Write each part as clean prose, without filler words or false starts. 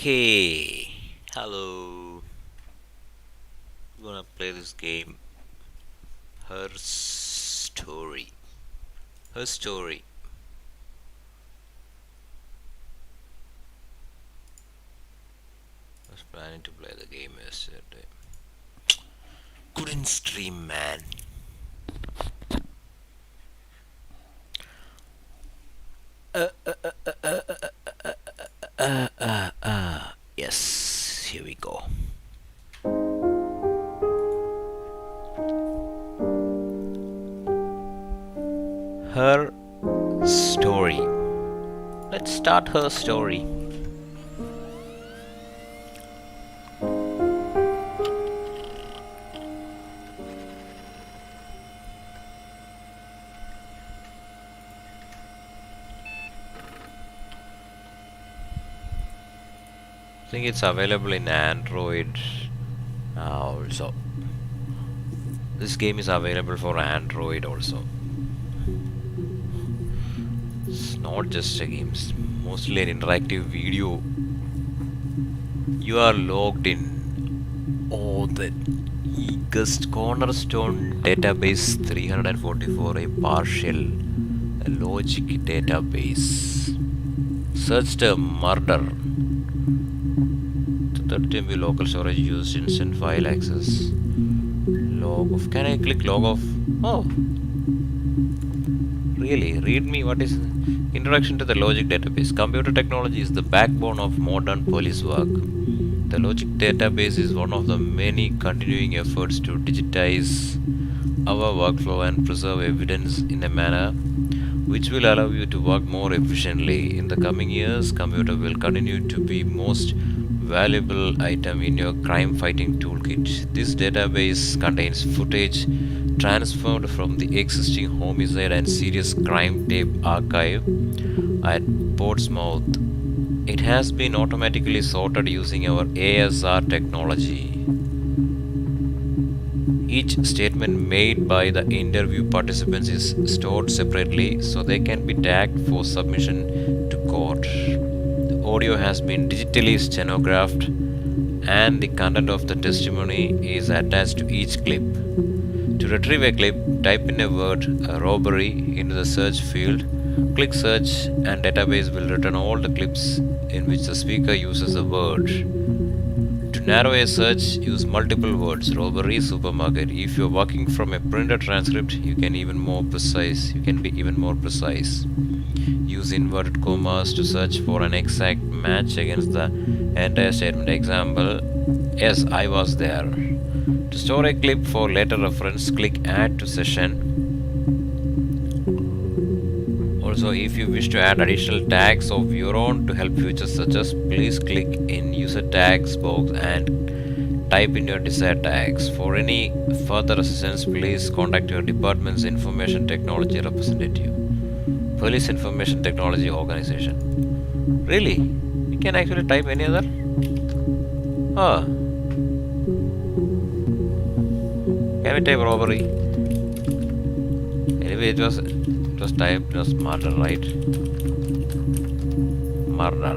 Okay, hello. We're gonna play this game. Her story. Her story. I was planning to play the game yesterday. Couldn't stream, man. Yes, here we go. Her story. Let's start her story. I think it's available in Android also. This game is available for Android also. It's not just a game, it's mostly an interactive video. You are logged in. Oh, the eagest cornerstone database 344, a partial logic database. Search term murder. 30 MB local storage used instant file access. Log of. Can I click log of? Oh, really? Read me what is introduction to the logic database. Computer technology is the backbone of modern police work. The logic database is one of the many continuing efforts to digitize our workflow and preserve evidence in a manner which will allow you to work more efficiently. In the coming years, computer will continue to be most valuable item in your crime fighting toolkit. This database contains footage transferred from the existing homicide and serious crime tape archive at Portsmouth. It has been automatically sorted using our ASR technology. Each statement made by the interview participants is stored separately so they can be tagged for submission to court. The audio has been digitally stenographed and the content of the testimony is attached to each clip. To retrieve a clip, type in a word robbery into the search field, click search, and database will return all the clips in which the speaker uses the word. To narrow a search, use multiple words. Robbery, supermarket. If you're working from a printed transcript, you can be even more precise. Use inverted commas to search for an exact match against the entire statement. Example: yes, I was there. To store a clip for later reference, click add to session. Also, if you wish to add additional tags of your own to help future searches, please click in user tags box and type in your desired tags. For any further assistance, please contact your department's information technology representative. Police Information Technology Organization. Really? You can actually type any other? Ah. Can we type robbery? Anyway, it was typed as murder, right? Murder.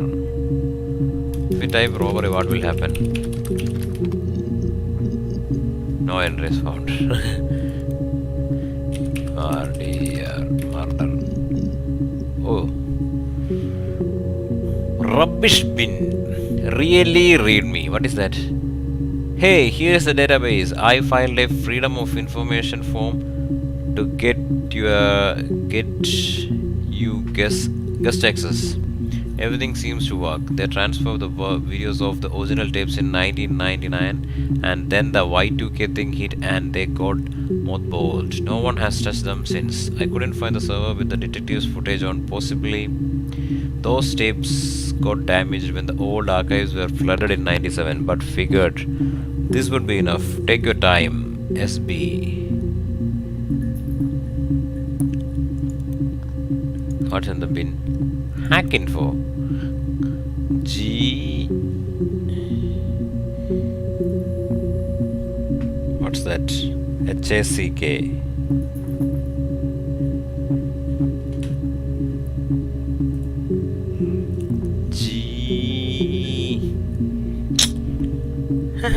If we type robbery, what will happen? No entries found. Oh dear, murder. Oh. Rubbish bin. Really read me. What is that? Hey, here's the database. I filed a freedom of information form to get you guest access. Everything seems to work. They transfer the videos of the original tapes in 1999 and then the Y2K thing hit and they got mothballed. No one has touched them since. I couldn't find the server with the detectives footage on. Possibly those tapes got damaged when the old archives were flooded in 97, but figured this would be enough. Take your time, SB. What's in the bin? Hack info. G. What's that? HACK. G. G.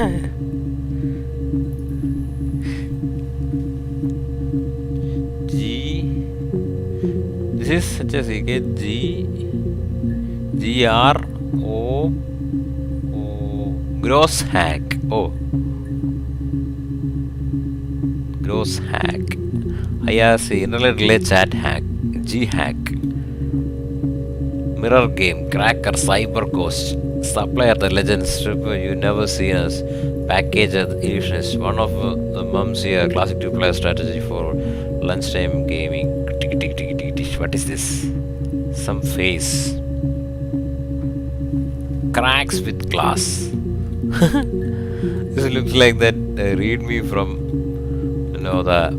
This is such a CK. GRO. Gross hack. Oh. Gross hack. IRC. Internet relay chat hack. G hack. Mirror game. Cracker. Cyber ghost. Supplier the legend stripper you never seen us. Packager the illusionist. One of the mums here. Classic two-player strategy for lunchtime gaming. What is this? Some face. Cracks with glass. This looks like that read me from the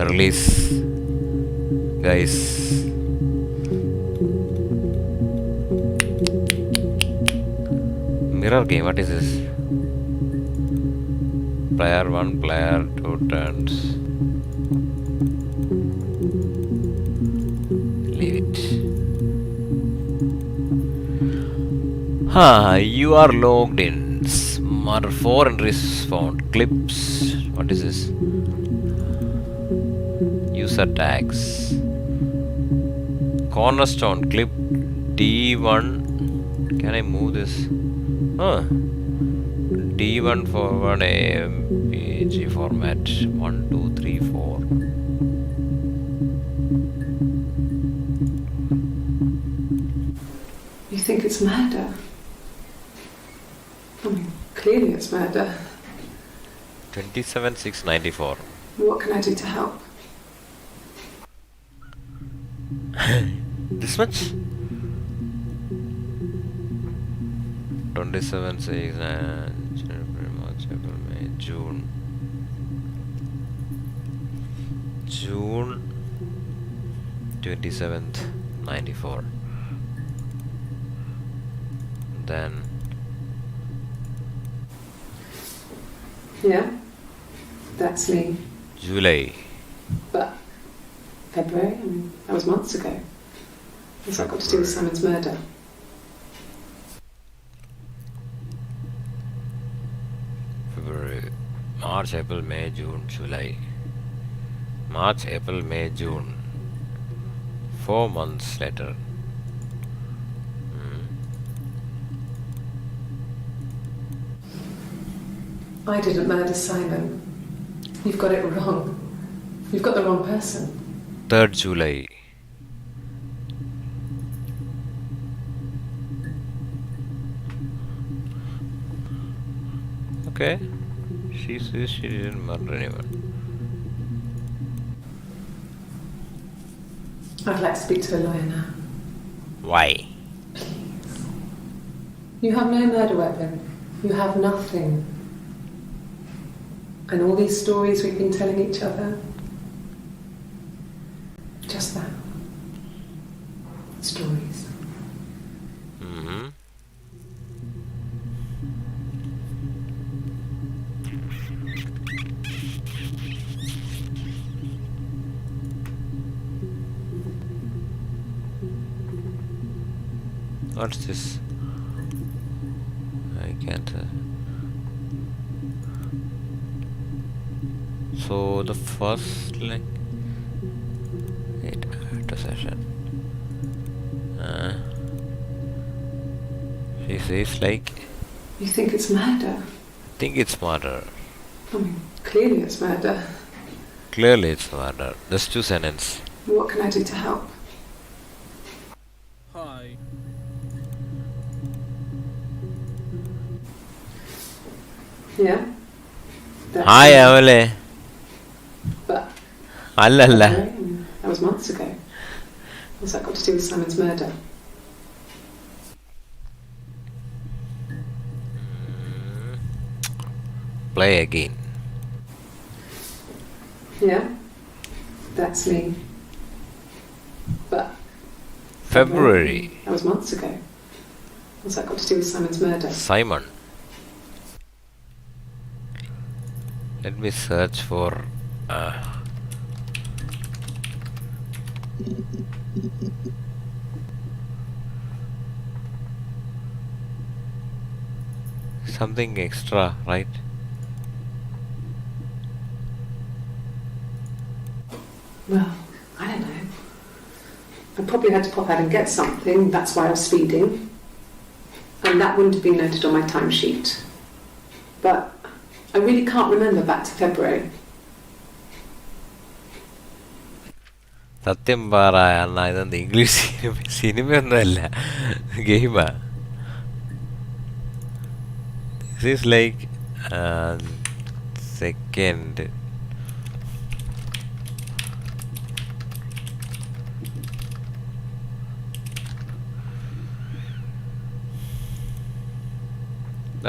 release guys. Mirror game, what is this? Player 1, player 2 turns. Leave it. You are logged in. Smart 4 entries found. Clips. What is this? User tags. Cornerstone clip D1. Can I move this? D1 forward AMPG format 1, 2, 3, 4. You think it's murder? I mean, clearly it's murder. 27,694. What can I do to help? This much? 27, 6, March, April, May, June. June 27th, 94. Then. Yeah, that's me. July. But February? I mean, that was months ago. What's that got to do with Simon's murder? February, March, April, May, June, July. March, April, May, June. 4 months later. I didn't murder Simon. You've got it wrong. You've got the wrong person. 3rd July. Okay. She says she didn't murder anyone. I'd like to speak to a lawyer now. Why? Please. You have no murder weapon. You have nothing. And all these stories we've been telling each other. Just that. Stories. Mm-hmm. What's this? I can't. So the first link. Wait, to session. She says like. You think it's murder? I think it's murder. I mean, clearly it's murder. Clearly it's murder. There's 2 sentences. What can I do to help? Hi. Yeah? That's Hi, me. Avale. But Allalla. that was months ago. What's that got to do with Simon's murder? Play again. Yeah? That's me. But February. that was months ago. What's that got to do with Simon's murder? Simon. Let me search for something extra, right? Well, I don't know. I probably had to pop out and get something, that's why I was speeding. And that wouldn't have been noted on my timesheet. But I really can't remember back to February. സത്യം പറ അണ്ണാ, ഇതെന്ത് English സിനിമയൊന്നുമല്ല, ഗെയിമാ. This is like second.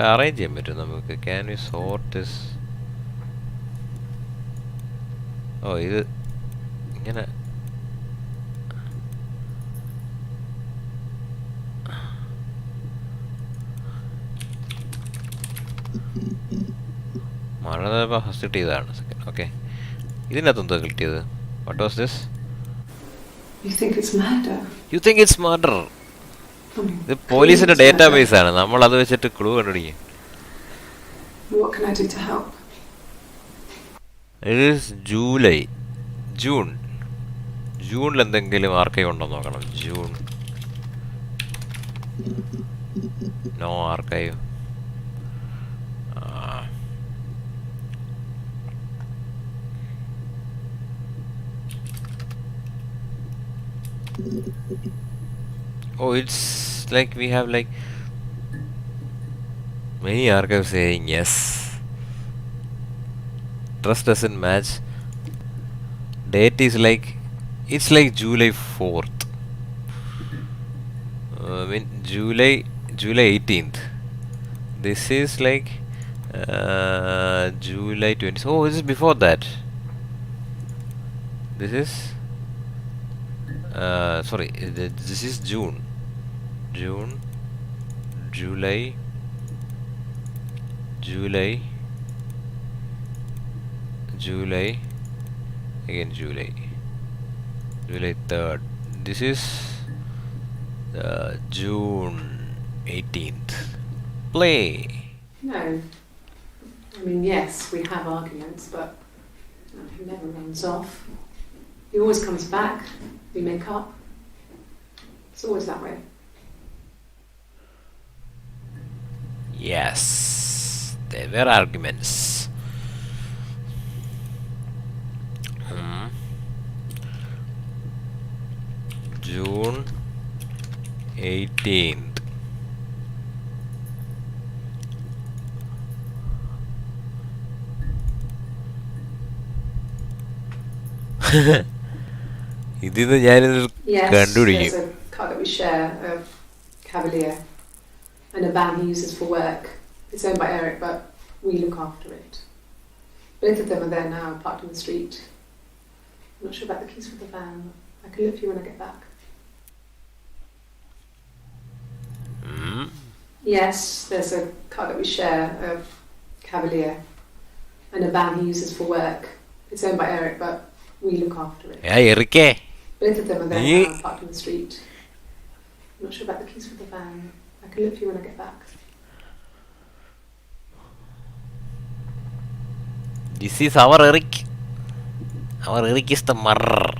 Arrange ചെയ്യാൻ പറ്റും നമുക്ക്. Can you sort this? ഓ, ഇത് ഇങ്ങനെ മഴ ഫസ്റ്റ് കിട്ടിയതാണ്. സെക്കൻഡ്. ഓക്കെ, ഇതിനകത്തെന്തോ കിട്ടിയത്? What was this? You think it's murder? You think it's murder? ഇത് പോലീസിന്റെ ഡേറ്റാബേസ് ആണ്, നമ്മൾ അത് വെച്ചിട്ട് ക്ലൂ കണ്ടുപിടിക്കും. What can I do to help? It is ജൂണിൽ എന്തെങ്കിലും ആർക്കൈവ് ഉണ്ടോ നോക്കണം. June, no archive. Oh, it's like we have like many archives saying yes. Trust doesn't match. Date is like, it's like July 4th. I mean July 18th. This is like July 20th. Oh, this is before that. This is sorry, this is June, July, again July 3rd. This is June 18th. Play. No. I mean, yes, we have arguments, but he never runs off. He always comes back. We make up. It's always that way. Yes, there were arguments. June 18th. ഇതിന്ന് ഞാനിത് കണ്ടുപിടിക്കും. There's a car that we share, a Cavalier, and a van he uses for work. It's owned by Eric, but we look after it. Both of them are there now, parked on the street. I'm not sure about the keys for the van. I can look for you when I get back. Yes, there's a car that we share, a Cavalier, and a van he uses for work. It's owned by Eric, but we look after it. Yeah, Eric. Both of them are there now, parked on the street. I'm not sure about the keys for the van. I can look for you when I get back. This is our Eric. Our Eric is the murderer.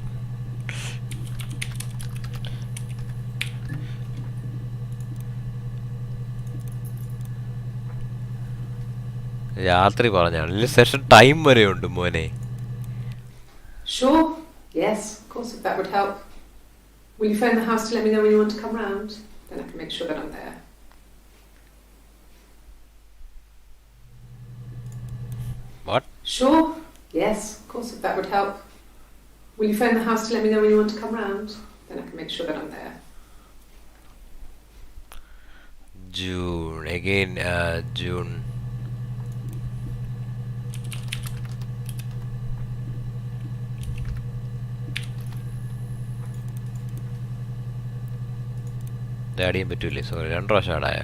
രാത്രി പറഞ്ഞാണ് session time വരെ ഉണ്ട് മോനെ. Sure. Yes, of course, if that would help. Will you phone the house to let me know when you want to come round? Then I can make sure that I'm there. What? Sure. Yes, of course, if that would help. Will you phone the house to let me know when you want to come round? Then I can make sure that I'm there. June again. June. Add ചെയ്യാൻ പറ്റൂലേ? Sorry, 2 പ്രാവശ്യം ആഡായോ?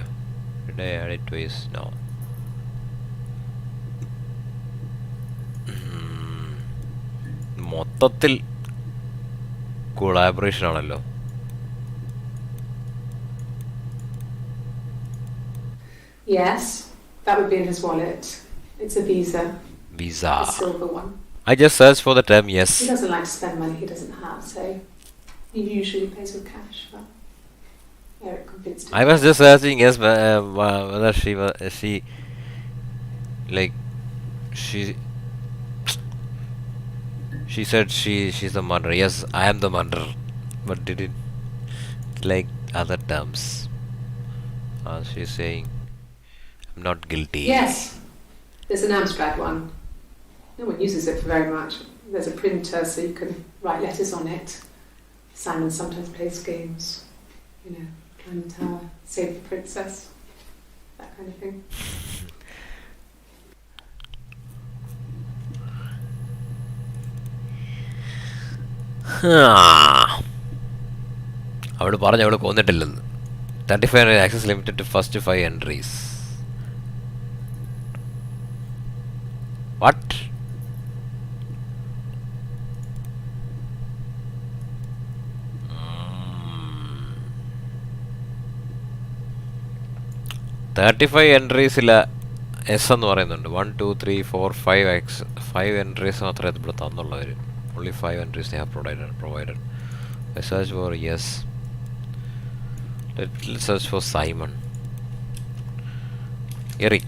Add it twice. No. മൊത്തത്തിൽ collaboration ആണല്ലോ. Yes. That would be in his wallet. It's a Visa. Visa. A silver one. I just searched for the term He yes. doesn't like to spend money he doesn't have, so he usually pays with cash. But Eric convinced him. I was just searching yes, whether she like she said she's the murderer. Yes, I am the murderer. But did it like other terms? She's saying I'm not guilty. Yes, there's an Amstrad one. No one uses it for very much. There's a printer so you can write letters on it. Simon sometimes plays games, you know, climb the tower, save the princess, that kind of thing. അവള് പറഞ്ഞു അവള് കൊന്നിട്ടില്ലെന്ന്. 35 access limited to first 5 entries. What? $35 entries S എന്ന് പറയുന്നുണ്ട്. 1 2 3 4 5 entries മാത്രമേ ഇവിടെ തന്നുള്ളവർ. Only 5 entries they have provided. I search for yes. Let's search for Simon. Eric.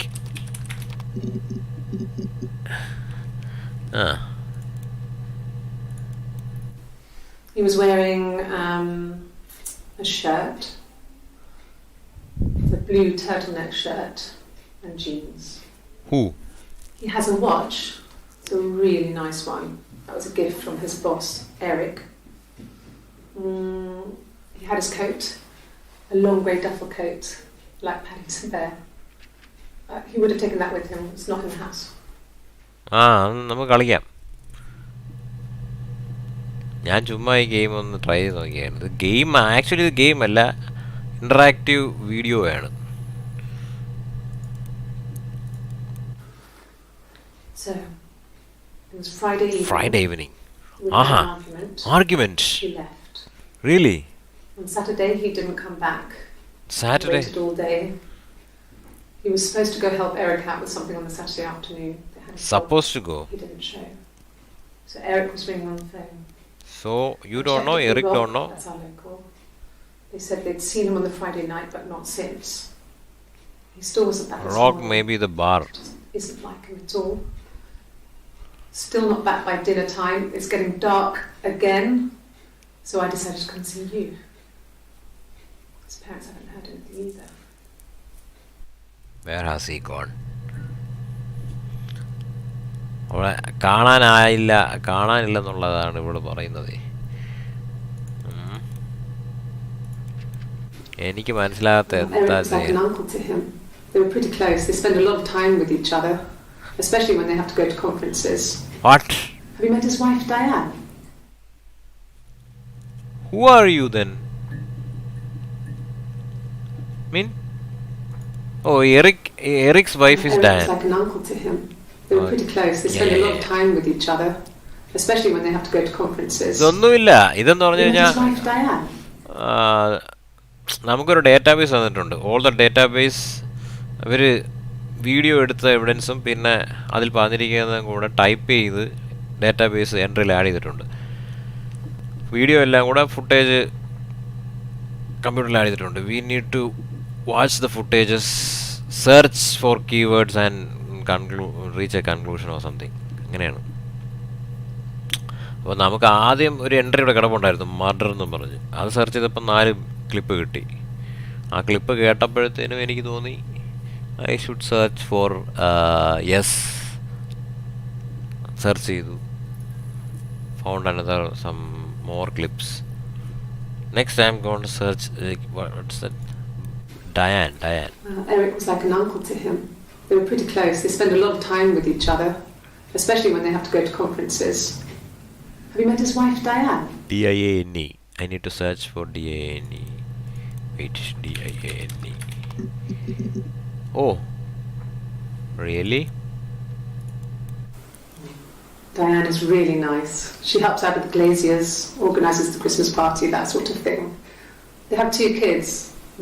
He was wearing a shirt, a blue turtleneck shirt and jeans. Who? He has a watch. It's a really nice one. That was a gift from his boss, Eric. He had his coat, a long grey duffel coat, like Paddington Bear. He would have taken that with him. It's not in the house. നമുക്ക് കളിക്കാം. ഞാൻ ചുമ്മാ ഈ game ഒന്ന് try ചെയ്ത് നോക്കിയാണ്. ഇത് game actually ഇത് ഗെയിം അല്ല, ഇൻറ്ററാക്റ്റീവ് വീഡിയോ ആണ്. So, it was Friday evening. Friday evening. Aha. Argument. He left. Really? On Saturday he didn't come back. Saturday? He waited all day. He was supposed to go help Eric out with something on the Saturday afternoon. Supposed to go? He didn't show. So Eric was ringing on the phone. So you don't know, Eric don't know? That's our local. They said they'd seen him on the Friday night but not since. He still wasn't back. Rock maybe the bar. Isn't like him at all. Still not back by dinner time. It's getting dark again. So I decided to come see you. His parents haven't heard anything either. Where has he gone? അവളെ കാണാനില്ലെന്നുള്ളതാണ് ഇവിടെ പറയുന്നത്. എനിക്ക് മനസ്സിലാകാത്ത എന്താ ചെയ്യാൻ. They were pretty close. They spend a lot of time with each other, especially when they have to go to conferences. What? Have you met his wife, Diane? Who are you then? Mean? Oh, Eric's wife is Diane. Eric's like an uncle to him. They were pretty close. They spend a lot of time with each other, especially when they have to go to conferences. ഇതൊന്നുമില്ല. ഇതെന്ന് പറഞ്ഞു കഴിഞ്ഞാൽ his wife, Diane? നമുക്കൊരു database വന്നിട്ടുണ്ട്. All the database അവർ video എടുത്ത എവിഡൻസും പിന്നെ അതിൽ പറഞ്ഞിരിക്കുന്നതും കൂടെ ടൈപ്പ് ചെയ്ത് ഡേറ്റാബേസ് എൻട്രിയിൽ ആഡ് ചെയ്തിട്ടുണ്ട്. വീഡിയോ എല്ലാം കൂടെ ഫുട്ടേജ് കമ്പ്യൂട്ടറിൽ ആഡ് ചെയ്തിട്ടുണ്ട്. We need to watch the footages, search for keywords and reach a conclusion or something. അങ്ങനെയാണ്. അപ്പോൾ നമുക്ക് ആദ്യം ഒരു എൻട്രി ഇവിടെ കിടപ്പുണ്ടായിരുന്നു, മർഡർ എന്നും പറഞ്ഞ്. അത് സെർച്ച് ചെയ്തപ്പോൾ 4 ക്ലിപ്പ് കിട്ടി. ആ ക്ലിപ്പ് കേട്ടപ്പോഴത്തേനും എനിക്ക് തോന്നി I should search for yes. Search ചെയ്തു, found another some more clips. Next I'm going to search what's that? Diane. Eric was like an uncle to him. They were pretty close. They spend a lot of time with each other, especially when they have to go to conferences. Have you met his wife, Diane? D-I-A-N-E. I need to search for D-I-A-N-E. Wait, D-I-A-N-E. Oh, really? Diane is really nice. She helps out with the glaziers, organises the Christmas party, that sort of thing. They have 2 kids,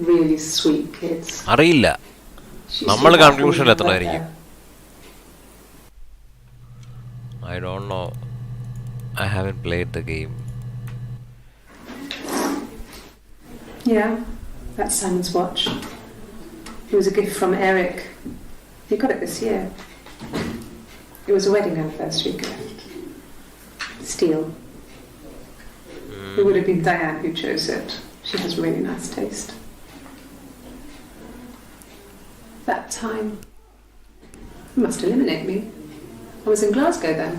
really sweet kids. അറിയില്ല. She's നമ്മൾ too far from me കൺക്ലൂഷനിൽ now, എത്തണമായിരിക്കും. but, I don't know. I haven't played the game. yeah, that's Simon's watch. It was a gift from Eric. He got it this year. It was a wedding anniversary gift. Steel. It would have been Diane who chose it. She has really nice taste. That time, you must eliminate me. I was in Glasgow then.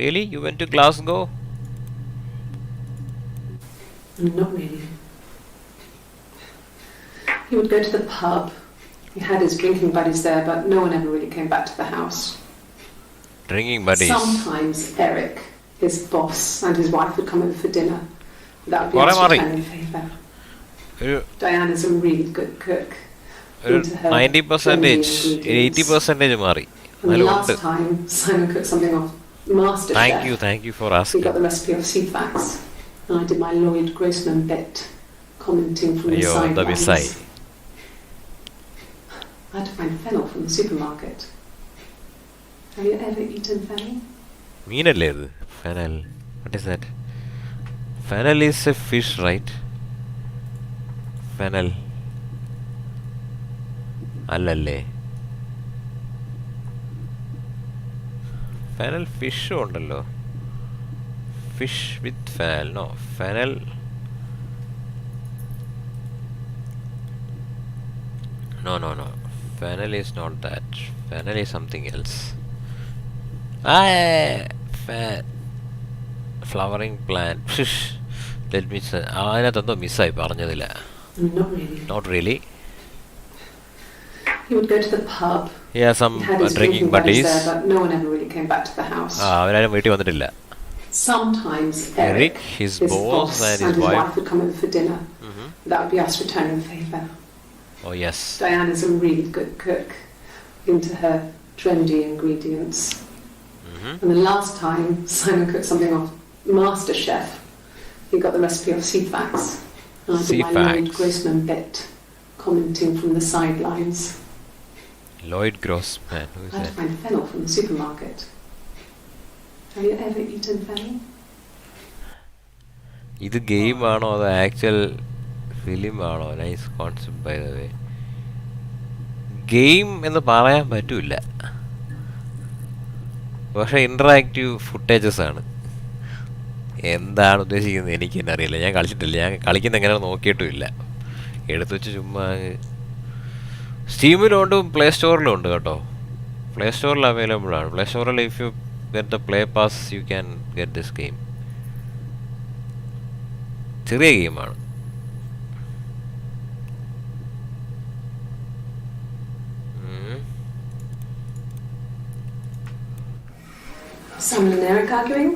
Really? You went to Glasgow? Not really. He would go to the pub. He had his drinking buddies there, but no one ever really came back to the house. Drinking buddies. Sometimes Eric, his boss, and his wife would come over for dinner. That would be What us am I? returning favour. ഒരു Diane is a really good cook. ഒരു Into her 90%, trendy 80% മാറി. And the അതിലുണ്ട്. last time Simon cooked something off MasterChef. Thank you for He asking. got the recipe of CFAX. And I did my Lloyd Grossman bit, commenting from the അയ്യോ എന്താ sidelines. മിസ്സായി. I had to find fennel from the supermarket. Have you ever eaten fennel? മീനല്ലേ ഇത്? Fennel. What is that? Fennel is a fish, right? Fennel. അല്ലല്ലേ? Fennel fish ഉണ്ടല്ലോ. Fish with fennel. No, fennel. No. Fennel is not that. Fennel is something else. Flowering plant. Let me say. അതിനകത്തെന്തോ മിസ്സായി പറഞ്ഞതില്ല. Not really. Not really. He would go to the pub. Yeah, some He had his drinking buddies. there, but no one ever really came back to the house. അവരാരും വീട്ടിൽ വന്നിട്ടില്ല. Sometimes Eric, his boss and his wife would come over for dinner. That would be us returning favour. Oh yes. Diane is a really good cook. Into her trendy ingredients. And the last time Simon cooked something off MasterChef, he got the recipe of CFAX. And I did my Lloyd Grossman bit, commenting from the sidelines. Lloyd Grossman. Who is I had to that? find fennel from the supermarket. Have you ever eaten fennel? ഇത് game ആണോ അതോ actual film ആണോ? Nice concept by the way. Game എന്ന് പറയാൻ പറ്റൂല, പക്ഷെ interactive footages ആണ്. എന്താണ് ഉദ്ദേശിക്കുന്നത് എനിക്ക് തന്നെ അറിയില്ല. ഞാൻ കളിച്ചിട്ടില്ല. ഞാൻ കളിക്കുന്ന എങ്ങനെയാണ് നോക്കിയിട്ടുമില്ല. എടുത്തു വെച്ച് ചുമ്മാ. സ്റ്റീമിലുണ്ട്, പ്ലേ സ്റ്റോറിലും ഉണ്ട് കേട്ടോ. പ്ലേ സ്റ്റോറിൽ അവൈലബിൾ ആണ്. പ്ലേ സ്റ്റോറിൽ if you get the play pass you can get this game. ചെറിയ ഗെയിമാണ്. Simon and Eric arguing?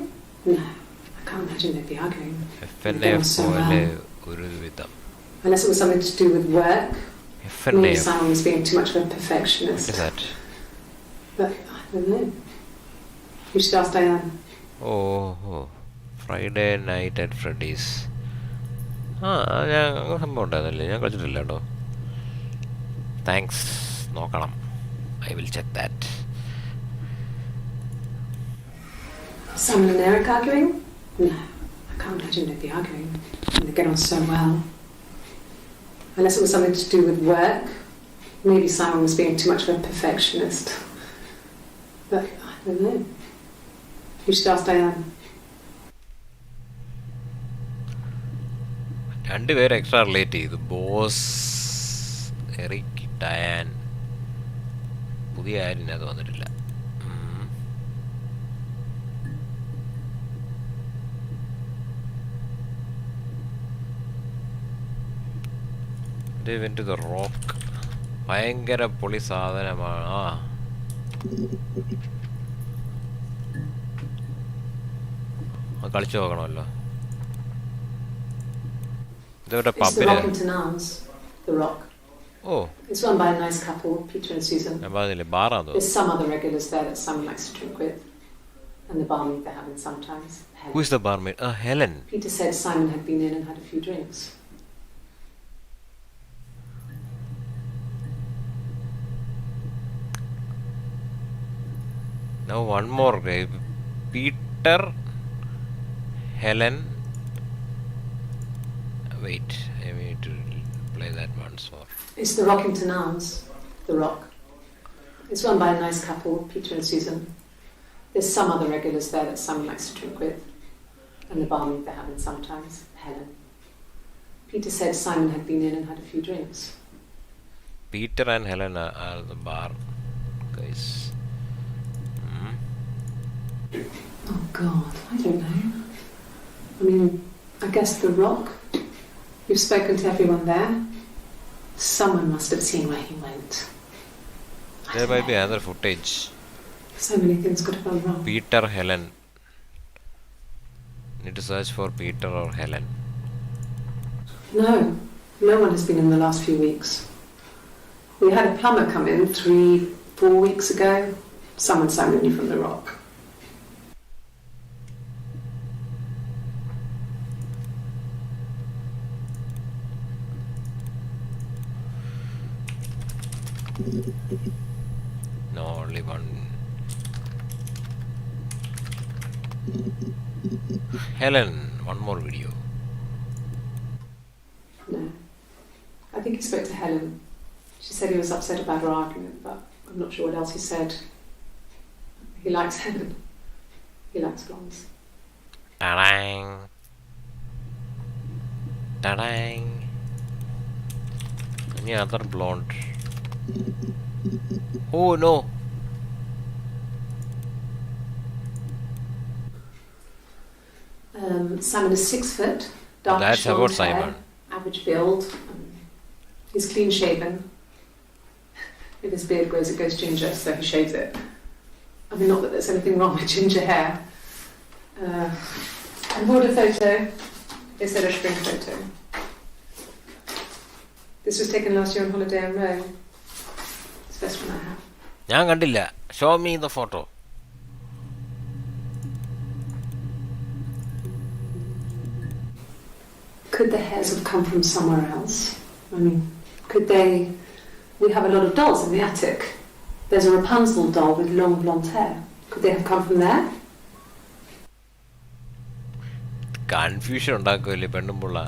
No, I can't imagine they'd be arguing. FNA പോലെ ഒരു വിധം. Unless it was something to do with work. FNA. Maybe Simon was being too much of a perfectionist. What is that? But I don't know. You should ask Diane. Oh. Friday night at Freddy's. ഞാൻ അങ്ങനെ സംഭവം ഉണ്ടായിരുന്നില്ലേ? ഞാൻ കളിച്ചിട്ടില്ല കേട്ടോ. Thanks. നോക്കണം. I will check that. Simon and Eric arguing? No, I can't imagine they'd be arguing. They get on so well. Unless it was something to do with work. Maybe Simon was being too much of a perfectionist. But I don't know. You should ask Diane. രണ്ടുപേരും extra relate ചെയ്തു. Boss, Eric, Diane. പുതിയ ആരും അത് വന്നിട്ടില്ല. Went to the rock. ഭയങ്കര പൊളി സാധനമാണ്. കളിച്ചു നോക്കണമല്ലോ. ഇതവിടെ പബ്ബില്. The Rock. Oh. It's run by a nice couple, Peter and Susan. ഞാൻ പറഞ്ഞില്ലേ ബാറാന്ന്. There's some other regulars there that Simon likes to drink with, and the barmaid they have in sometimes. Helen. Who is the barmaid? Helen. Peter said Simon had been in and had a few drinks. Now one more guy. Peter, Helen. Wait, I need to play that once more. It's the Rockington Arms, the Rock. It's run by a nice couple, Peter and Susan. There's some other regulars there that Simon likes to drink with, and the barmaid they have in sometimes, Helen. Peter said Simon had been in and had a few drinks. Peter and Helen are the bar guys. Oh God, I don't know. I mean, I guess the Rock. You've spoken to everyone there. Someone must have seen where he went. There might be other footage. So many things could have gone wrong. Peter, Helen. Need to search for Peter or Helen. No one has been in the last few weeks. We had a plumber come in 3-4 weeks ago. Someone summoned you from the Rock. No, only one. Helen, one more video. No. I think he spoke to Helen. She said he was upset about her argument, but I'm not sure what else he said. He likes Helen. He likes blondes. Ta-dang. Ta-dang. Any other blonde? Oh no! Simon is 6 foot, dark That's blonde about hair, Simon. average build. He's clean shaven. If his beard grows, it goes ginger, so he shaves it. I mean, not that there's anything wrong with ginger hair. I bought a photo. They said a spring photo. This was taken last year on holiday in Rome. It's the best one I have. ഞാൻ കണ്ടില്ല. Show me the photo. Could the hairs have come from somewhere else? I mean, could they... We have a lot of dolls in the attic. There's a Rapunzel doll with long blonde hair. Could they have come from there? Confusion ഉണ്ടാക്കുമല്ലേ പെണ്ണുമ്പുള്ള.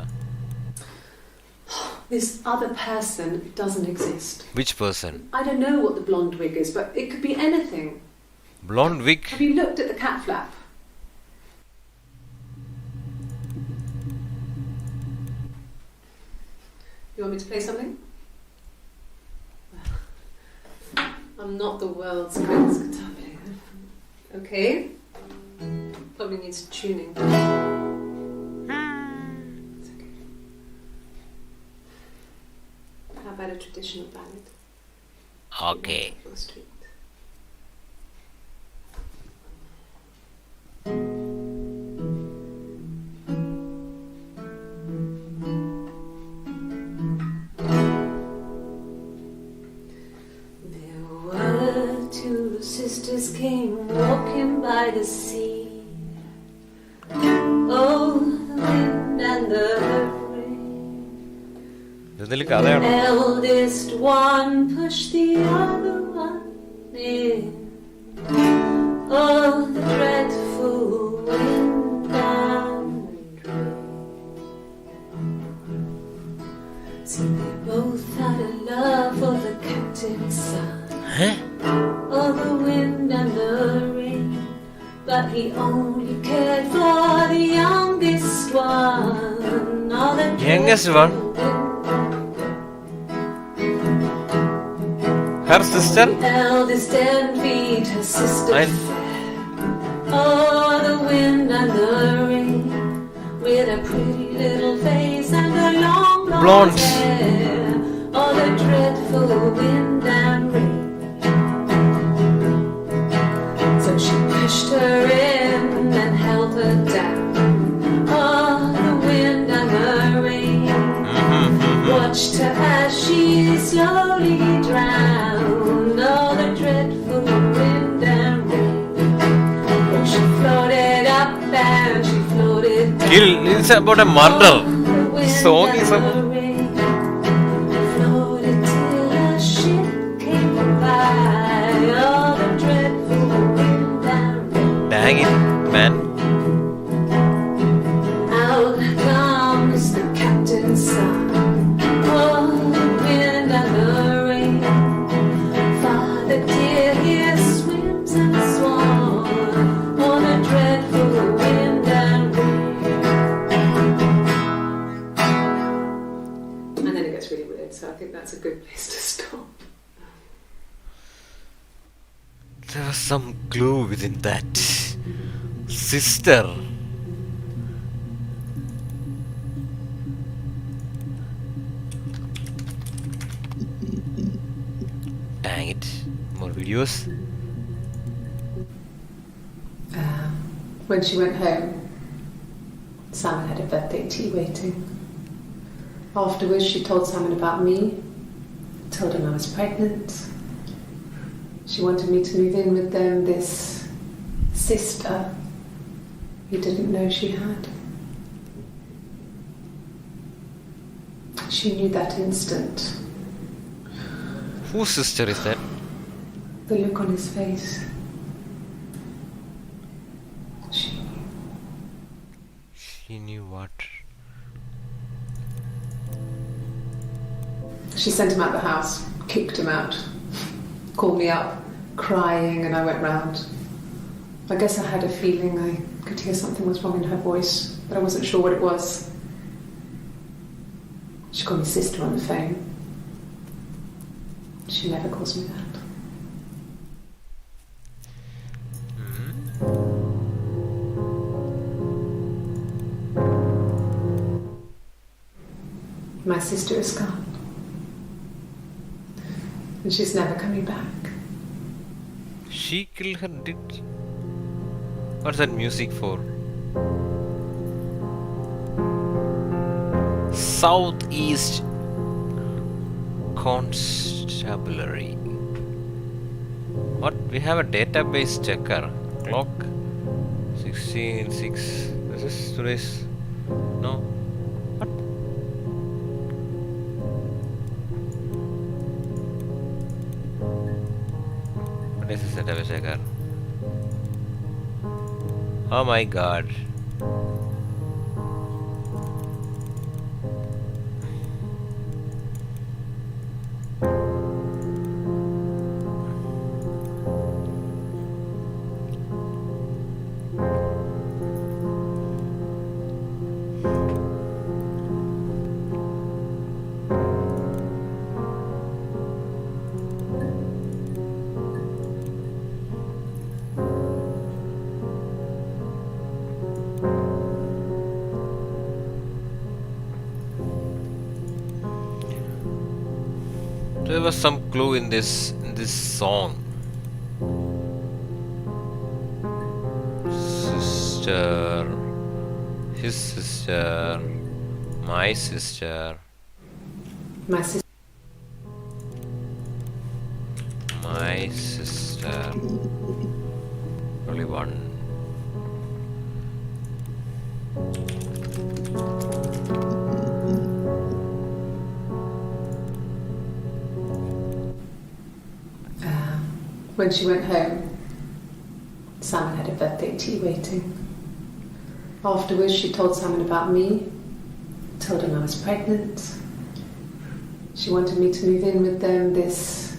This other person doesn't exist. Which person? I don't know what the blonde wig is, but it could be anything. Blonde wig? Have you looked at the cat flap? You want me to play something? I'm not the world's greatest guitar player. Okay. Probably needs tuning. It's okay. How about a traditional ballad? Okay. For the street. Sisters came walking by the sea. Oh, the wind and the rain. ഇതിൽ കഥയാണോ? Eldest one pushed the other one in. Oh, the dreadful wind and rain. So they both had a love for the captain's son. Huh? Oh, the wind and the rain, but he only cared for the youngest one. Oh, the Youngest one? Her sister? The eldest envied her sister fair. Oh, the wind and the rain, with a pretty little face and a long blonde hair. Oh, the dreadful wind and rain. She pushed her in and held her down. Oh, the wind and the rain watched her as she slowly drowned. Oh, the dreadful wind and rain. Oh, she floated up and she floated down. Kill. It's about a murder. Song is about. Floated till a ship came by. Oh, the dreadful wind. gets really weird, so I think that's a good place to stop. There was some glue within that. Sister. Dang it. More videos. When she went home, Simon had a birthday tea waiting. Afterwards, she told Simon about me, told him I was pregnant. She wanted me to move in with them, this sister he didn't know she had. She knew that instant. Whose sister is that? The look on his face. She knew what? She sent him out the house, kicked him out, called me up, crying, and I went round. I guess I had a feeling I could hear something was wrong in her voice, but I wasn't sure what it was. She called me sister on the phone. She never calls me that. My sister is gone. And she's never coming back. She killed her, did? What's that music for? Southeast Constabulary. What? We have a database checker. Clock 16:06. This is today's. No. What? What is this database checker? Oh my god. There was some clue in this song. Sister, his sister, my sister, My sister. my sister. Only one. When she went home, Simon had a birthday tea waiting. Afterwards, she told Simon about me, told him I was pregnant. She wanted me to move in with them, this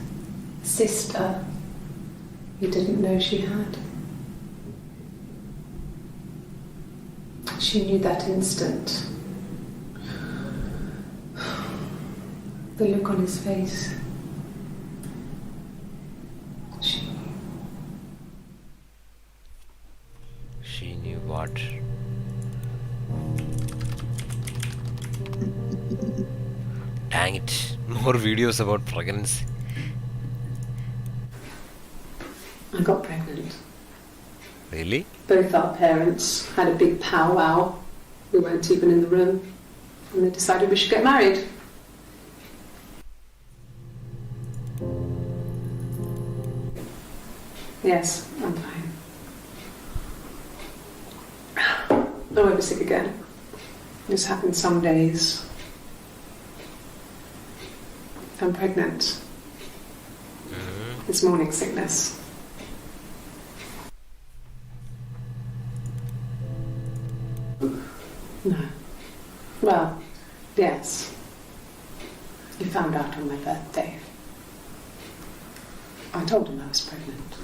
sister he didn't know she had. She knew that instant. The look on his face. She knew what? Dang it. More videos about pregnancy. I got pregnant. Really? Both our parents had a big powwow. We weren't even in the room. And they decided we should get married. Yes, I'm fine. I won't be sick again. This happens some days. I'm pregnant. It's morning sickness. No. Well, yes. He found out on my birthday. I told him I was pregnant.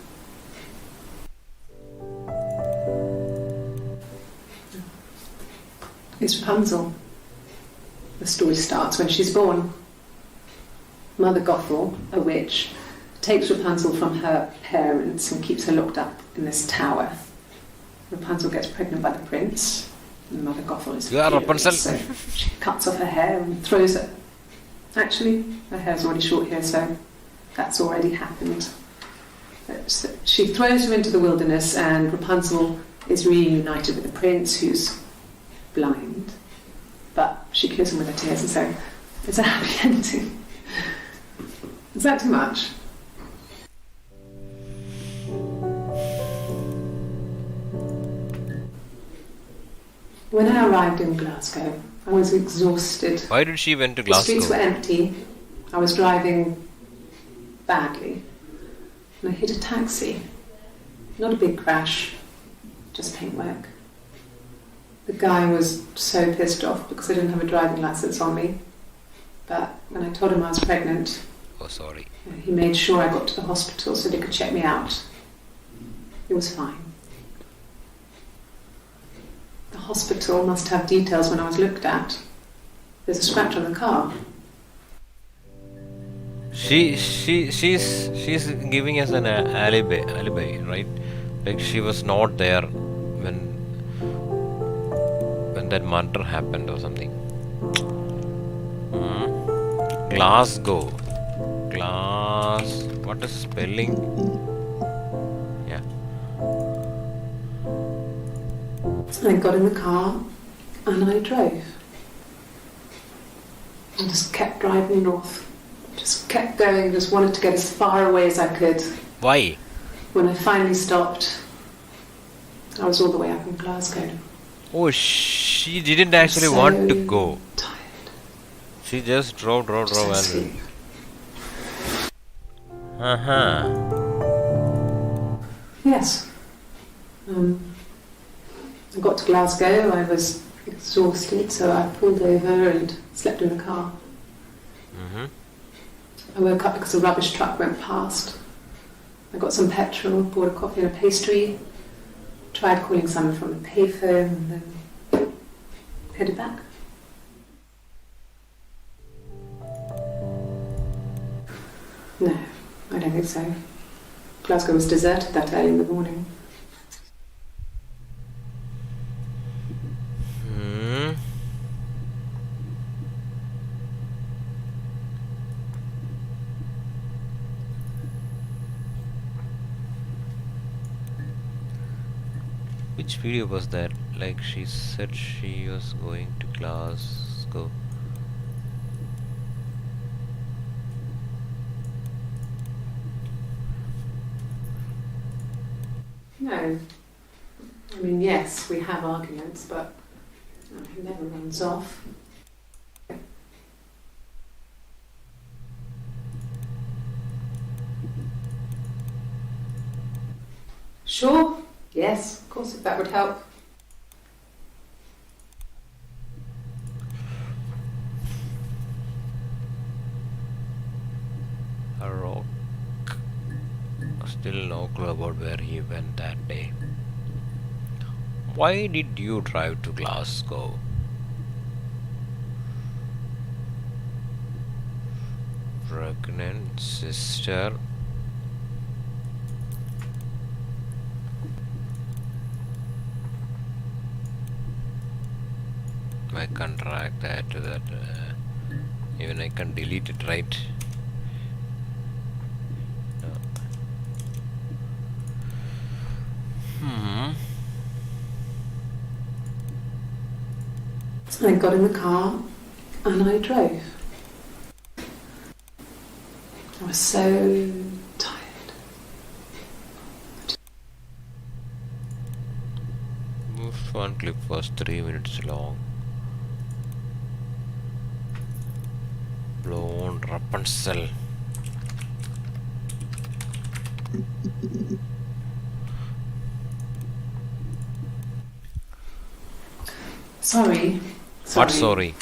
It's Rapunzel. The story starts when she's born. Mother Gothel, a witch, takes Rapunzel from her parents and keeps her locked up in this tower. Rapunzel gets pregnant by the prince, and Mother Gothel is You are furious, Rapunzel. so she cuts off her hair and throws it. Actually, her hair's already short here, so that's already happened. So she throws her into the wilderness, and Rapunzel is reunited with the prince, who's blind. But she kills him with her tears, and so it's a happy ending. Is that too much? When I arrived in Glasgow, I was exhausted. Why did she went to The streets were Glasgow? empty. I was driving badly. And I hit a taxi. Not a big crash, just paintwork. The guy was so pissed off because I didn't have a driving license on me. But when I told him I was pregnant, Oh, sorry. he made sure I got to the hospital so they could check me out. It was fine. The hospital must have details when I was looked at. There's a scratch on the car. She's giving us an alibi, right? Like she was not there when that murder happened or something. Glasgow. What is spelling? Yeah. I got in the car and I drove. I just kept driving north. Just kept going, just wanted to get as far away as I could. Why? When I finally stopped, I was all the way up in Glasgow. Oh, she didn't actually want to go. Tired. She just drove Just and... asleep. Yes. I got to Glasgow, I was exhausted, so I pulled over and slept in the car. I woke up because a rubbish truck went past. I got some petrol, bought a coffee and a pastry, tried calling someone from a payphone, and then headed back. No, I don't think so. Glasgow was deserted that early in the morning. Which video was that? Like she said she was going to Glasgow. No. I mean, yes, we have arguments, but it never runs off. Sure. Yes, of course, if that would help. A rock. Still no clue about where he went that day. Why did you drive to Glasgow? Pregnant sister. I can drag that to that. Even I can delete it, right? I got in the car and I drove. I was so tired. Most one clip was 3 minutes long. Blown Rapunzel. Sorry. What sorry?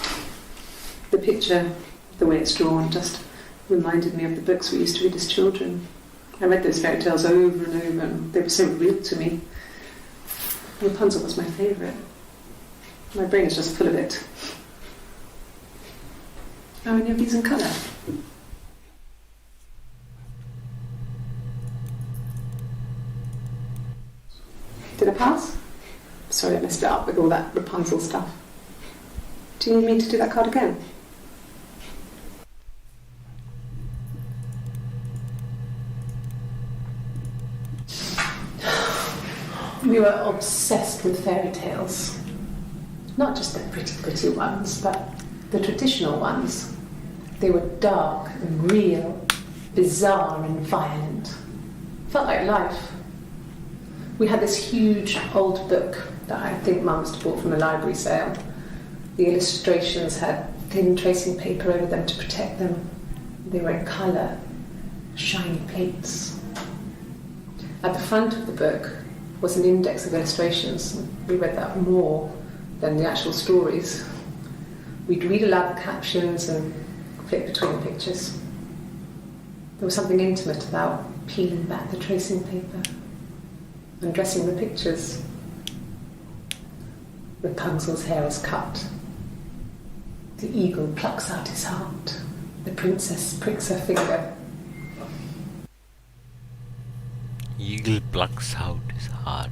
The picture, the way it's drawn, just reminded me of the books we used to read as children. I read those fairy tales over and over, and they were so real to me. Rapunzel was my favourite. My brain is just full of it. How many of these in colour? pals? Sorry, I messed it up with all that Rapunzel stuff. Do you need me to do that card again? We were obsessed with fairy tales. Not just the pretty, pretty ones, but the traditional ones. They were dark and real, bizarre and violent. Felt like life. We had this huge old book that I think Mum must have bought from a library sale. The illustrations had thin tracing paper over them to protect them. They were in colour, shiny plates. At the front of the book was an index of illustrations. We read that more than the actual stories. We'd read aloud the captions and flip between the pictures. There was something intimate about peeling back the tracing paper and dressing the pictures. Rapunzel's hair is cut. The eagle plucks out his heart. The princess pricks her finger. Eagle plucks out his heart.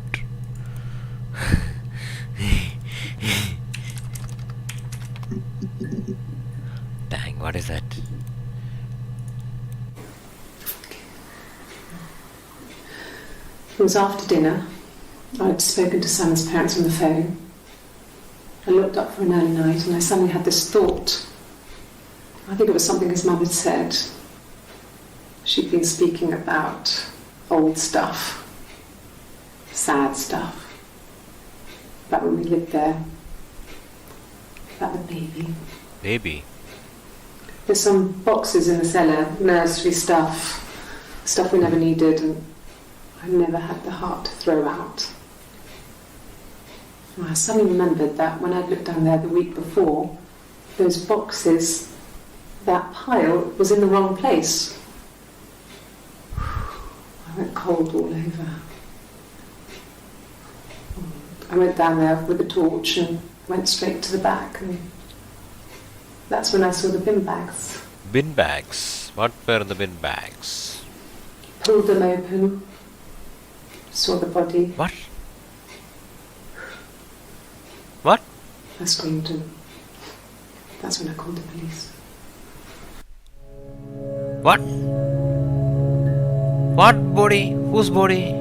Dang, what is that? It was after dinner. I'd spoken to Sam's parents on the phone. I looked up for an early night and I suddenly had this thought. I think it was something his mum had said. She'd been speaking about old stuff, sad stuff, about when we lived there, about the baby. Baby? There's some boxes in the cellar, nursery stuff we never needed and I never had the heart to throw out. And I suddenly remembered that when I'd looked down there the week before, those boxes, that pile was in the wrong place. I went cold all over. I went down there with a torch and went straight to the back, and that's when I saw the bin bags. Bin bags? What were the bin bags? Pulled them open, saw the body. What? What? I screamed and that's when I called the police. What? What body? Whose body?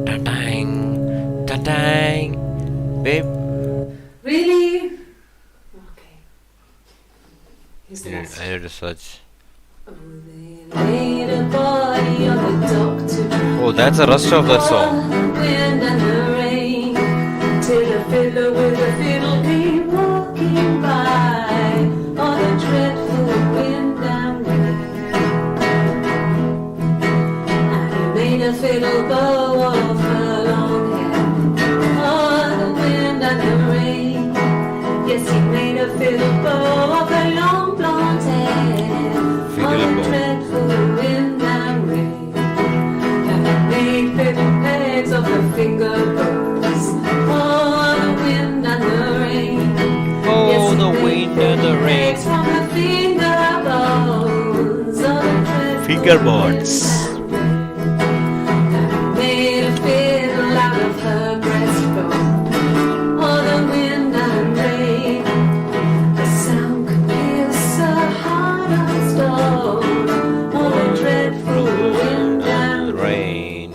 Ta-tang, ta-tang, babe. Really? Okay. Here's the I next. need to search. Oh, that's the rest of that song. Wind and the rain, till a fiddler with a fiddle came walking by on a dreadful wind and rain. And he made a fiddle bow of her long hair on the wind and the rain. Yes, he made a fiddle bow of her long blonde hair on a dreadful wind and rain. And he made fiddle pegs of her finger bows on the wind and the rain. Oh, Yes, the he wind made and the fiddle rain. pegs from her finger bows on a dreadful Fingerboards. wind and rain. And he made a fiddle out of her breastbone on the wind and rain. The sound could pierce a heart of stone on a dreadful wind and rain. Rain.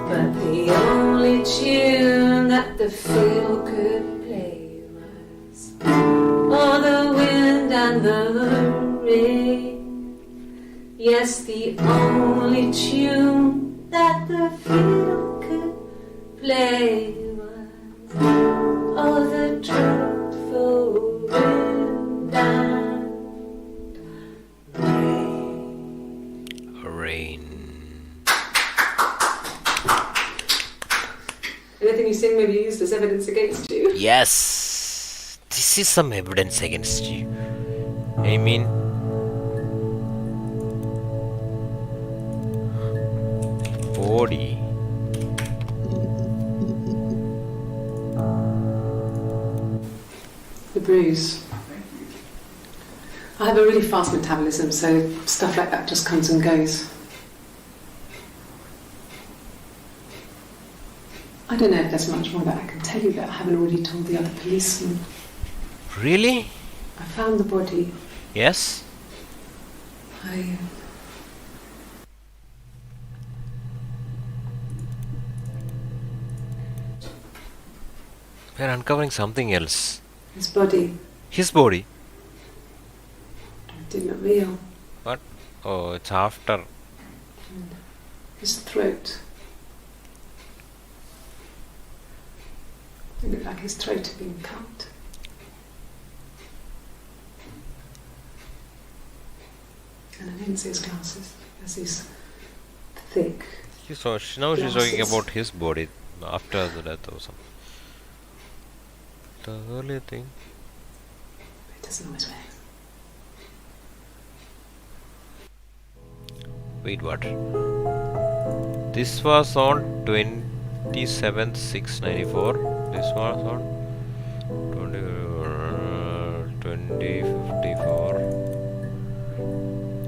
But the only tune that the fiddle could play was "Oh, the wind and the rain." Yes, the only tune that the fiddle could play was "Oh, the dreadful wind and rain." Rain. Anything you sing may be used as evidence against you. Yes. This is some evidence against you. I mean, body. The bruise. I have a really fast metabolism, so stuff like that just comes and goes. I don't know if there's much more that I can tell you that I haven't already told the other policemen. Really? I found the body. Yes? We're uncovering something else. His body. His body? It didn't look real. What? Oh, it's after. His throat. It looked like his throat had been cut. And I didn't see his glasses. There's these thick. So now she's talking glasses. about his body after the death or something. The earlier thing. It doesn't always work. Wait, what? This was on 27th 694. This was on 2054.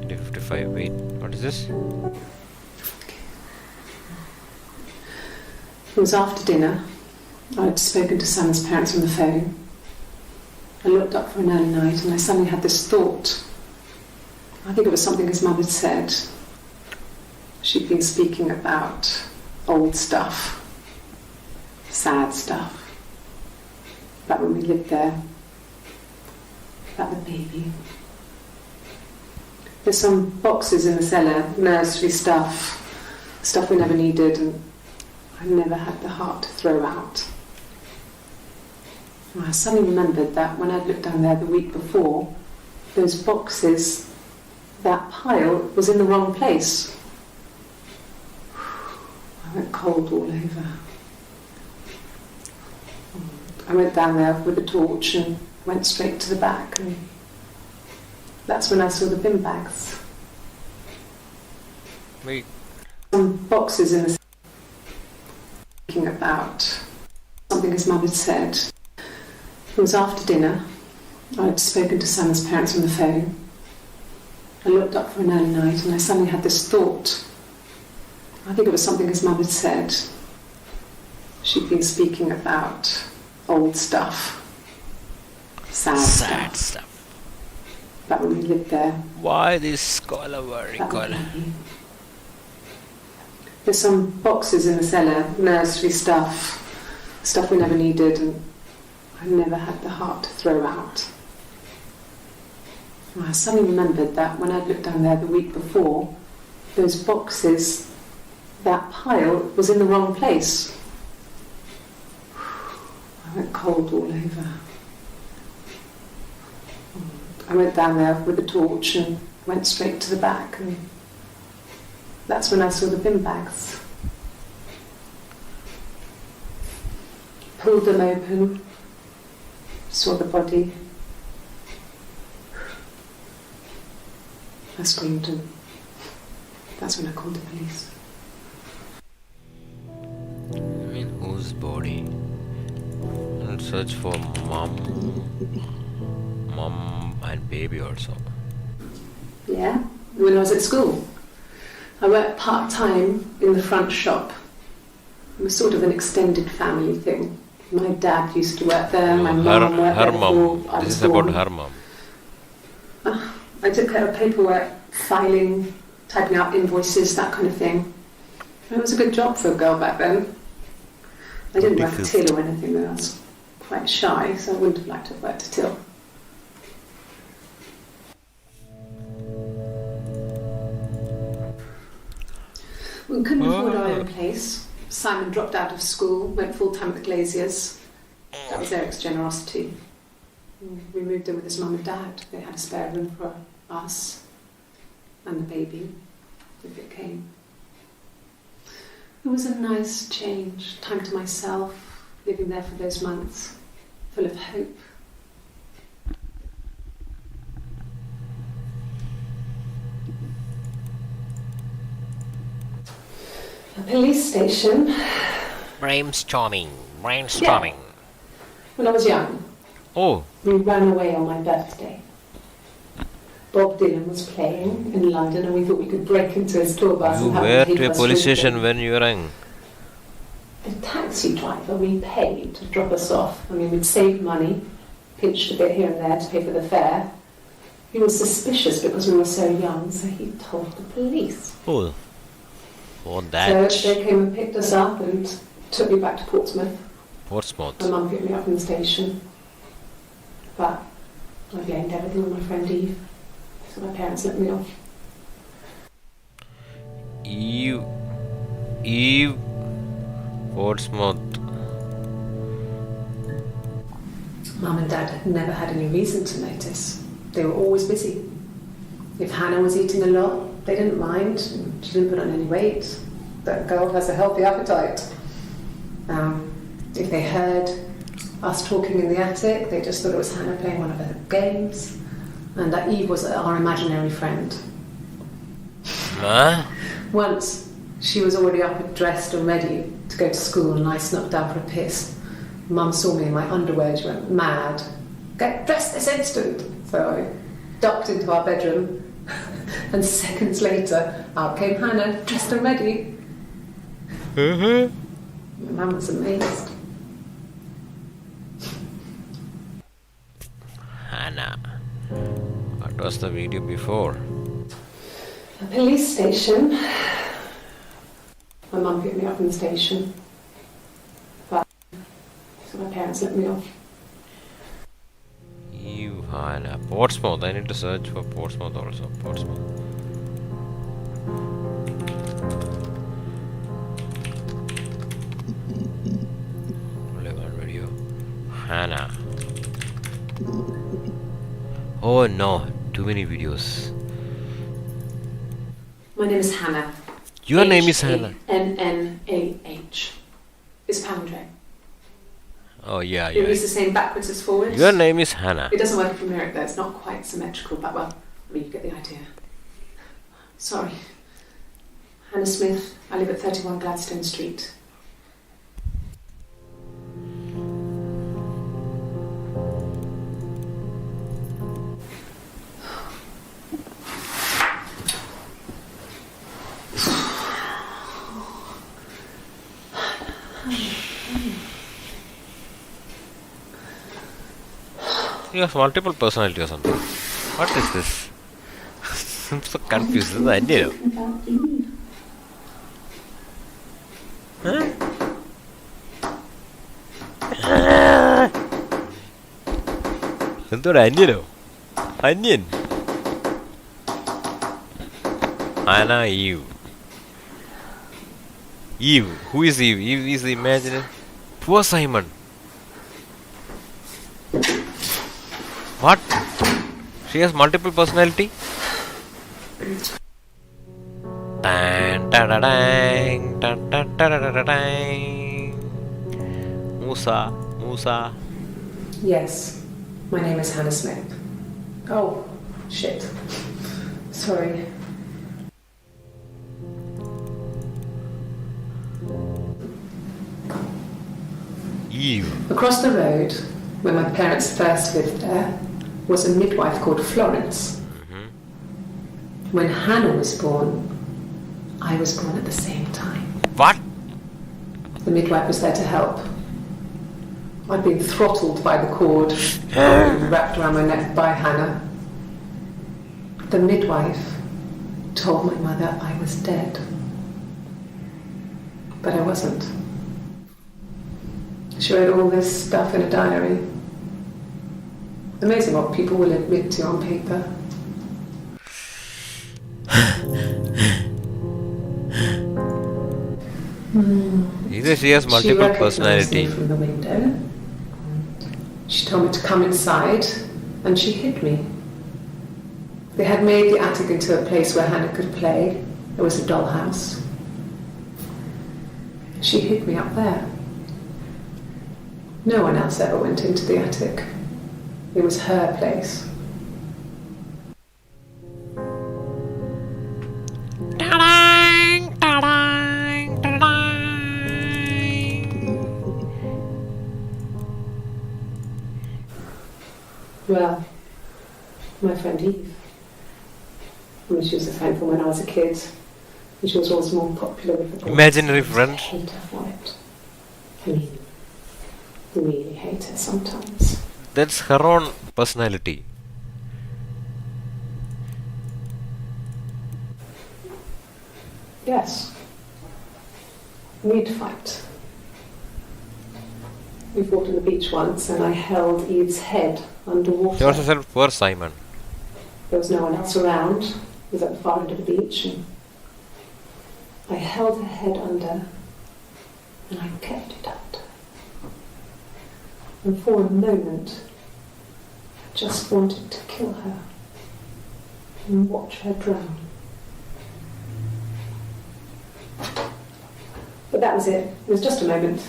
2055. Wait, what is this? It was after dinner. I'd spoken to Sam's parents on the phone. I looked up for an early night and I suddenly had this thought. I think it was something his mother had said. She'd been speaking about old stuff, sad stuff, about when we lived there, about the baby. There's some boxes in the cellar, nursery stuff we never needed, and I never had the heart to throw out. And I suddenly remembered that when I'd looked down there the week before, those boxes, that pile was in the wrong place. I went cold all over. I went down there with a torch and went straight to the back, and that's when I saw the bin bags. Wait. Some boxes in the thinking about something his mum had said. It was after dinner. I'd spoken to Sam's parents on the phone. I looked up for an early night and I suddenly had this thought. I think it was something his mum had said. She'd been speaking about old stuff, sad stuff. About when we lived there. Why this color very About the color? baby. There's some boxes in the cellar, nursery stuff we never needed, and I never had the heart to throw out. And I suddenly remembered that when I'd looked down there the week before, those boxes, that pile was in the wrong place. I went cold all over. I went down there with a torch and went straight to the back, and that's when I saw the bin bags. Pulled them open, saw the body. I screamed, and that's when I called the police. I mean, whose body? And search for mom and baby also. Yeah, when I was at school. I worked part-time in the front shop. It was sort of an extended family thing. My dad used to work there, my mum worked there before I was This is about born. her mom. I took care of paperwork, filing, typing out invoices, that kind of thing. It was a good job for a girl back then. I didn't work a till or anything though. I was quite shy, so I wouldn't have liked to have worked a till. We couldn't afford our own place. Simon dropped out of school, went full-time at the Glaziers. That was Eric's generosity. We moved in with his mum and dad. They had a spare room for us and the baby, if it came. It was a nice change, time to myself, living there for those months, full of hope. A police station. Brainstorming. When I was young, Oh, we ran away on my birthday. Bob Dylan was playing in London and we thought we could break into his tour bus you and have were him to a take us police with station him. when you were young. A taxi taxi driver we paid to drop us off. I mean, we'd saved money, pinched a bit here and there to pay for the fare. He was suspicious because we were so young, so he told the police. Oh, for that. So they came and picked us up and took me back to Portsmouth. Portsmouth. My mum picked me up from the station. But I blamed everything on my friend Eve. So my parents let me off. Eve, Portsmouth. Mum and Dad had never had any reason to notice. They were always busy. If Hannah was eating a lot, they didn't mind. She didn't put on any weight. That girl has a healthy appetite. If they heard us talking in the attic, they just thought it was Hannah playing one of her games, and that Eve was our imaginary friend. Once, she was already up and dressed and ready to go to school, and I snuck down for a piss. Mum saw me in my underwear, she went mad. Get dressed this instant! So I ducked into our bedroom, and seconds later, out came Hannah, dressed and ready. Mum was amazed. Hannah. What was the video before? A police station. My mum picked me up from the station. But so my parents let me off. You Hannah. Portsmouth. I need to search for Portsmouth also. Portsmouth. Only one video. Hannah. Oh no, too many videos. My name is Hannah. Your name is Hannah. H-A-N-N-A-H. It's Pandre. Oh yeah, It yeah. reads the same backwards as forwards. Your name is Hannah. It doesn't work if you mirror it though. It's not quite symmetrical, but well, I mean, you get the idea. Sorry. Hannah Smith. I live at 31 Gladstone Street. You have multiple personality or something. What is this? I'm so confused. This is Indian. Huh? എന്തൊരു അന്യനോ അന്യൻ Anna Eve. Eve. Who is Eve? Eve is the imaginary. Poor Simon. What? She has multiple personality? Musa. Yes, my name is Hannah Smith. Oh, shit. Sorry. Eve. Across the road, where my parents first lived there, was a midwife called Florence. When Hannah was born, I was born at the same time. What? The midwife was there to help. I'd been throttled by the cord, wrapped around my neck by Hannah. The midwife told my mother I was dead. But I wasn't. She wrote all this stuff in a diary. Amazing what people will admit to on paper. Either she has multiple personality. She recognized me from the window. She told me to come inside, and she hid me. They had made the attic into a place where Hannah could play. There was a dollhouse. She hid me up there. No one else ever went into the attic. It was her place. Well, my friend Eve. I mean, she was a friend from when I was a kid. And she was always more popular with the boys. Imaginary friend. I hate her for it. I mean, really hate her sometimes. That's her own personality. Yes. We'd fight. We fought on the beach once and I held Eve's head underwater. She also said, poor Simon. There was no one else around. It was at the far end of the beach and I held her head under and I kept it under. And for a moment, I just wanted to kill her and watch her drown. But that was it. It was just a moment.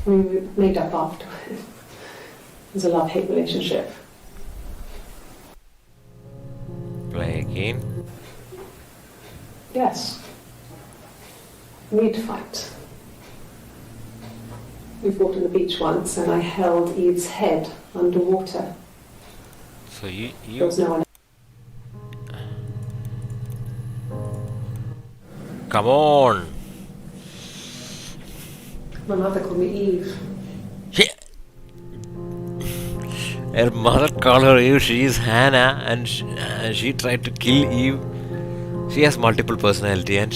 We made up afterwards. It was a love-hate relationship. Play again. Yes. We'd fight. We fought on the beach once and I held Eve's head underwater. So you There was no one. come on. My mother called me Eve. Her mother called her Eve. She is Hannah, and she tried to kill Eve. She has multiple personality, and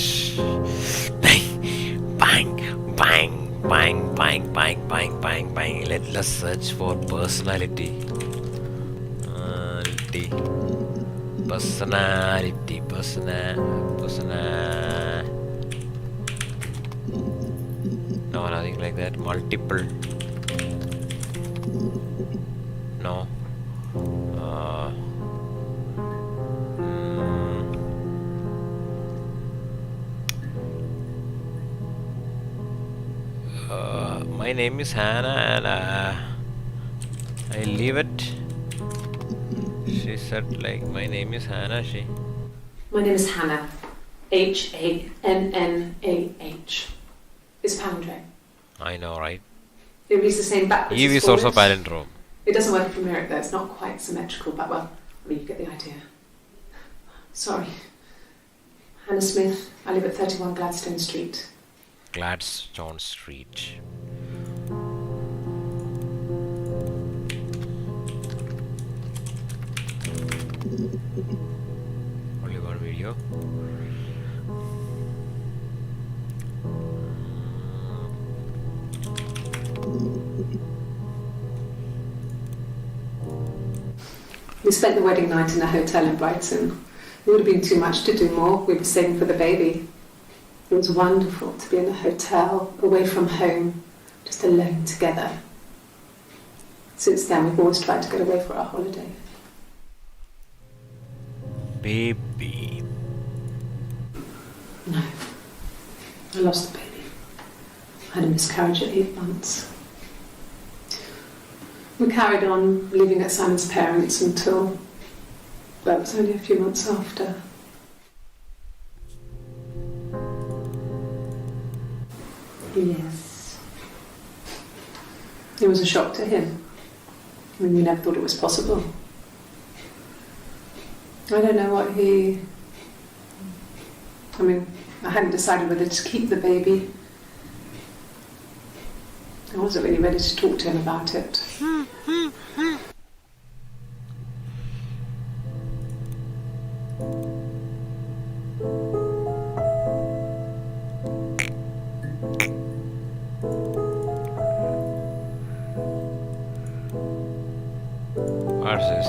bang, bang, bang, bang, bang, bang, bang, bang, bang. Let's search for personality. Personality. No, nothing like that. Multiple. No. My name is Hannah and I leave it. She said like my name is Hannah. My name is Hannah. Hannah. It's palindrome. I know, right? It reads the same backwards. Eve as is also forwards. palindrome. It doesn't work from here though. It's not quite symmetrical, but well, I mean, you get the idea. Sorry. Hannah Smith. I live at 31 Gladstone Street. Gladstone Street. Only one video. We spent the wedding night in a hotel in Brighton. It would have been too much to do more. We were saving for the baby. It was wonderful to be in a hotel, away from home, just alone together. Since then, we've always tried to get away for our holiday. Baby. No. I lost the baby. I had a miscarriage at 8 months. We carried on living at Simon's parents until, well, it was only a few months after. Yes. It was a shock to him. I mean, we never thought it was possible. I don't know what he... I mean, I hadn't decided whether to keep the baby. I wasn't really ready to talk to him about it. What's this?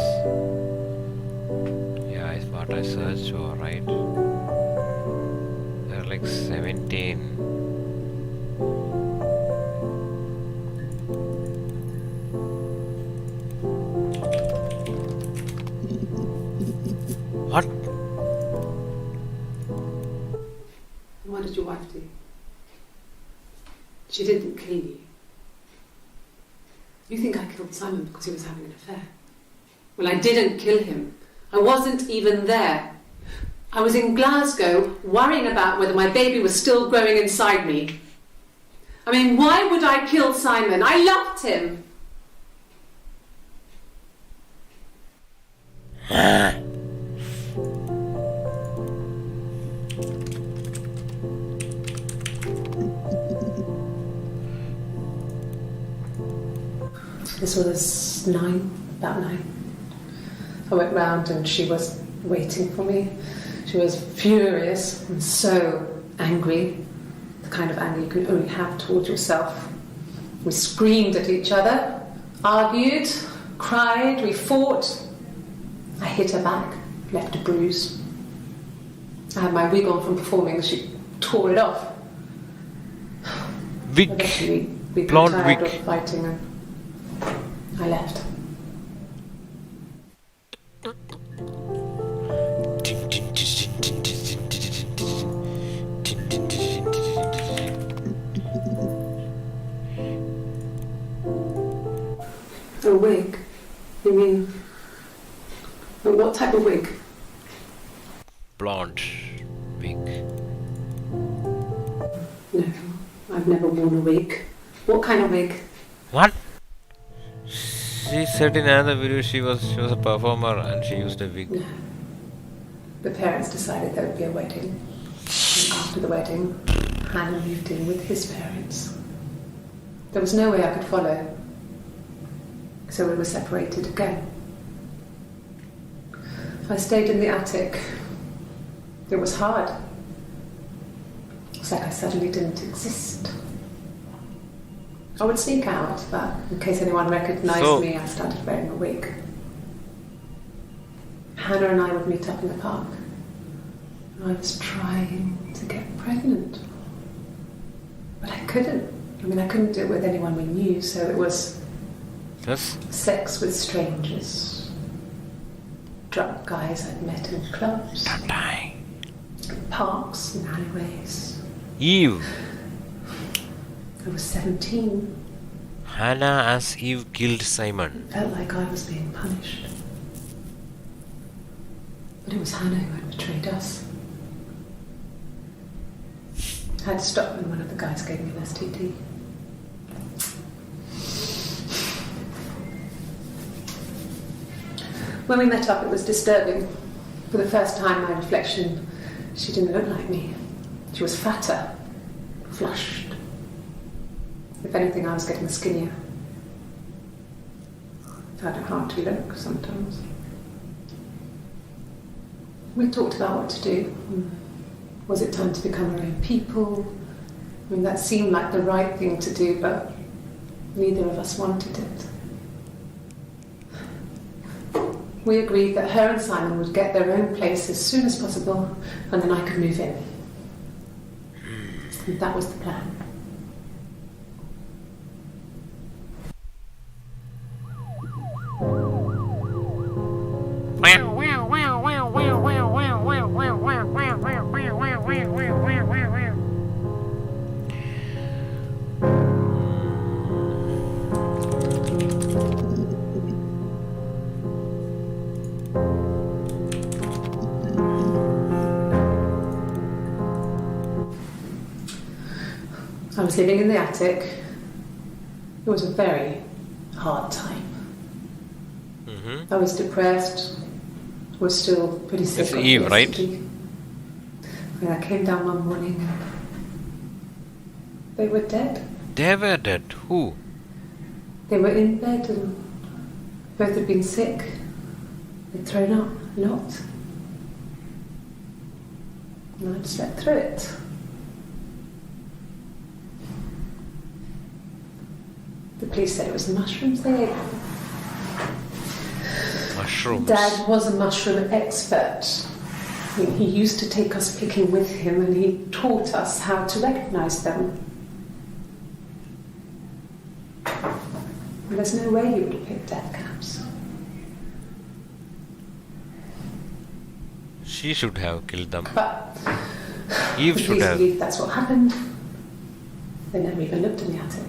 Yeah, it's what I searched for, right? There are like 17. What? What did your wife do? She didn't kill you. You think I killed Simon because he was having an affair? Well, I didn't kill him. I wasn't even there. I was in Glasgow worrying about whether my baby was still growing inside me. I mean, why would I kill Simon? I loved him. This was about 9. I went round and she was waiting for me. She was furious and so angry, the kind of anger you can only have towards yourself. We screamed at each other, argued, cried, we fought. I hit her back, left a bruise. I had my wig on from performing, she tore it off. Wig. Eventually, we Blonde got tired wig. of fighting and I left. A wig? You mean... What type of wig? Blonde wig. No, I've never worn a wig. What kind of wig? What? She said in another video she was a performer and she used a wig. No. The parents decided there would be a wedding. And after the wedding, Hannah moved in with his parents. There was no way I could follow. So we were separated again. I stayed in the attic. It was hard. It's like I suddenly didn't exist. I would sneak out, but in case anyone recognised me, I started wearing a wig. Hannah and I would meet up in the park. I was trying to get pregnant. But I couldn't. I mean, I couldn't do it with anyone we knew, so it was Yes. sex with strangers. Drunk guys I'd met in clubs, Don't die. parks and alleyways. Eve. I was 17. Hannah as Eve killed Simon. It felt like I was being punished. But it was Hannah who had betrayed us. I had to stop when one of the guys gave me an STD. When we met up, it was disturbing. For the first time, my reflection, she didn't look like me. She was fatter, flushed. If anything, I was getting skinnier. I found it hard to look sometimes. We talked about what to do. Was it time to become our own people? I mean, that seemed like the right thing to do, but neither of us wanted it. We agreed that her and Simon would get their own place as soon as possible, and then I could move in. And that was the plan. I was living in the attic. It was a very hard time. I was depressed. I was still pretty sick. It's of Eve, right? yesterday. And I came down one morning and they were dead. They were dead. Who? They were in bed and both had been sick. They'd thrown up a lot. And I'd slept through it. The police said it was the mushrooms they ate. Mushrooms. Dad was a mushroom expert. I mean, he used to take us picking with him and he taught us how to recognise them. And there's no way you would have picked dead caps. She should have killed them. But Eve the should police have. believe that's what happened. They never even looked in the attic.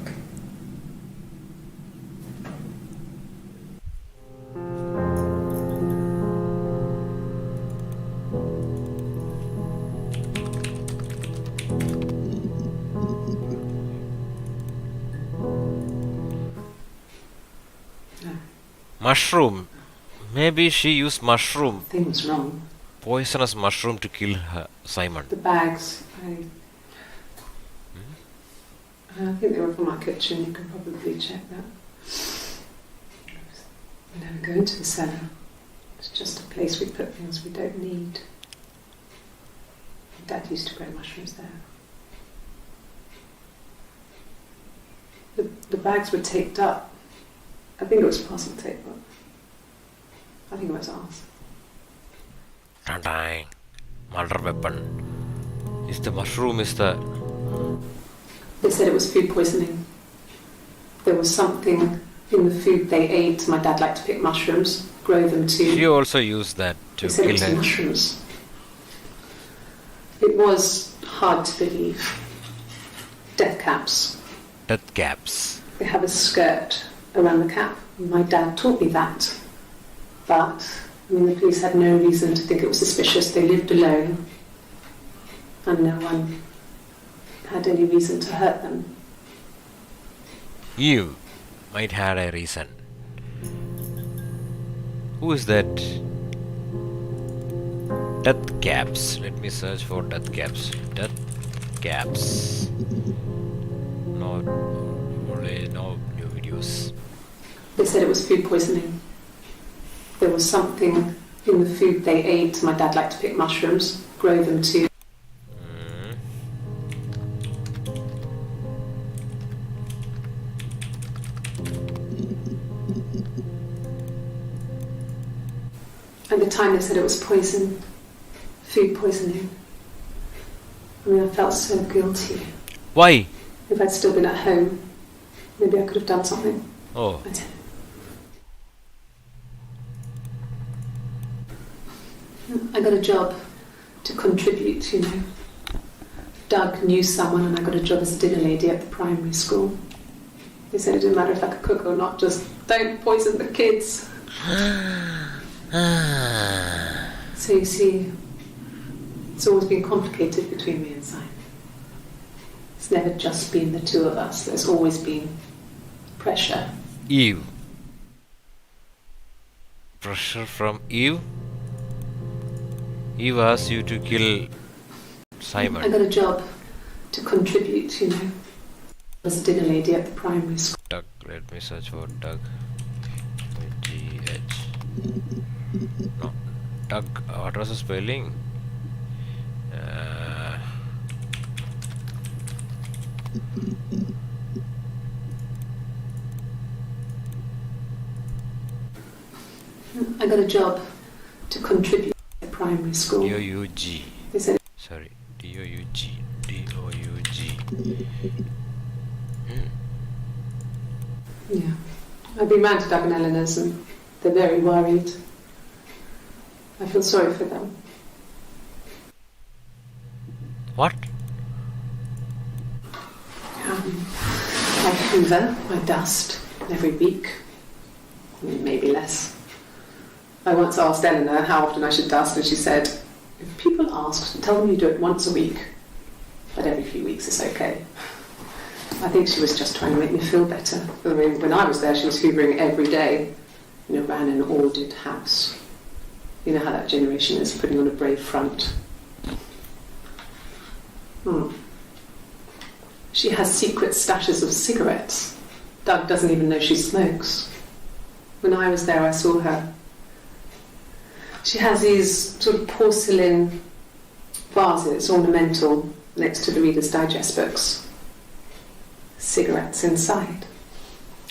Mushroom. Maybe she used mushroom. Thing was wrong. Poisonous mushroom to kill her, Simon. The bags, I think they were from our kitchen. You can probably check that. go into the cellar. It's just a place we put things we don't need. Dad used to grow mushrooms there. The bags were taped up. I think it was parcel tape, but I think it was ours. Dang. Murder weapon. Is the mushroom is the... They said it was food poisoning. There was something in the food they ate. My dad liked to pick mushrooms, grow them too. She also used that to They said it kill was her. mushrooms. It was hard to believe. Death caps. Death caps. They have a skirt around the cap. My dad taught me that. But, I mean, the police had no reason to think it was suspicious. They lived alone. And no one had any reason to hurt them. You might have a reason. Who is that? Death caps. Let me search for death caps. Death caps. No, only no new videos. They said it was food poisoning. There was something in the food they ate. My dad liked to pick mushrooms, grow them too. At the time they said it was poison, food poisoning. I mean, I felt so guilty. Why? If I'd still been at home, maybe I could have done something. Oh, I didn't. I got a job to contribute, you know. Doug knew someone and I got a job as a dinner lady at the primary school. They said it didn't matter if I could cook or not, just don't poison the kids. So you see, it's always been complicated between me and Simon. It's never just been the two of us. There's always been pressure. Eve. Pressure from Eve? Eve asked you to kill I Simon. got a job to contribute, you know, as a dinner lady at the primary school. Doug. Let me search for Doug. G-H. No. Doug. What was the spelling? I got a job to contribute at the primary school. D-O-U-G. They said Sorry. D-O-U-G. D-O-U-G. yeah. I've been round to Doug and Eleanor's and they're very worried. I feel sorry for them. What? I hoover, I dust every week, maybe less. I once asked Eleanor how often I should dust and she said, if people ask, tell them you do it once a week, but every few weeks is okay. I think she was just trying to make me feel better. I mean, when I was there, she was hoovering every day. You know, ran an ordered house. You know how that generation is, putting on a brave front. She has secret stashes of cigarettes. Doug doesn't even know she smokes. When I was there, I saw her. She has these sort of porcelain vases, ornamental, next to the Reader's Digest books. Cigarettes inside.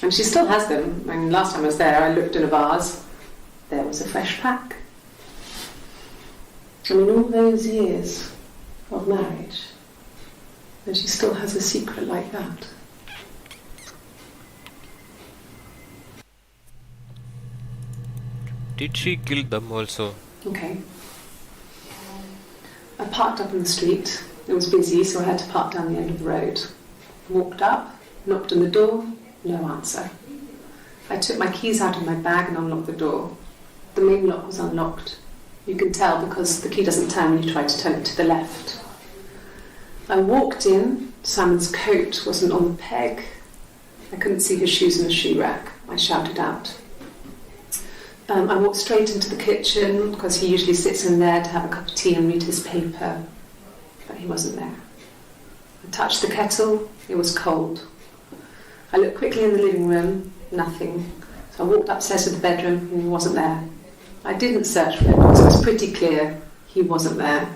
And she still has them. I mean, last time I was there, I looked in a vase. There was a fresh pack. I mean, all those years of marriage, and she still has a secret like that. Did she kill them also? Okay. I parked up on the street. It was busy, so I had to park down the end of the road. Walked up, knocked on the door, no answer. I took my keys out of my bag and unlocked the door. The main lock was unlocked. You can tell because the key doesn't turn when you try to turn it to the left. I walked in. Simon's coat wasn't on the peg. I couldn't see his shoes in the shoe rack. I shouted out. I walked straight into the kitchen because he usually sits in there to have a cup of tea and read his paper, but he wasn't there. I touched the kettle. It was cold. I looked quickly in the living room. Nothing. So I walked upstairs to the bedroom and he wasn't there. I didn't search for him because it was pretty clear he wasn't there.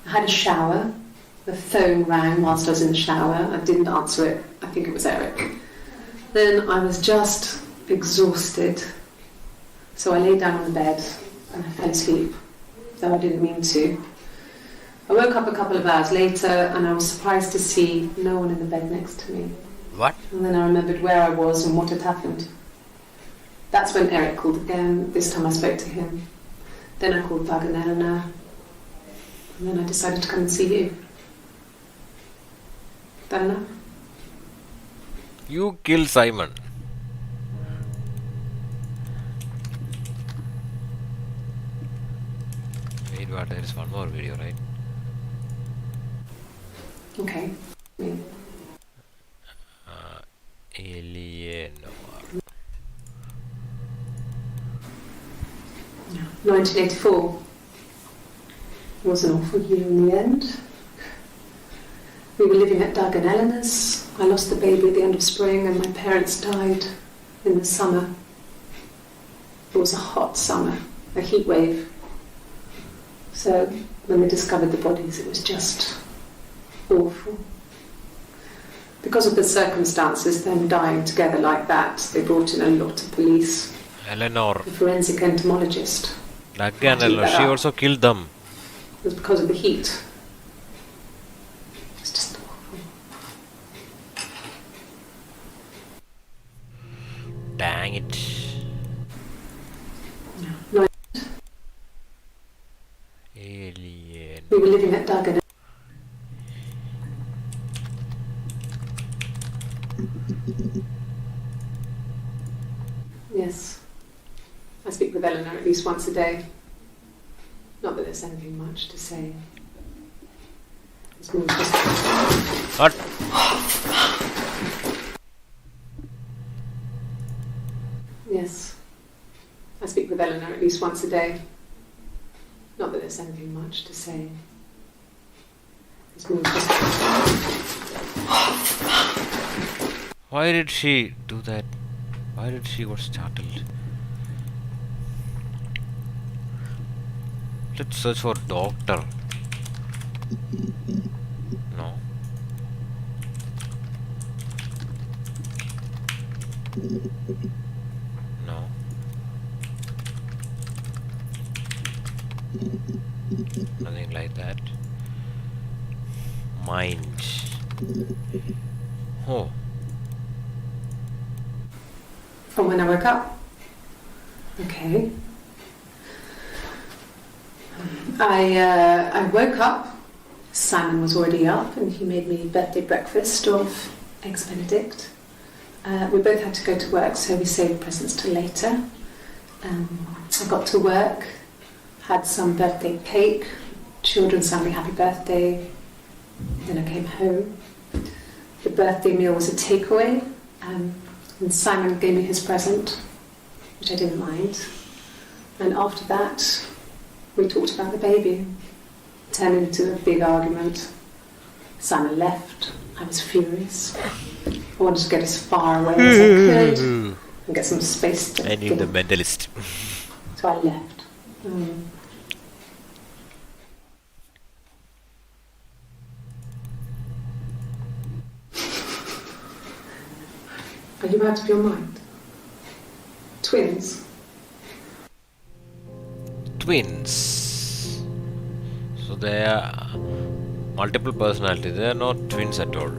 I had a shower. The phone rang whilst I was in the shower. I didn't answer it. I think it was Eric. Then I was just exhausted. So I lay down on the bed and I fell asleep, though I didn't mean to. I woke up a couple of hours later and I was surprised to see no one in the bed next to me. What? And then I remembered where I was and what had happened. That's when Eric called again. This time I spoke to him. Then I called Doug and Eleanor. And then I decided to come and see you. That enough? You killed Simon. Wait, what? There is one more video, right? Okay. Yeah. Eleanor. 1984 was an awful year in the end. We were living at Doug and Eleanor's. I lost the baby at the end of spring and my parents died in the summer. It was a hot summer, a heat wave. So when they discovered the bodies, it was just awful. Because of the circumstances, them dying together like that, they brought in a lot of police. Eleanor. The forensic entomologist. Again, Eleanor. She also killed them. It was because of the heat. It's just awful. Dang it. No. Alien. We were living at Doug and Yes. I speak with Eleanor at least once a day. Not that there's anything much to say. It's more just... What? Yes. I speak with Eleanor at least once a day. Not that there's anything much to say. It's more just... Why did she do that? Why did she got startled? Let's search for doctor. No. No. Nothing like that. Mind. Oh. From when I woke up. Okay. I woke up. Simon was already up and he made me birthday breakfast of eggs Benedict. We both had to go to work, so we saved presents till later. I got to work, had some birthday cake, children sang me happy birthday. Then I came home. The birthday meal was a takeaway, and Simon gave me his present, which I didn't mind. And after that, we talked about the baby. It turned into a big argument. Simon left. I was furious. I wanted to get as far away as I could and get some space to I need the mentalist. So I left. Are you out of your mind? Twins? Twins. So they are multiple personalities. They are not twins at all.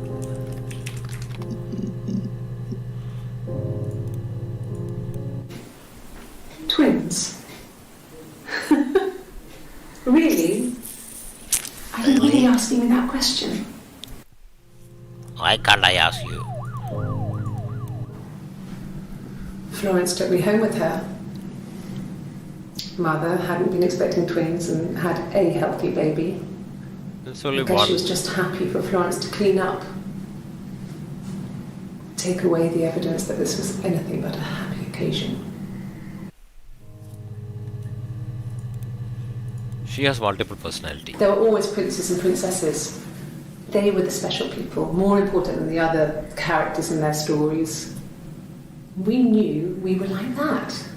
Twins? Really? Are you really asking me that question? Why can't I ask you? Florence took me home with her. Mother hadn't been expecting twins and had a healthy baby. There's only I guess one. she was just happy for Florence to clean up. Take away the evidence that this was anything but a happy occasion. She has multiple personality. There were always princes and princesses. They were the special people, more important than the other characters in their stories. We knew we were like that.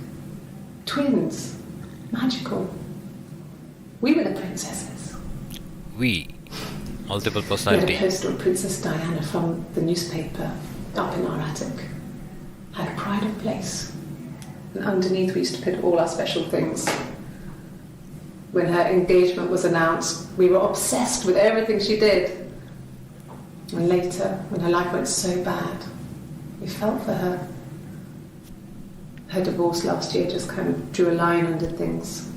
Twins. Magical. We were the princesses. We. Multiple We had a personality. poster of Princess Diana from the newspaper up in our attic. Had a pride of place. And underneath we used to put all our special things. When her engagement was announced, we were obsessed with everything she did. And later, when her life went so bad, we felt for her. Her divorce last year just kind of drew a line under things.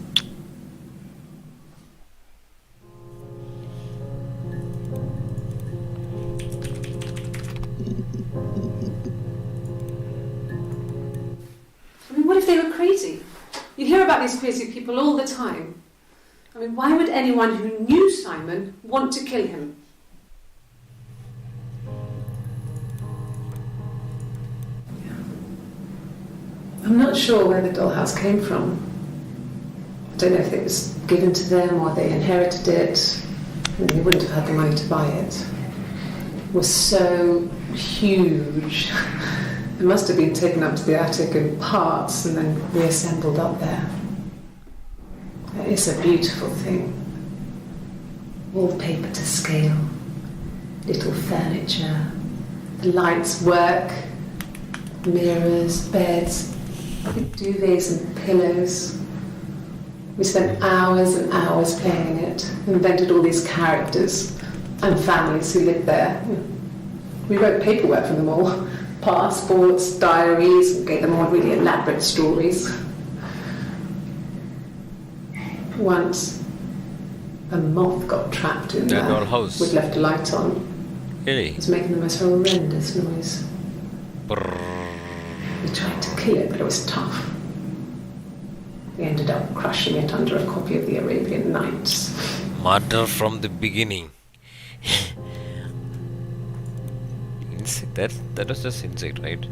I mean, what if they were crazy? You hear about these crazy people all the time. I mean, why would anyone who knew Simon want to kill him? I'm not sure where the dollhouse came from. I don't know if it was given to them or they inherited it, and they wouldn't have had the money to buy it. It was so huge. It must have been taken up to the attic in parts and then reassembled up there. It's a beautiful thing. Wallpaper to scale, little furniture, the lights work, mirrors, beds, big duvets and pillows. We spent hours and hours playing in it, invented all these characters and families who lived there. We wrote paperwork for them all, passports, diaries, gave them all really elaborate stories. Once, a moth got trapped in Their there. dollhouse. We'd left a light on. Really? It was making the most horrendous noise. Brrr. We tried to kill it, but it was tough. We ended up crushing it under a copy of the Arabian Nights. Murder from the beginning. That was just insect, right?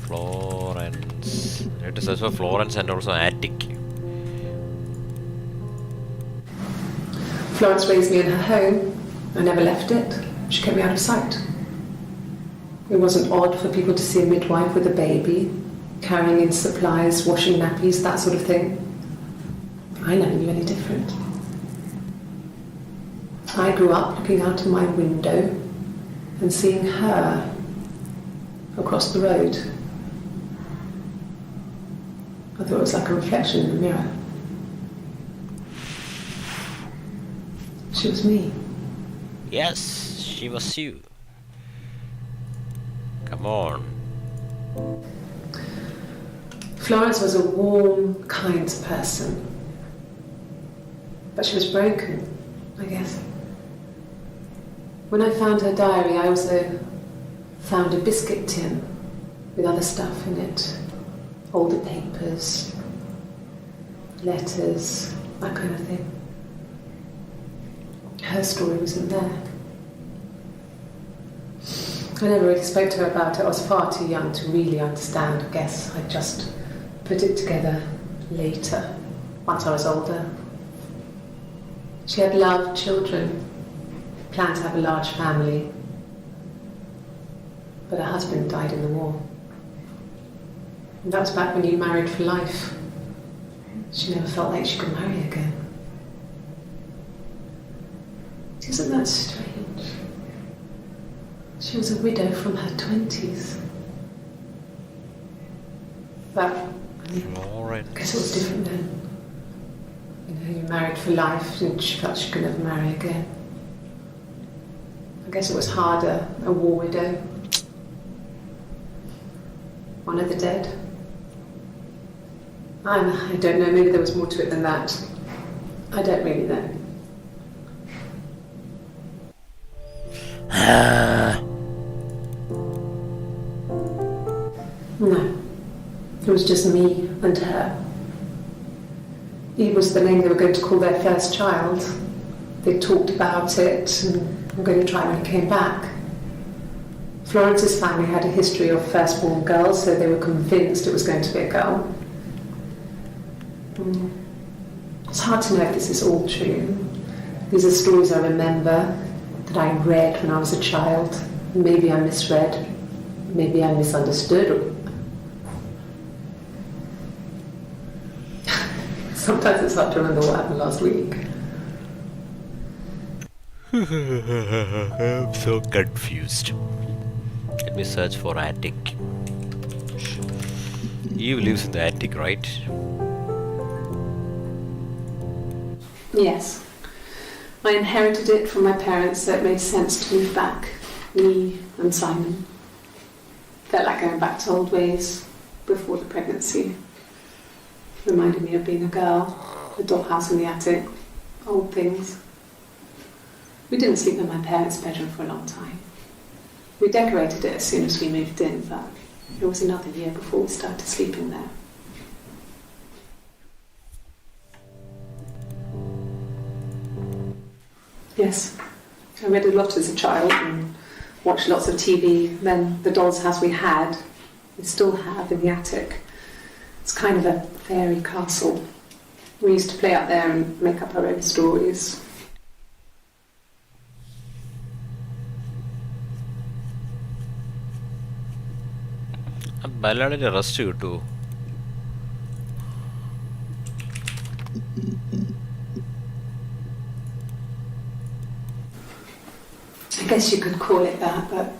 Florence. It is also Florence and also attic. Florence raised me in her home. I never left it. She kept me out of sight. It wasn't odd for people to see a midwife with a baby, carrying in supplies, washing nappies, that sort of thing. I never knew any different. I grew up looking out of my window and seeing her across the road. I thought it was like a reflection in the mirror. She was me. Yes, she was you. Come on. Florence was a warm, kind person. But she was broken, I guess. When I found her diary, I also found a biscuit tin with other stuff in it. Older papers, letters, that kind of thing. Her story wasn't there. I never really spoke to her about it. I was far too young to really understand. I guess I just put it together later, once I was older. She had loved children, planned to have a large family, but her husband died in the war. And that was back when you married for life. She never felt like she could marry again. Isn't that strange? She was a widow from her 20s. But I guess it was different then. You know, you married for life and she felt she could never marry again. I guess it was harder, a war widow. One of the dead. I don't know, maybe there was more to it than that. I don't really know. No, it was just me and her. Eve was the name they were going to call their first child. They talked about it and were going to try when he came back. Florence's family had a history of firstborn girls, so they were convinced it was going to be a girl. It's hard to know if this is all true. These are stories I remember, that I read when I was a child. Maybe I misread, maybe I misunderstood, Sometimes it's hard to remember what happened last week. I'm so confused. Let me search for attic. Eve lives in the attic, right? Yes. I inherited it from my parents, so it made sense to move back. Me and Simon. Felt like going back to old ways before the pregnancy. Reminded me of being a girl, a dollhouse in the attic, old things. We didn't sleep in my parents' bedroom for a long time. We decorated it as soon as we moved in, but it was another year before we started sleeping there. Yes, I read a lot as a child and watched lots of TV. Then the doll's house we had, we still have in the attic. It's kind of a fairy castle. We used to play up there and make up our own stories. Ballad rest you too. I guess you could call it that, but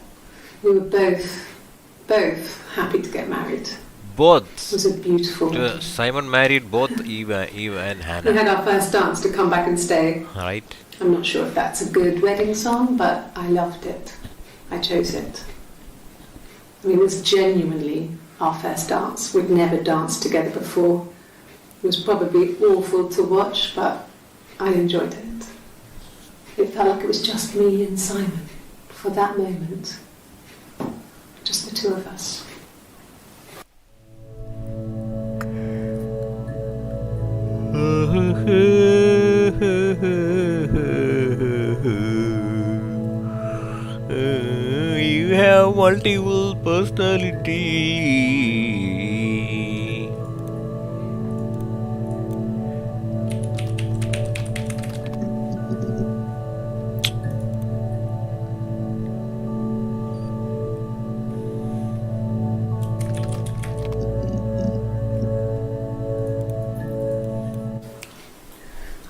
we were both happy to get married. Both. It was a beautiful... Simon married both Eve and Hannah. We had our first dance to come back and stay. Right. I'm not sure if that's a good wedding song, but I loved it. I chose it. I mean, it was genuinely our first dance. We'd never danced together before. It was probably awful to watch, but I enjoyed it. It felt like it was just me and Simon for that moment. Just the two of us. You have multiple personality.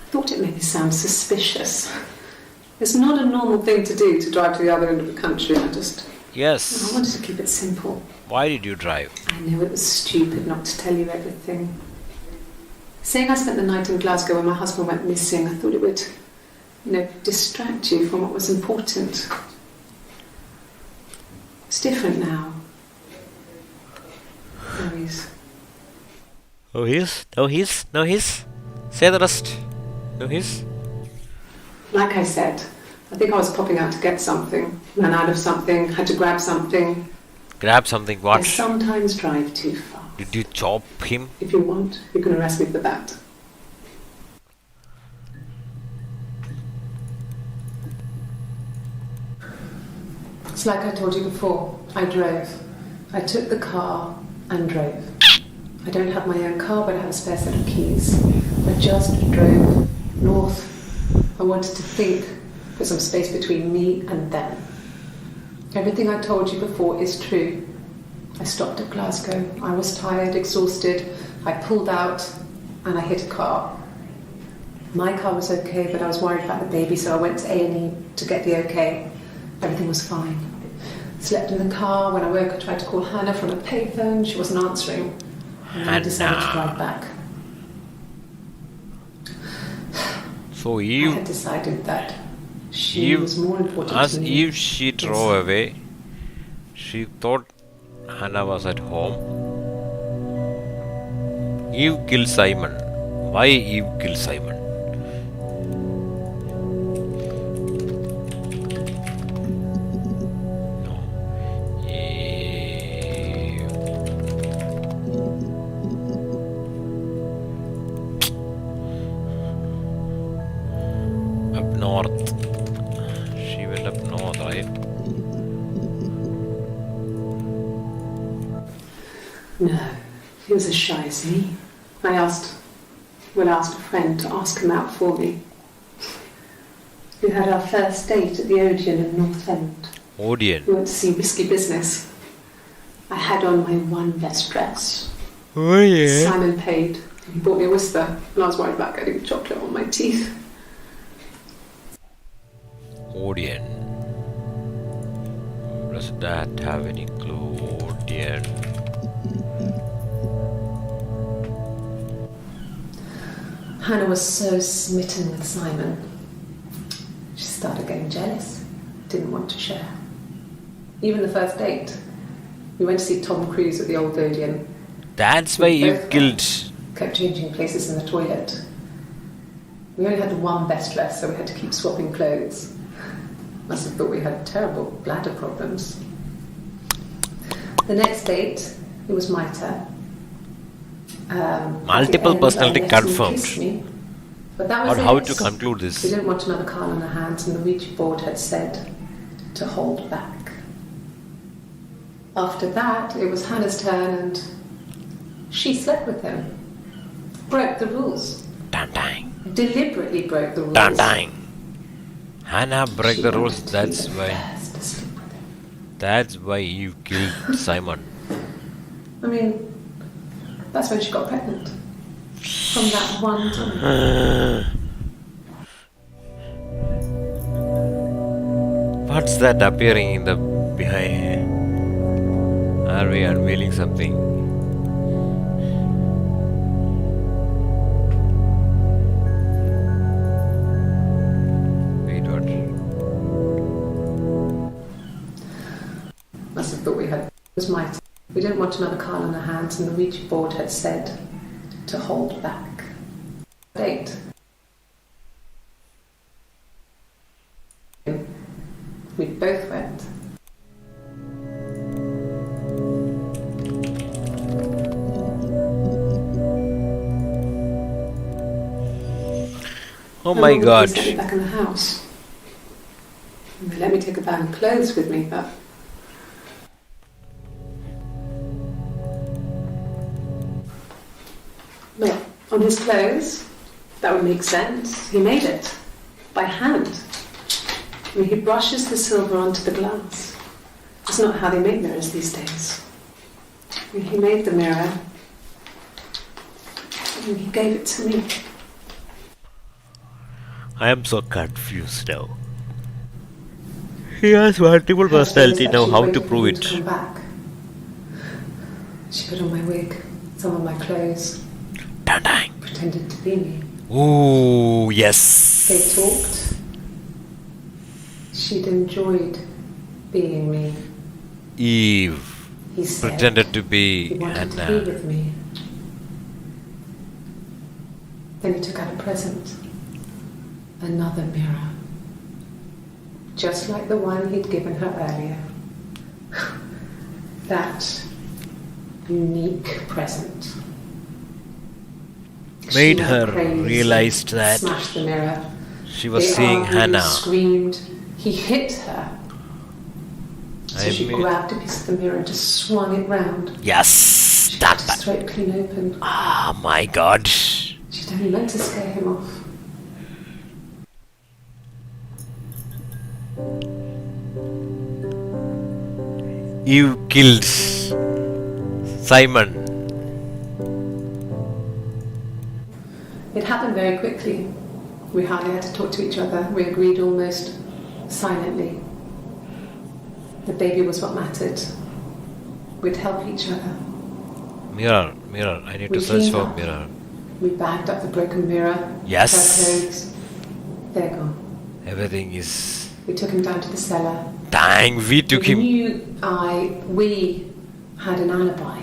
I thought it made me sound suspicious. It's not a normal thing to do, to drive to the other end of the country. I Yes. wanted to keep it simple. Why did you drive? I know it was stupid not to tell you everything. Saying I spent the night in Glasgow when my husband went missing, I thought it would, distract you from what was important. It's different now. No his. Say the rest. No his. Like I said, I think I was popping out to get something, ran out of something, had to grab something. Grab something. I What? sometimes drive too fast. Did you chop him? If you want, you can arrest me for that. It's like I told you before, I drove. I took the car and drove. I don't have my own car, but I have a spare set of keys. I just drove north. I wanted to think, put some space between me and them. Everything I told you before is true. I stopped at Glasgow. I was tired, exhausted. I pulled out and I hit a car. My car was okay, but I was worried about the baby, so I went to A&E to get the okay. Everything was fine. Slept in the car. When I woke, I tried to call Hannah from a payphone. She wasn't answering. And I decided to drive back. So I Eve, had decided that she was more important as to me. Eve, she drove away. She thought Hannah was at home. Eve killed Simon. Why Eve killed Simon? No. Eve. Up north. She went up north, right? No, he was as shy as me. I asked a friend to ask him out for me. We had our first date at the Odeon in North End. Odeon. We went to see Risky Business. I had on my one best dress. Oh yeah. Simon paid. He bought me a whisper, and I was worried about getting chocolate on my teeth. Odeon. Does that have any clue? Odeon. Hannah was so smitten with Simon. She started getting jealous, didn't want to share. Even the first date, we went to see Tom Cruise at the old Odeon. That's why you killed. Kept changing places in the toilet. We only had one best dress, so we had to keep swapping clothes. Must have thought we had terrible bladder problems. The next date, it was my turn. Multiple personality confirmed. Me, but that was Or how to conclude this? We didn't want another card on our hands, and the Ouija board had said to hold back. After that, it was Hannah's turn, and she slept with him. Broke the rules. Dang dang. Deliberately broke the rules. Dang dang. Hannah broke She the rules. wanted to That's be the why. first to sleep with him. That's why you killed Simon. I mean, that's when she got pregnant. From that one time. What's that appearing in the behind? Are we unveiling something? Wait, what? Must have thought we had. It was my turn. We didn't want another card on our hands, and the Ouija board had said to hold back. Date. We both went. Oh my god. They let me back in the house. And they let me take a bag of clothes with me, but well, on his clothes, that would make sense. He made it by hand. I mean, he brushes the silver onto the glass. It's not how they make mirrors these days. I mean, he made the mirror and he gave it to me. I am so confused now. He has multiple personality now. How to prove it? Come back. She put on my wig, some of my clothes, Dang dang. pretended to be me. Ooh, yes. They talked. She'd enjoyed being me. Eve He said pretended to he be wanted to be Hannah. with me. Then he took out a present. Another mirror. Just like the one he'd given her earlier. That unique present. Made She her went crazy, realized that smashed the mirror. she was They seeing argued, Hannah. Screamed. He hit her. So I she mean- grabbed a piece of the mirror and just swung it round. Yes, She that. cut his throat clean open. Oh my god. She'd only meant to scare him off. You killed Simon. It happened very quickly. We hardly had to talk to each other. We agreed almost silently. The baby was what mattered. We'd help each other. Mirror, mirror. I need We to search cleaned for up. mirror. We bagged up the broken mirror. Yes. Her clothes. They're gone. Everything is. We took him down to the cellar. Dang, we took him. We had an alibi,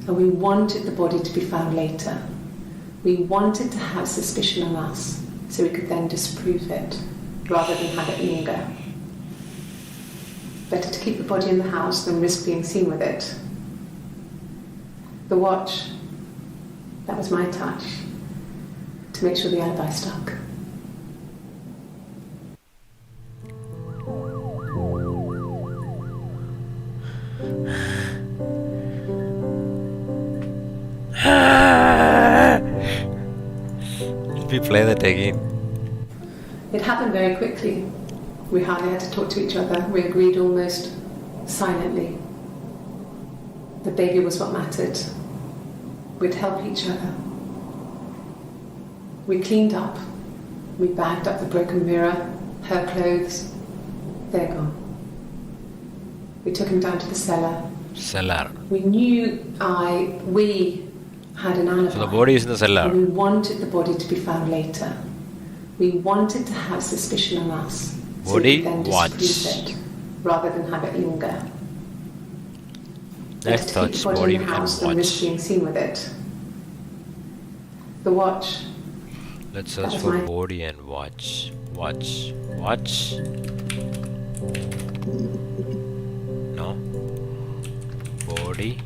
and we wanted the body to be found later. We wanted to have suspicion on us, so we could then disprove it, rather than have it linger. Better to keep the body in the house than risk being seen with it. The watch, that was my touch, to make sure the alibi stuck. Let me play that again. It happened very quickly. We hardly had to talk to each other. We agreed almost silently. The baby was what mattered. We'd help each other. We cleaned up. We bagged up the broken mirror, her clothes. They're gone. We took him down to the cellar. Cellar. We knew we had an alibi. So the body is in the cellar. And we wanted the body to be found later. We wanted to have suspicion on us. So Body we then watch. disprove it, rather than have it linger. Next To keep touch the body body in we the can house and risk watch. being seen with it. The watch. Let's That search was for my- body and watch. Watch. No. Body.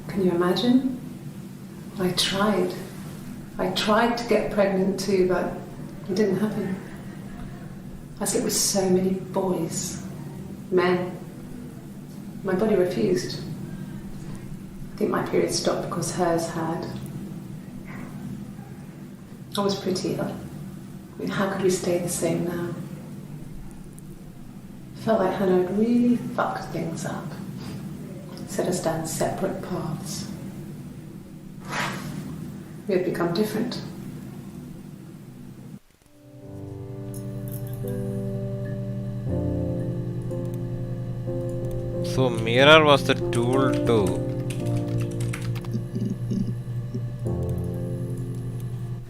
Can you imagine? I tried. I tried to get pregnant too, but it didn't happen. I slept with so many boys, men. My body refused. I think my period stopped because hers had. I was pretty ill. I mean, how could we stay the same now? I felt like Hannah had really fucked things up. Set us down separate paths. We had become different. So mirror was the tool to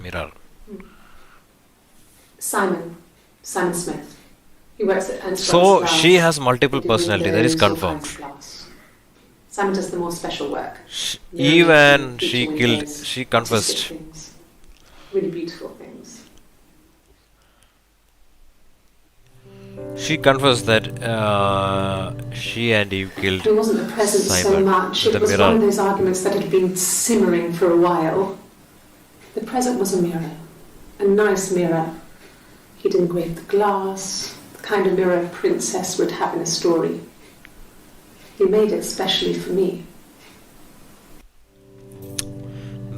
mirror. Simon Smith. He works at Enterprise So Glass. she has multiple He did personality. That is windows, all confirmed. kinds of glass. Simon does the more special work. Even Feature she killed. windows, She artistic confessed. things, really beautiful things. She confessed that she and Eve killed. It wasn't the present so Simon much. with It the was mirror. one of those arguments that had been simmering for a while. The present was a mirror, a nice mirror. He'd engraved the glass, the kind of mirror a princess would have in a story. He made it specially for me.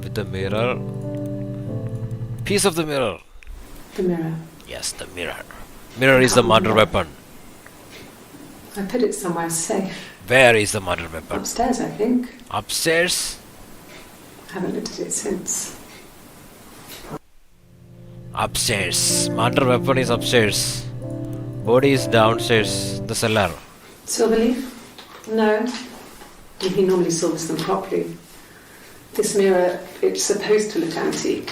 With the mirror. Piece of the mirror. The mirror. Yes, the mirror. Mirror is the murder weapon. I put it somewhere safe. Where is the murder weapon? Upstairs, I think. Upstairs? I haven't looked at it since. Upstairs. Murder weapon is upstairs. Body is downstairs. The cellar. Silverleaf? No. He normally silvers them properly. This mirror, it's supposed to look antique.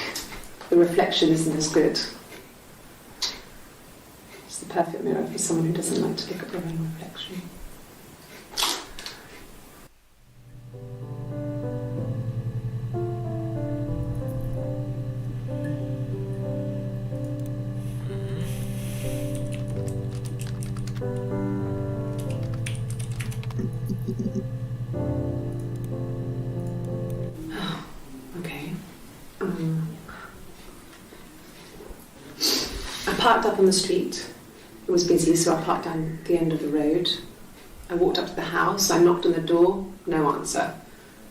The reflection isn't as good. It's the perfect mirror for someone who doesn't like to look at their own reflection. Okay. I parked up on the street. It was busy, so I parked down the end of the road. I walked up to the house. I knocked on the door. No answer.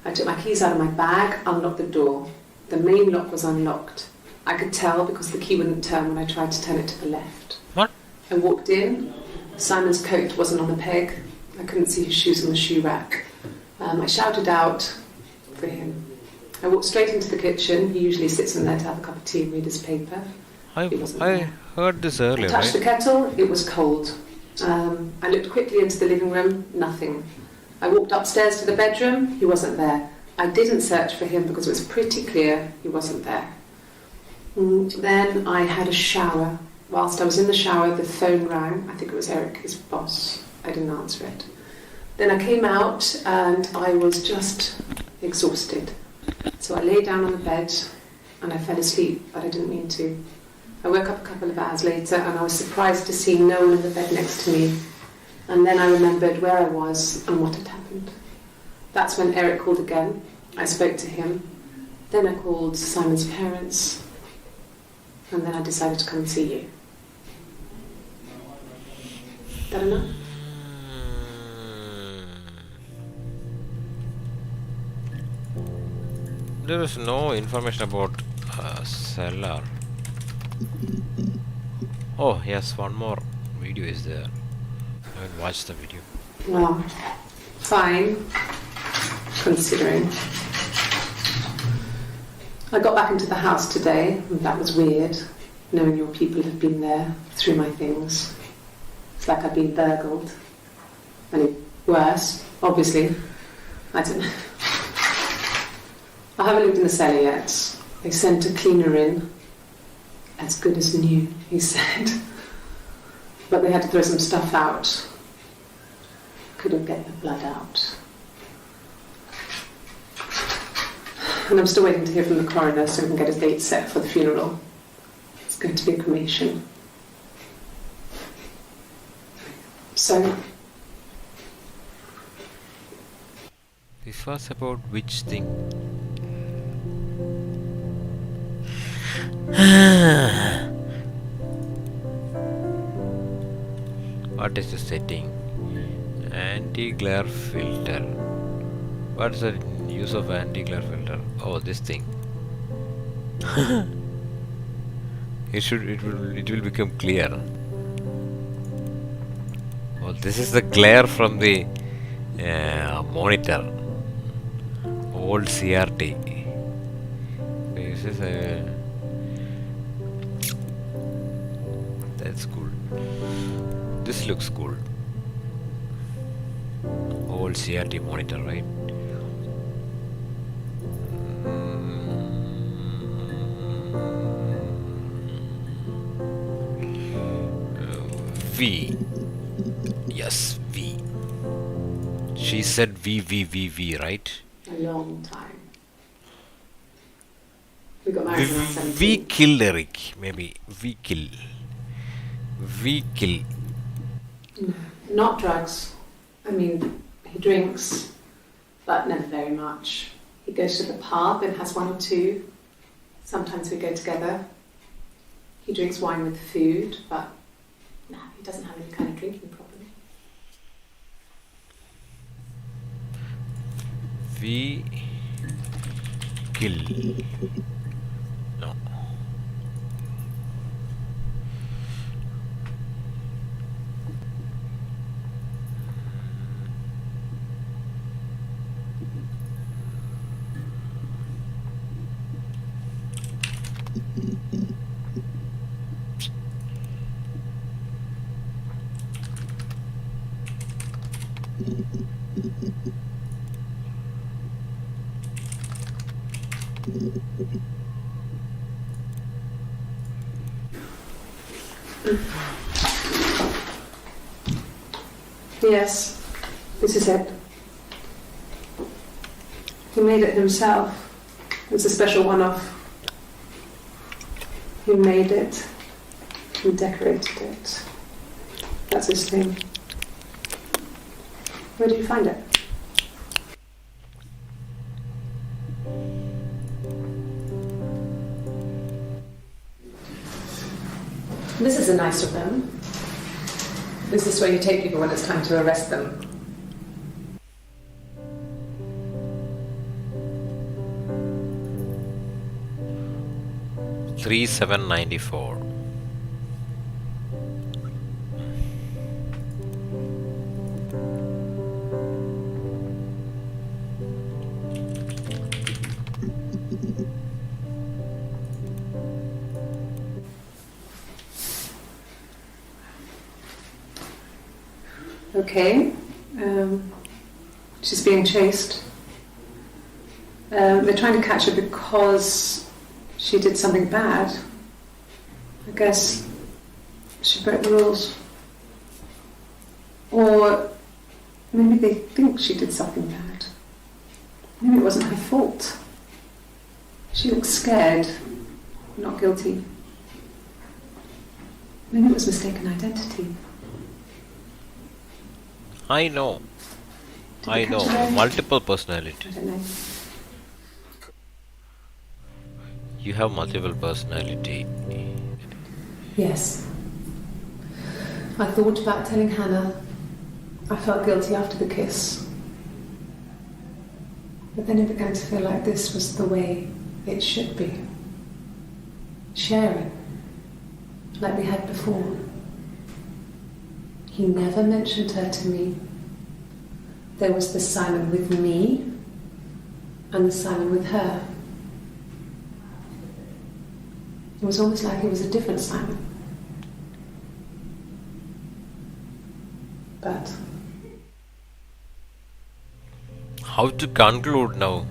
I took my keys out of my bag, unlocked the door. The main lock was unlocked. I could tell because the key wouldn't turn when I tried to turn it to the left. What? I walked in. Simon's coat wasn't on the peg. I couldn't see his shoes on the shoe rack. I shouted out for him. I walked straight into the kitchen. He usually sits in there to have a cup of tea and read his paper. I He wasn't there. heard this I earlier, touched the right? kettle, it was cold. I looked quickly into the living room, nothing. I walked upstairs to the bedroom, he wasn't there. I didn't search for him because it was pretty clear he wasn't there. Then I had a shower. Whilst I was in the shower, the phone rang. I think it was Eric, his boss. I didn't answer it. Then I came out and I was just exhausted. So I lay down on the bed and I fell asleep, but I didn't mean to. I woke up a couple of hours later and I was surprised to see no one in the bed next to me. And then I remembered where I was and what had happened. That's when Eric called again. I spoke to him. Then I called Simon's parents. And then I decided to come and see you. Is that enough? There is no information about cellar. Oh, yes, one more video is there. I haven't watched the video. Well, fine, considering. I got back into the house today, and that was weird, knowing your people have been there through my things. It's like I've been burgled. I mean, worse, obviously. I don't know. I haven't looked in the cellar yet. They sent a cleaner in. As good as new, he said. But they had to throw some stuff out. Couldn't get the blood out. And I'm still waiting to hear from the coroner so we can get a date set for the funeral. It's going to be a cremation. So... This was about which thing? What is the setting? Anti-glare filter. What is the use of anti-glare filter? Oh, this thing. It will become clear. Oh, this is the glare from the monitor. Old CRT. This is a... That's cool. This looks cool. Old CRT monitor, right? V. Yes, V. She said V, right? a long time. We got married when I was 17. We killed Eric, maybe. We kill. No, not drugs. I mean, he drinks, but never very much. He goes to the pub and has one or two. Sometimes we go together. He drinks wine with food, but no, he doesn't have any kind of drinking problem. We kill. No. Yes, this is it. He made it himself. It's a special one-off. He made it. He decorated it. That's his thing. Where did you find it? This is a nicer room. Is this where you take people when it's time to arrest them? $3,794. Okay. She's being chased. They're trying to catch her because she did something bad. I guess she broke the rules. Or maybe they think she did something bad. Maybe it wasn't her fault. She looks scared, not guilty. Maybe it was mistaken identity. I know. Multiple personality. I don't know. You have multiple personality. Yes. I thought about telling Hannah. I felt guilty after the kiss. But then it began to feel like this was the way it should be. Sharing. Like we had before. He never mentioned her to me. There was the Simon with me and the Simon with her. It was almost like it was a different Simon. But how to conclude now?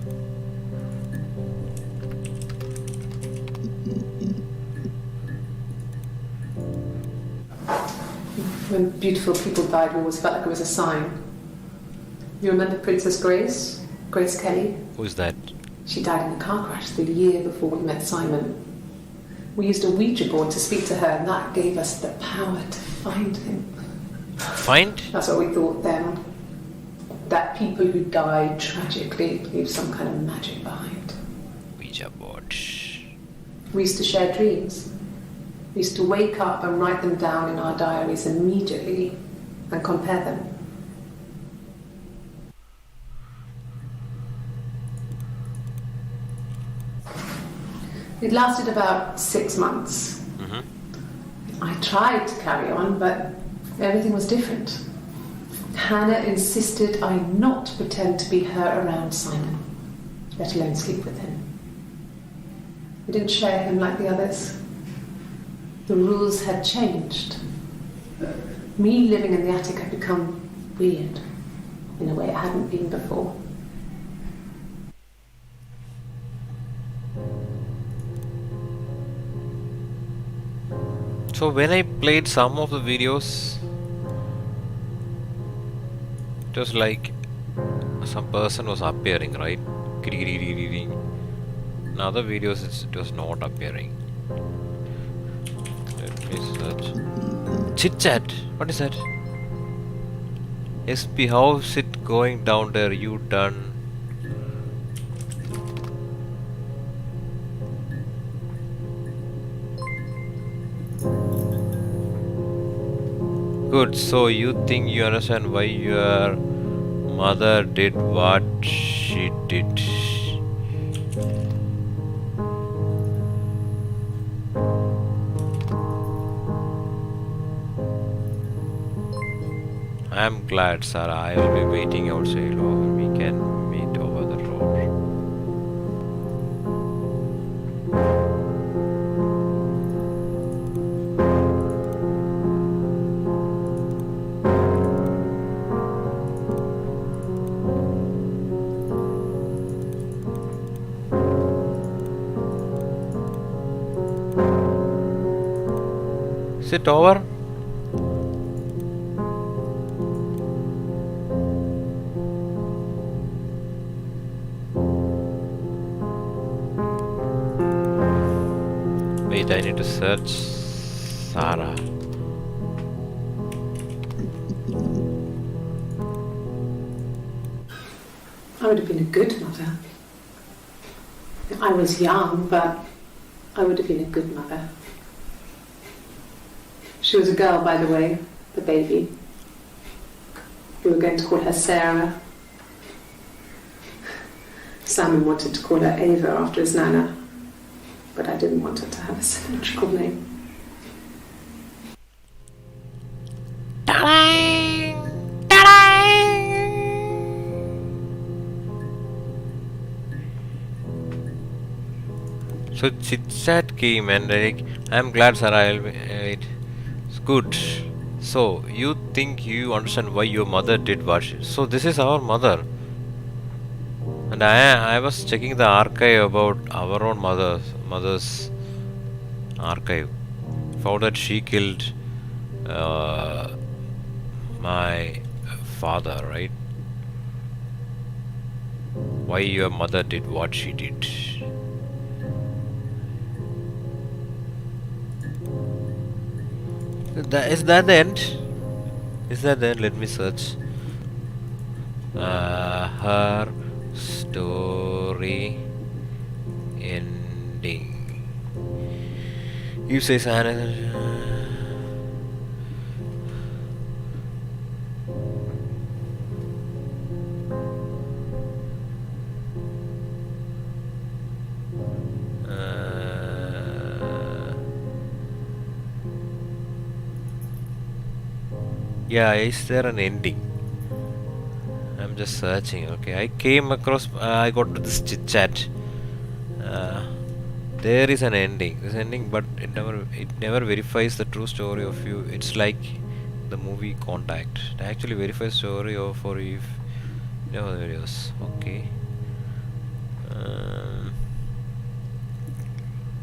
when beautiful people died, we always felt like it was a sign. You remember Princess Grace? Grace Kelly? Who's that? She died in a car crash the year before we met Simon. We used a Ouija board to speak to her, and that gave us the power to find him. Find? That's what we thought then. That people who died tragically leave some kind of magic behind. Ouija board. We used to share dreams. We used to wake up and write them down in our diaries immediately and compare them. It lasted about 6 months. I tried to carry on, but everything was different. Hannah insisted I not pretend to be her around Simon, let alone sleep with him. We didn't share him like the others. The rules had changed. Me living in the attic had become weird in a way it hadn't been before. So when I played some of the videos, it was like some person was appearing, right? In other videos it was not appearing. Let me search. Chit chat. What is that? SP, how's it going down there? You done? Good. So you think you understand why your mother did what she did? I am glad, Sarah. I will be waiting outside, or we can meet over the road. Is it over? Wait, I need to search Sarah. I would have been a good mother. I was young, but I would have been a good mother. She was a girl, by the way, the baby. We were going to call her Sarah. Simon wanted to call her Ava after his nana, but I didn't want her to have a symmetrical name. So chit chat came and like, I'm glad, Sarah. I'll be, it's good. So you think you understand why your mother did what she? So this is our mother, and I was checking the archive about our own mother's archive. Found that she killed my father, right? Why your mother did what she did? Is that the end? Is that the end? Let me search. Her story ending. You say Sarah. Yeah, is there an ending? I'm just searching. Okay, I came across. I got to this chit chat. there is an ending. There's ending, but it never verifies the true story of you. It's like the movie Contact. It actually verifies story of for if you know the videos. Okay.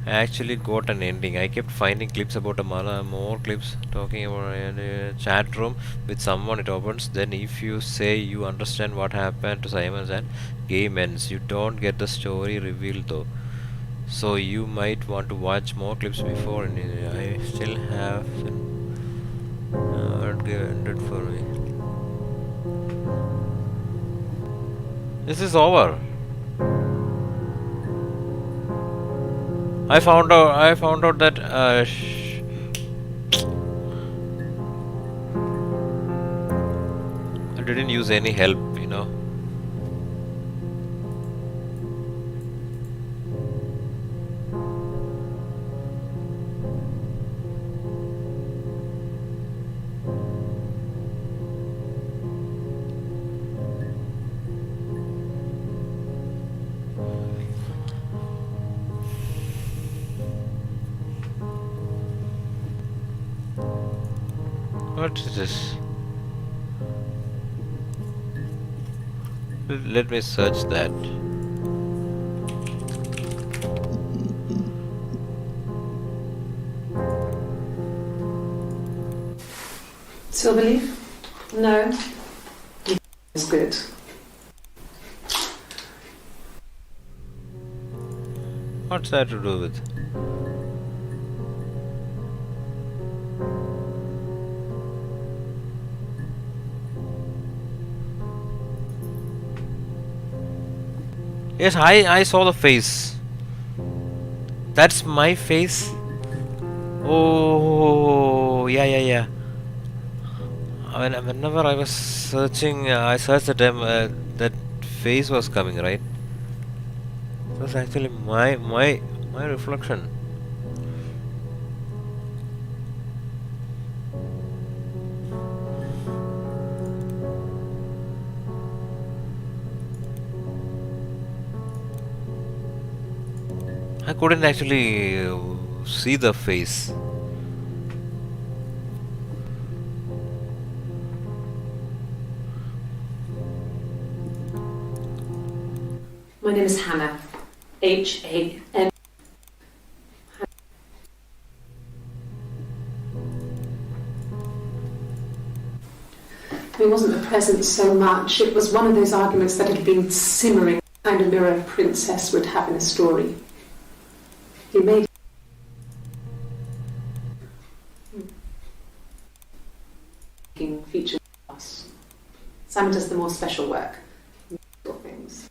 I actually got an ending. I kept finding clips about a mala, more clips talking about a chat room with someone. It opens. Then, if you say you understand what happened to Simon and game ends. You don't get the story revealed though. So you might want to watch more clips before. And I still have ended for me. This is over. I found out that I didn't use any help, you know. What is this? Let me search that. Silverleaf? No. It's good. What's that to do with? Yes, I saw the face. That's my face. Oh, yeah. Whenever I was searching, I searched the time that face was coming, right? It was actually my reflection. I couldn't actually see the face. My name is Hannah. H-A-N. It wasn't the present so much. It was one of those arguments that had been simmering, kind of mirror a princess would have in a story. He made feature us. Simon does the more special work. Things.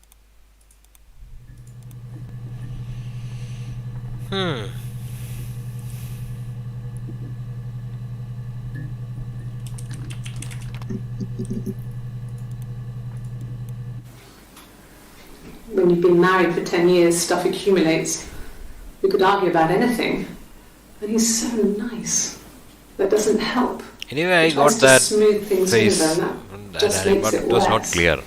When you've been married for 10 years, stuff accumulates. You could argue about anything. And he's so nice. That doesn't help. Anyway, I got that face, but it was not clear.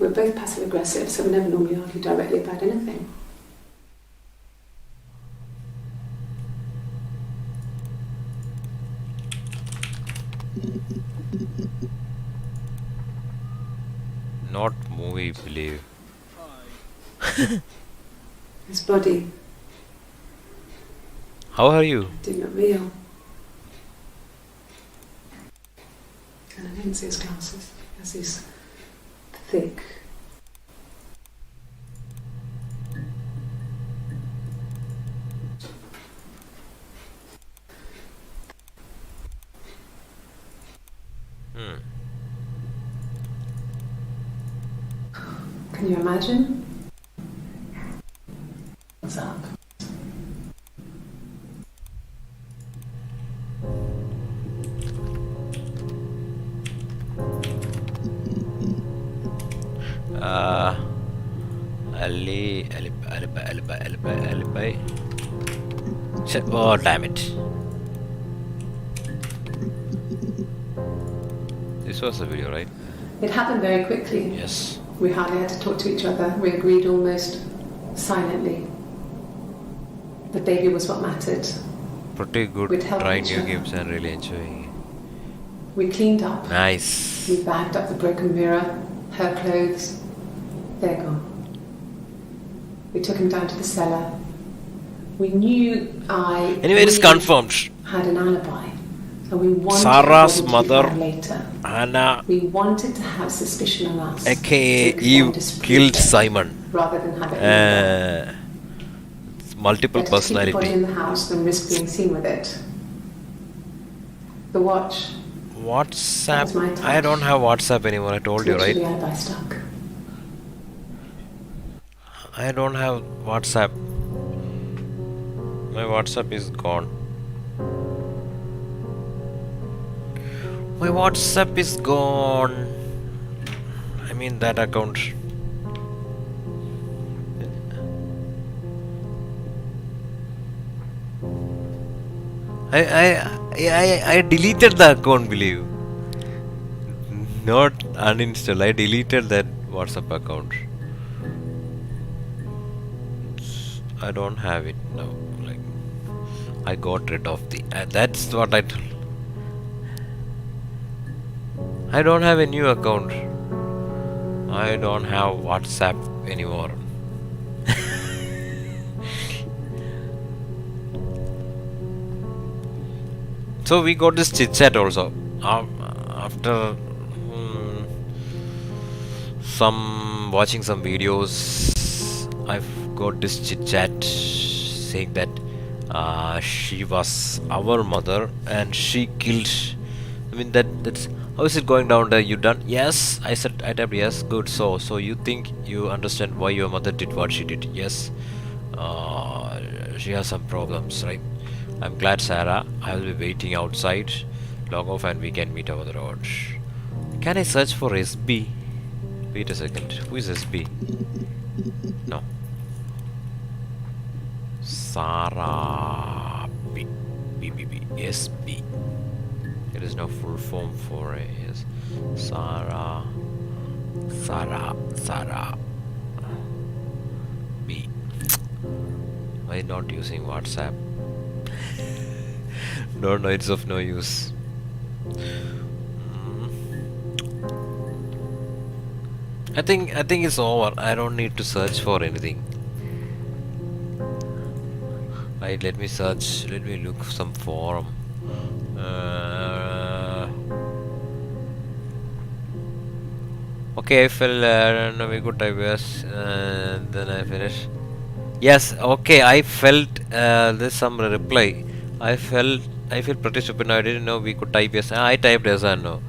We're both passive aggressive, so we never normally argue directly about anything. Not movie, believe. His body. How are you? Didn't look real. And I didn't see his glasses. As he's thick. Can you imagine? What's up? Alibi. Oh, damn it. This was the video, right? It happened very quickly. Yes. We hardly had to talk to each other. We agreed almost silently. The baby was what mattered. Pretty good. We'd help Trying each new other. games and really enjoying it. We cleaned up. Nice. We bagged up the broken mirror, her clothes. They're gone. We took him down to the cellar. We knew Anyway, it is confirmed. had an alibi. And we wanted Sarah's to be mother, found later. Anna, We wanted to have suspicion on us. aka to extend Eve, dispute killed Simon. rather than have it Multiple better to keep the body in personality. the house than risk being seen with it. The watch. That's my WhatsApp. touch. I don't have WhatsApp anymore. I told you, Literally right? alibi stuck. I don't have WhatsApp. My WhatsApp is gone. My WhatsApp is gone. I mean that account. I deleted the account, believe. Not uninstall. I deleted that WhatsApp account. I don't have it now. Like I got rid of the. That's what I told. I don't have a new account. I don't have WhatsApp anymore. So we got this chit chat also. After some watching some videos, I've got this chit chat saying that she was our mother and she killed. I mean that's how is it going down there? You done? Yes, I said. I tapped yes. Good. So you think you understand why your mother did what she did? Yes. She has some problems, right? I'm glad, Sarah. I will be waiting outside. Log off and we can meet over the road. Can I search for SB? Wait a second. Who is SB? No. Sarah B. SB. There is no full form for it. Yes. Sarah B. Why not using WhatsApp? No, it's of no use. I think it's over. I don't need to search for anything. Right, let me search. Let me look some forum. Okay, I fell. No, we could type yes. Then I finish. Yes. Okay, I felt. There's some reply. I feel pretty stupid now. I didn't know we could type yes. I typed yes and no.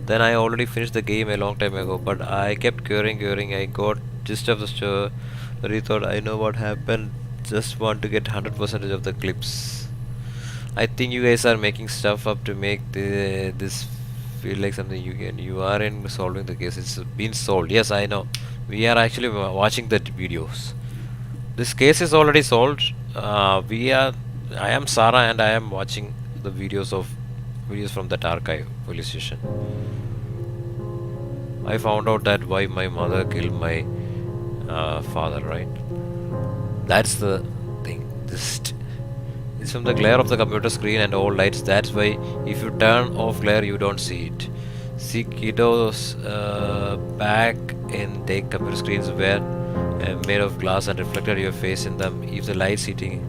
Then I already finished the game a long time ago, but I kept querying. I got gist of the story. Thought I know what happened. Just want to get 100% of the clips. I think you guys are making stuff up to make this feel like something you are in solving the case. It's been solved. Yes, I know. We are actually watching the videos. This case is already solved. I am Sarah and I am watching the videos from that archive police station. I found out that why my mother killed my father, right? That's the thing. It's from the glare of the computer screen and all lights. That's why if you turn off glare, you don't see it. See kiddos back in the computer screens were made of glass and reflected your face in them. If the light's hitting,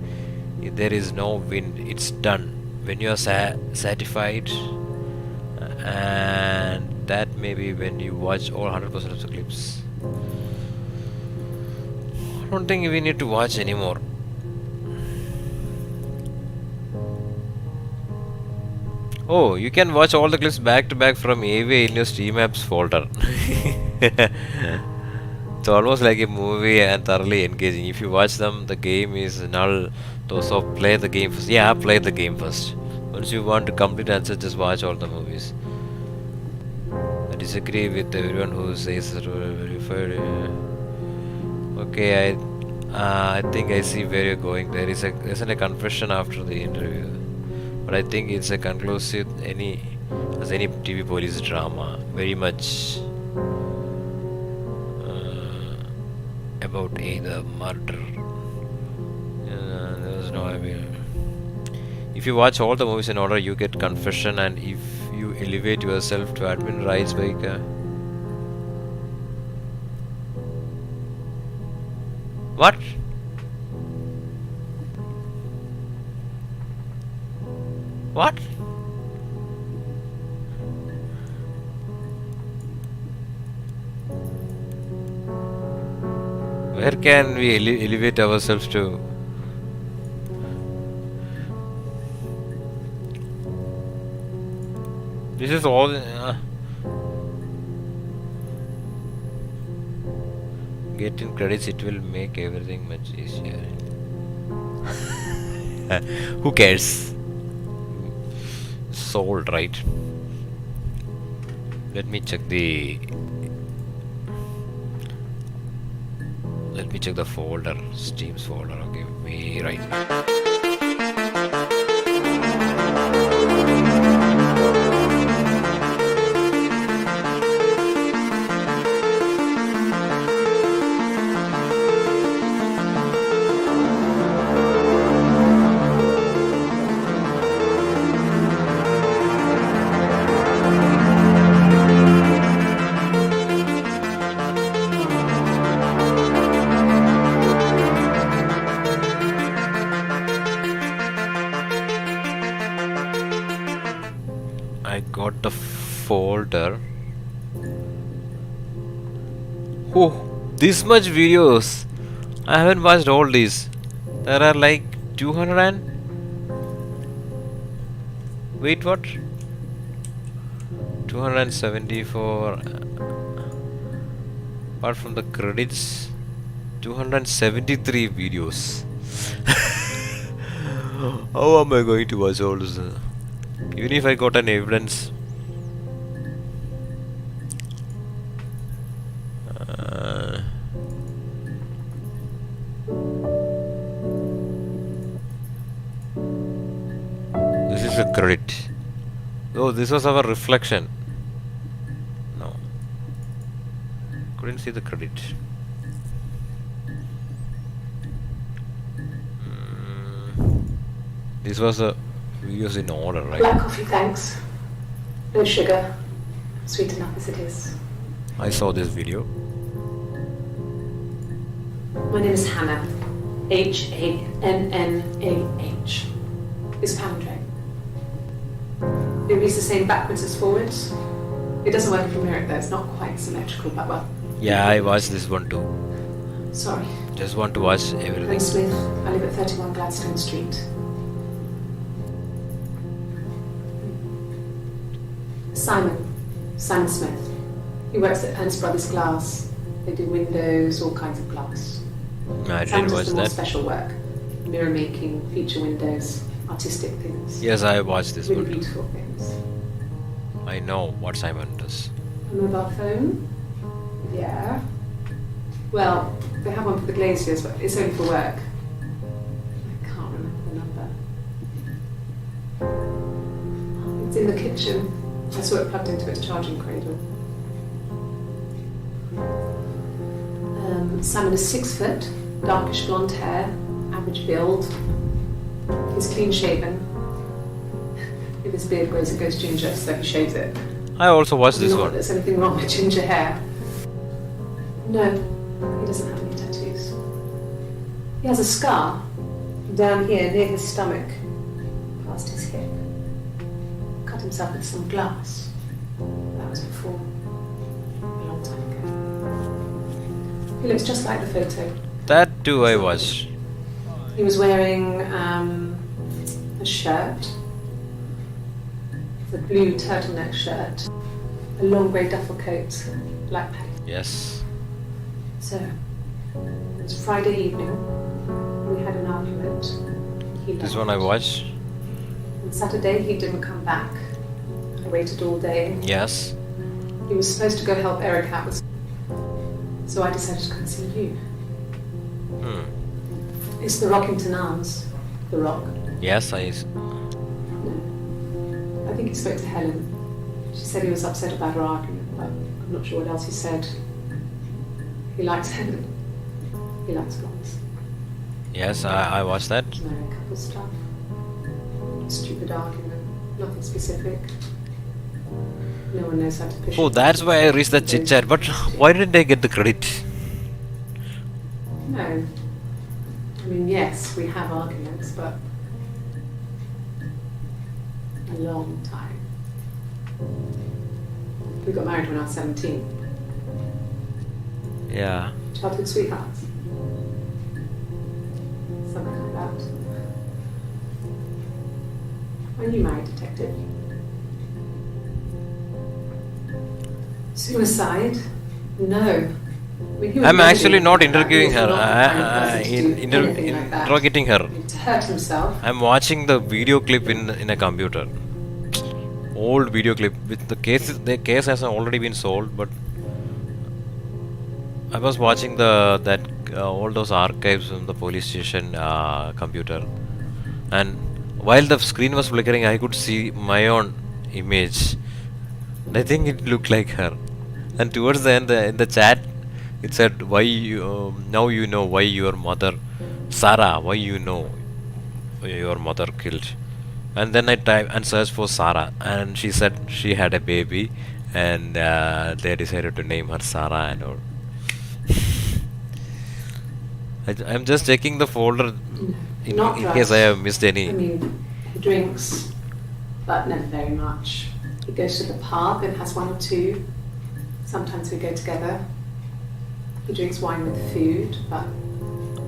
if there is no wind, it's done. When you are satisfied, and that may be when you watch all 100% of the clips. I don't think we need to watch anymore. Oh, you can watch all the clips back to back from AV in your Steam apps folder. It's almost like a movie and thoroughly engaging. If you watch them, the game is null. So play the game first. Yeah, play the game first. Once you want to complete answer, just watch all the movies. I disagree with everyone who says verified. Okay, I think I see where you're going. There isn't a confession after the interview, but I think it's a conclusive as any TV police drama. Very much about either murder. There was There's no idea. If you watch all the movies in order, you get confession, and if you elevate yourself to admin rights by what? What? Where can we elevate ourselves to? This is all. Getting credits, it will make everything much easier. Who cares? Sold, right? Let me check the. Let me check the folder, Steam's folder. Okay, me right now. I got the folder. Oh, this much videos. I haven't watched all these. There are like 200 and wait, what? 274. Apart from the credits, 273 videos. How am I going to watch all this? Even if I got an evidence. This is a credit. Oh, this was our reflection. No. Couldn't see the credit. This was a videos in order, right? Black coffee, thanks. No sugar. Sweet enough as it is. I saw this video. My name is Hannah. H-A-N-N-A-H. It's Pandre. It reads the same backwards as forwards. It doesn't work from here though. It's not quite symmetrical, but well. Yeah, I watched this one too. Sorry. Just want to watch everything. I'm Smith. I live at 31 Gladstone Street. Simon Smith. He works at Ernst Brothers Glass. They do windows, all kinds of glass. I Simon didn't watch does the more that. special work, mirror making, feature windows, artistic things. Yes, I watched this Really one too. beautiful things. I know what Simon does. A mobile phone? Yeah. Well, they have one for the glaziers, but it's only for work. I can't remember the number. It's in the kitchen. I saw it plugged into its charging cradle. Simon is 6 foot, darkish blonde hair, average build. He's clean shaven. If his beard grows, it goes ginger, so he shaves it. I also watched this Not that one. there's anything wrong with ginger hair. No, he doesn't have any tattoos. He has a scar down here near his stomach, past his hip. Cut himself with some glass. That was before, a long time ago. He looks just like the photo. That too I watched. He was wearing a shirt, a blue turtleneck shirt, a long grey duffel coat, black padding. Yes. So, it was Friday evening. We had an argument. He This left. one I watched. On Saturday, he didn't come back. I waited all day. Yes. He was supposed to go help Eric out with. So I decided to come and see you. It's the Rockington Arms. The Rock. Yes, No. I think he spoke to Helen. She said he was upset about her argument, but I'm not sure what else he said. He likes Helen. He likes blondes. Yes, I watched that. Generic couple stuff. Stupid argument. Nothing specific. No one knows how to push Oh, it. that's why I reached the chit chat. But why didn't I get the credit? No. I mean, yes, we have arguments, but a long time. We got married when I was 17. Yeah. Childhood sweethearts. Something like that. When you married, detective? Suicide? No. I mean, he was I'm ready actually not for that. interviewing He was her. not the kind of person to do anything like that. Interrogating her. To hurt himself. I'm watching the video clip in a computer. Old video clip. With the case has already been solved, but I was watching all those archives from the police station computer, and while the screen was flickering, I could see my own image. I think it looked like her. And towards the end, in the chat, it said, "Why you now you know why your mother, Sarah, why you know your mother killed." And then I typed and searched for Sarah, and she said she had a baby, and they decided to name her Sarah and all. I'm just checking the folder in case I have missed any. I mean, he drinks, but never very much. He goes to the pub and has one or two. Sometimes we go together. He drinks wine with food, but...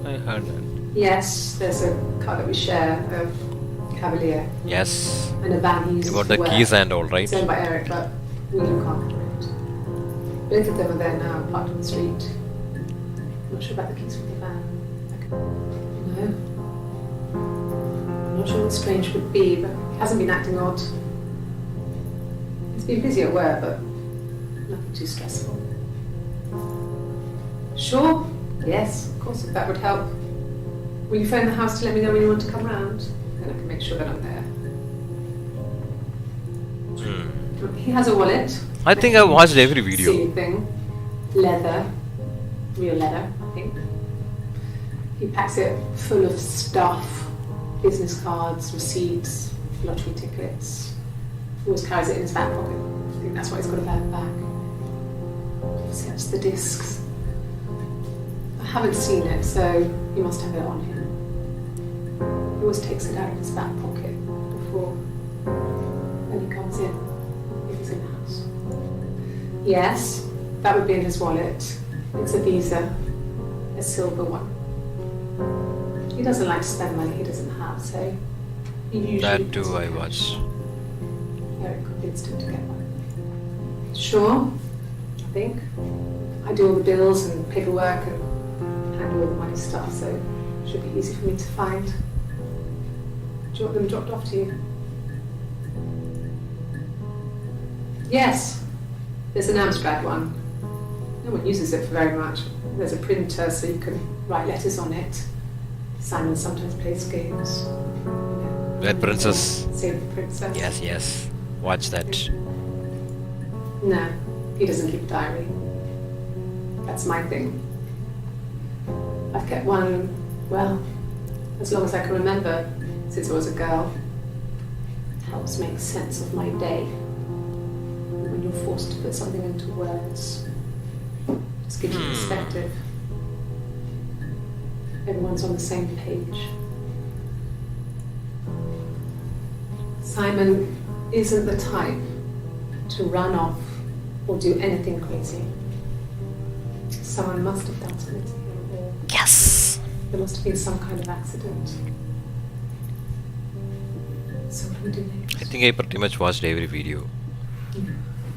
I heard that. Yes, there's a car that we share, a Cavalier. Yes. And a van he uses About for the work. keys and all, right? It's owned by Eric, but we look after it. Both of them are there now, parked on the street. I'm not sure about the keys for the van. No. I'm not sure what strange would be, but he hasn't been acting odd. He's been busy at work, but nothing too stressful. Sure? Yes, of course, if that would help. Will you phone the house to let me know when you want to come round? Then I can make sure that I'm there. He has a wallet. I think I watched every video. Silly thing. Leather. Real leather, I think. He packs it full of stuff. Business cards, receipts, lottery tickets. Always carries it in his back pocket. I think that's why he's got a bag. Sets the discs. I haven't seen it, so he must have it on him. He always takes it out of his back pocket before when he comes in, if he's in the house. Yes, that would be in his wallet. It's a Visa, a silver one. He doesn't like to spend money he doesn't have, so he usually That too doesn't I have. watched. Eric convinced him to get one. Sure, I think. I do all the bills and paperwork and handle all the money stuff, so it should be easy for me to find. Do you want them dropped off to you? Yes, there's an Amstrad one. No one uses it for very much. There's a printer so you can write letters on it. Simon sometimes plays games. Red Princess. Save the Princess. Yes. Watch that. No, he doesn't keep a diary. That's my thing. I've kept one, well, as long as I can remember, since I was a girl. It helps make sense of my day. When you're forced to put something into words, it just gives you perspective. Everyone's on the same page. Simon isn't the type to run off or do anything crazy. Someone must have done something to him, or Yes. there must have been some kind of accident. So what do we do next? I think I pretty much watched every video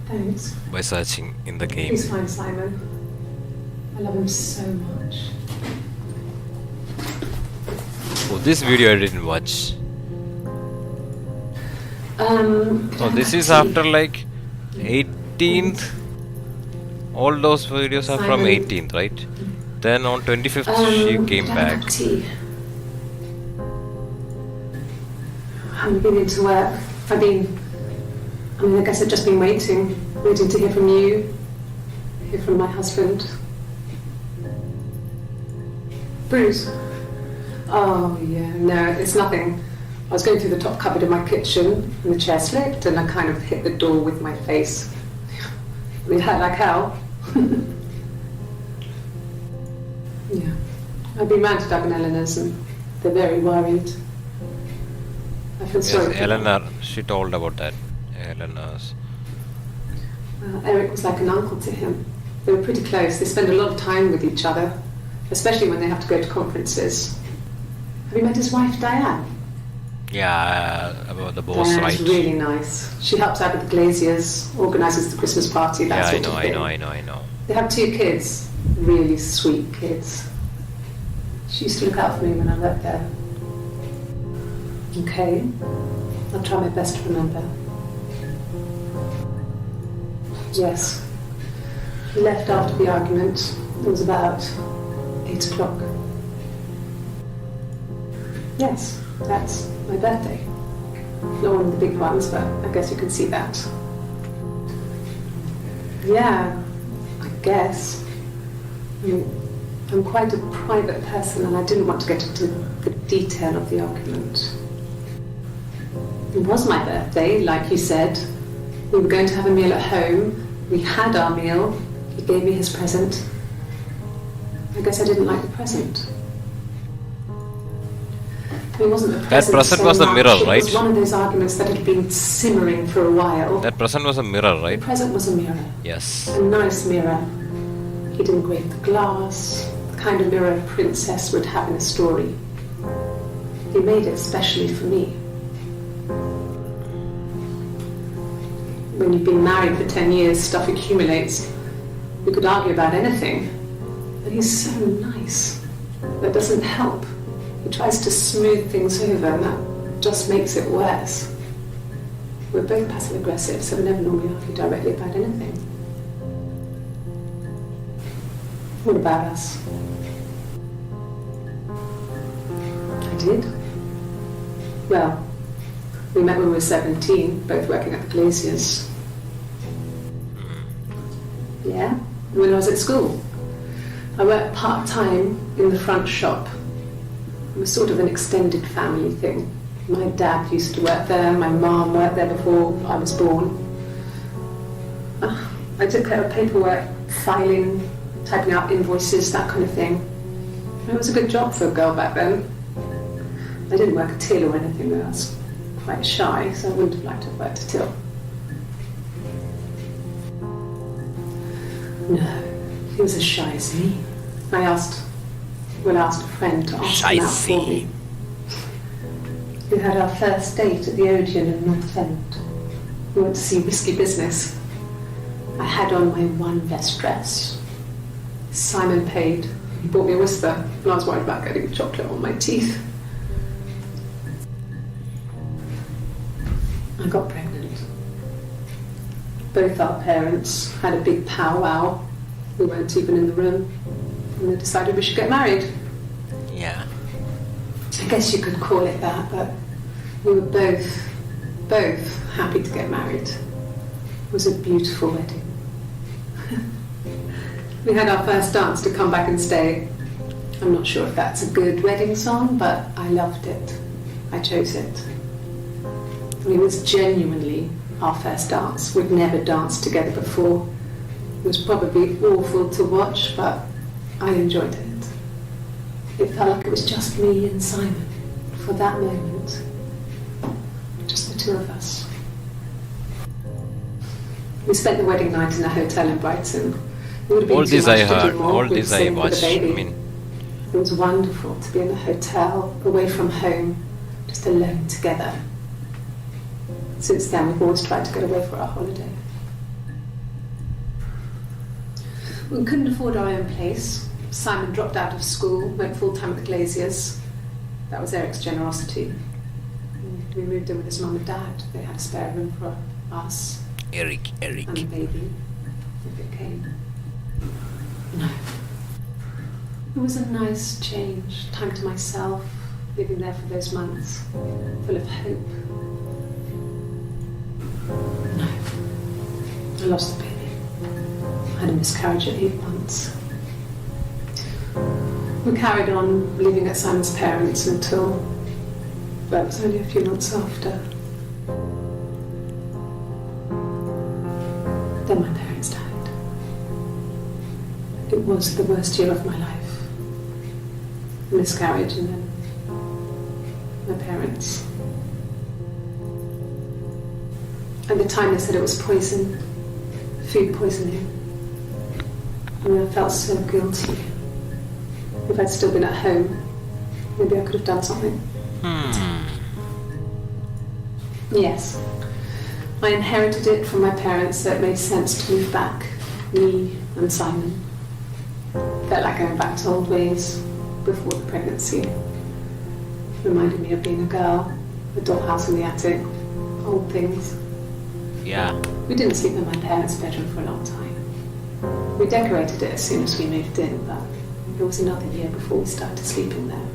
Thanks. by searching in the game. Please find Simon. I love him so much. Oh, this video I didn't watch. Oh, this is after like 18th. All those videos are from Simon. 18th, right? Then on 25th she came can I back. have tea? I haven't been into work. I guess I've just been waiting to hear from you, hear from my husband. Bruce, Oh yeah, no, it's nothing. I was going through the top cupboard in my kitchen and the chair slipped and I kind of hit the door with my face. It hurt like hell. Yeah. I've been round to Doug and Eleanor's and they're very worried. I feel sorry for them. Eleanor, she told about that. Eleanor's. Eric was like an uncle to him. They were pretty close. They spend a lot of time with each other, especially when they have to go to conferences. Have you met his wife, Diane? Yeah, about the boss, Diane's right? really nice. She helps out with the Glaziers, organises the Christmas party, that Yeah, sort of thing. I know. They have 2 kids, really sweet kids. She used to look out for me when I worked there. Okay, I'll try my best to remember. Yes, he left after the argument. It was about 8 o'clock. Yes, that's my birthday. Not one of the big ones, but I guess you can see that. Yeah, I guess. I mean, I'm quite a private person and I didn't want to get into the detail of the argument. It was my birthday, like you said. We were going to have a meal at home. We had our meal. He gave me his present. I guess I didn't like the present. It wasn't the present. That present so was the much. mirror, right? It was one of those arguments that had been simmering for a while. That present was a mirror, right? The present was a mirror. Yes. A nice mirror. He'd engraved the glass, the kind of mirror a princess would have in a story. He made it specially for me. When you've been married for 10 years, stuff accumulates. You could argue about anything. But he's so nice. That doesn't help. He tries to smooth things over and that just makes it worse. We're both passive aggressive, so we never normally argue directly about anything. What about us? I did. Well, we met when we were 17, both working at the Glaziers. Yeah, when I was at school. I worked part-time in the front shop. It was sort of an extended family thing. My dad used to work there, my mum worked there before I was born. I took care of paperwork, filing, typing out invoices, that kind of thing. It was a good job for a girl back then. I didn't work a till or anything though. I was quite shy, so I wouldn't have liked to have worked a till. No, he was as shy as me. I asked a friend to ask him out for me. We had our first date at the Odeon in North End. We went to see Risky Business. I had on my one best dress. Simon paid. He bought me a Whisper, and I was worried about getting chocolate on my teeth. I got pregnant. Both our parents had a big powwow. We weren't even in the room. And they decided we should get married. Yeah. I guess you could call it that, but we were both happy to get married. It was a beautiful wedding. We had our first dance to Come Back and Stay. I'm not sure if that's a good wedding song, but I loved it. I chose it. It was genuinely our first dance. We'd never danced together before. It was probably awful to watch, but I enjoyed it. It felt like it was just me and Simon for that moment. Just the two of us. We spent the wedding night in a hotel in Brighton. It would have been All too this much I to do heard, more. all We'd this I sing for the watched. baby. I mean, It was wonderful to be in a hotel, away from home, just alone together. Since then, we've always tried to get away for our holiday. We couldn't afford our own place. Simon dropped out of school, went full-time at the Glaziers. That was Eric's generosity. We moved in with his mum and dad. They had a spare room for us Eric. and the baby, if it came. No. It was a nice change, time to myself, living there for those months, full of hope. No. I lost the baby. I had a miscarriage at 8 months. We carried on living at Simon's parents until, well, it was only a few months after. Then my parents died. It was the worst year of my life. A miscarriage and then my parents. At the time they said it was poison, food poisoning. I mean, I felt so guilty. If I'd still been at home, maybe I could have done something. Yes. I inherited it from my parents, so it made sense to move back, me and Simon. Felt like going back to old ways before the pregnancy. Reminded me of being a girl, a dollhouse in the attic, old things. Yeah. We didn't sleep in my parents' bedroom for a long time. We decorated it as soon as we moved in, but it was another year before we started sleeping there.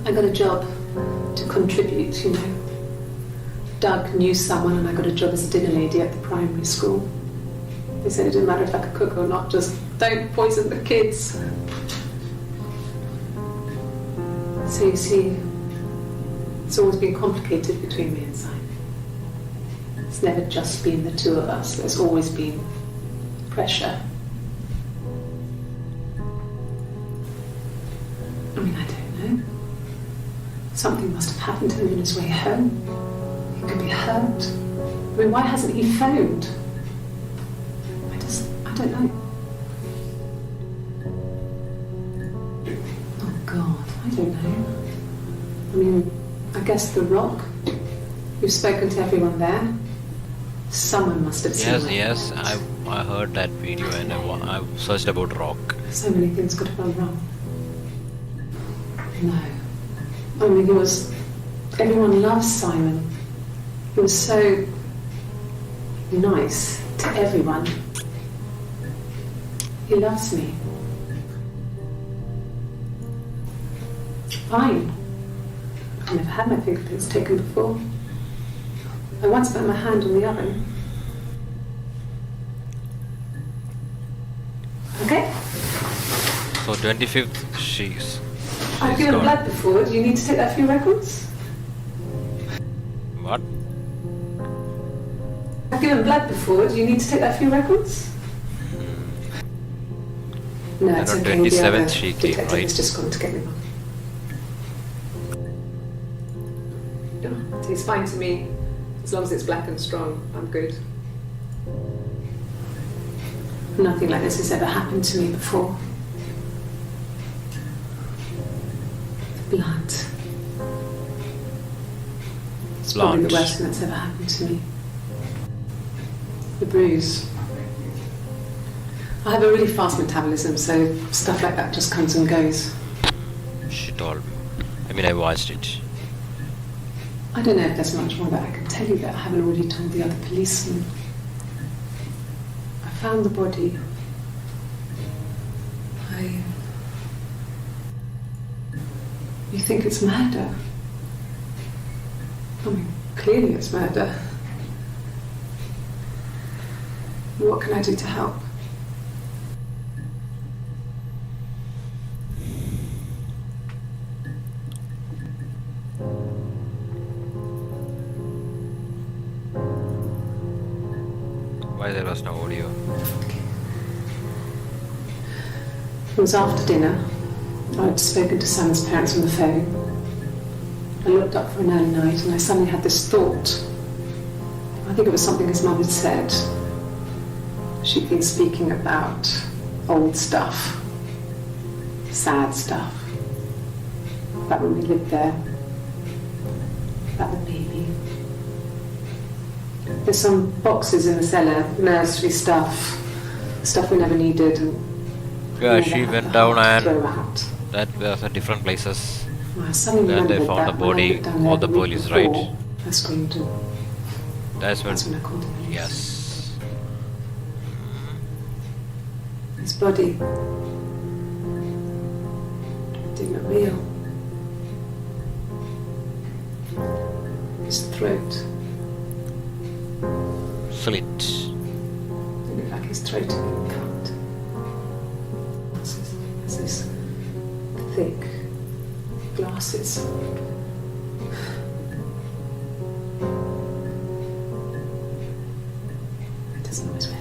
I got a job to contribute, you know. Doug knew someone and I got a job as a dinner lady at the primary school. They said it didn't matter if I could cook or not, just don't poison the kids. So you see, it's always been complicated between me and Simon. It's never just been the two of us. There's always been pressure. I mean, I don't know. Something must have happened to him on his way home. He could be hurt. I mean, why hasn't he phoned? I don't know. Oh God, I don't know. I mean, I guess the Rock. You've spoken to everyone there. Someone must have seen it. Yes, I heard that video and I searched about Rock. So many things could have gone wrong. No. I mean, everyone loves Simon. He was so nice to everyone. He loves me. Fine. I've never had my fingerprints taken before. I once put my hand on the oven. Okay? So 25th, she's I've given gone. blood before. Do you need to take that for your records? What? I've given blood before. Do you need to take that for your records? No, it's on okay. 27th she came, detective right? has just gone to get me one. Yeah, tastes fine to me. As long as it's black and strong, I'm good. Nothing like this has ever happened to me before. The blood. It's probably the worst thing that's ever happened to me. The bruise. I have a really fast metabolism, so stuff like that just comes and goes. She told me. I mean, I watched it. I don't know if there's much more that I can tell you that I haven't already told the other policemen. I found the body. You think it's murder? I mean, clearly it's murder. What can I do to help? Why there was no audio? It was after dinner. I'd spoken to Sam's parents on the phone. I looked up for an early night and I suddenly had this thought. I think it was something his mum had said. She'd been speaking about old stuff, sad stuff, about when we lived there, about the baby. There's some boxes in the cellar, nursery stuff we never needed. And Yeah, she went down and throw out. that was at different places. I suddenly Then they remembered found that the when I body, looked down there all the the week police, before, right? I screamed and That's when. that's when I called the police. Yes. His body didn't look real. His throat Slit. didn't look like his throat had been cut. has these thick glasses. It doesn't always work.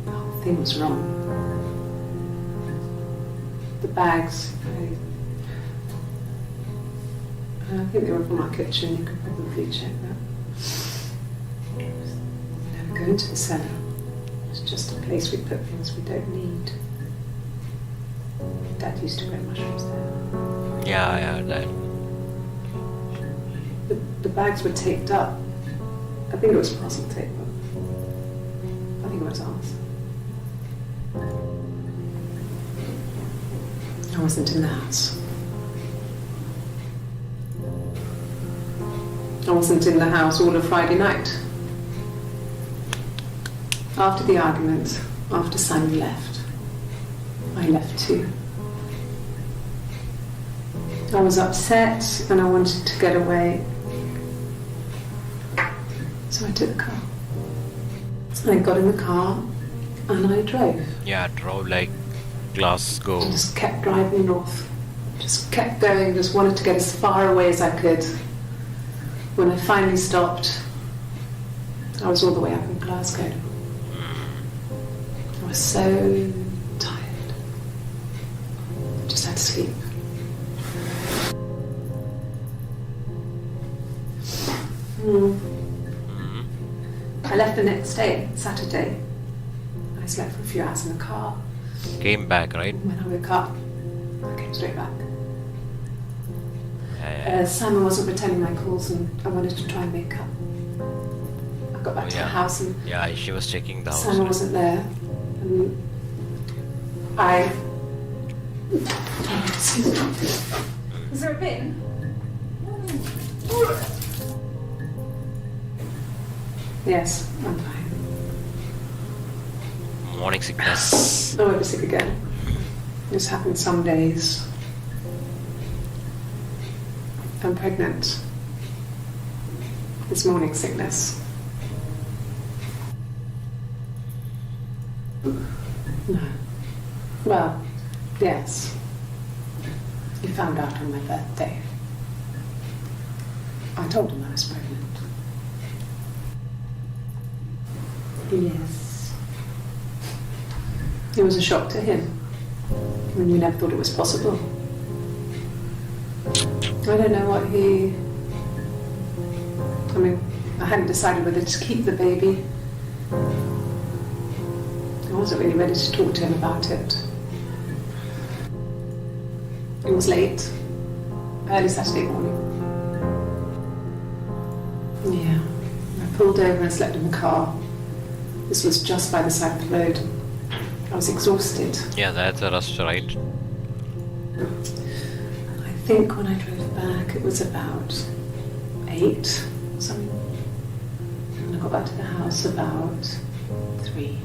The whole thing was wrong. The bags, I think they were from our kitchen, you could probably check that. Never go into the cellar. It's just a place we put things we don't need. Dad used to grow mushrooms there. Yeah, that. The bags were taped up. I think it was parcel tape, but I think it was ours. I wasn't in the house. I wasn't in the house all of Friday night. After the argument, after Simon left, I left too. I was upset and I wanted to get away. So I took the car. I got in the car and I drove. Yeah, drove like Glasgow. I just kept driving north. Just kept going, just wanted to get as far away as I could. When I finally stopped, I was all the way up in Glasgow. I was so tired. I just had to sleep. I left the next day, Saturday. I slept for a few hours in the car. Came back, right? When I woke up, I came straight back. Yeah. Simon wasn't returning my calls and I wanted to try and make up. I got back to the house and Yeah, she was checking the house. Simon wasn't there. And I... Excuse me. Is there a bin? Yes, I'm fine. Morning sickness. I won't be sick again. This happens some days. I'm pregnant. It's morning sickness. No. Well, yes. He found out on my birthday. I told him I was pregnant. Yes. It was a shock to him. I mean, we never thought it was possible. I don't know what he... I mean, I hadn't decided whether to keep the baby. I wasn't really ready to talk to him about it. It was late. Early Saturday morning. Yeah. I pulled over and slept in the car. This was just by the side of the road. I was exhausted. Yeah, that's a rush, right? I think when I drove back it was about 8 or something. And I got back to the house about 3.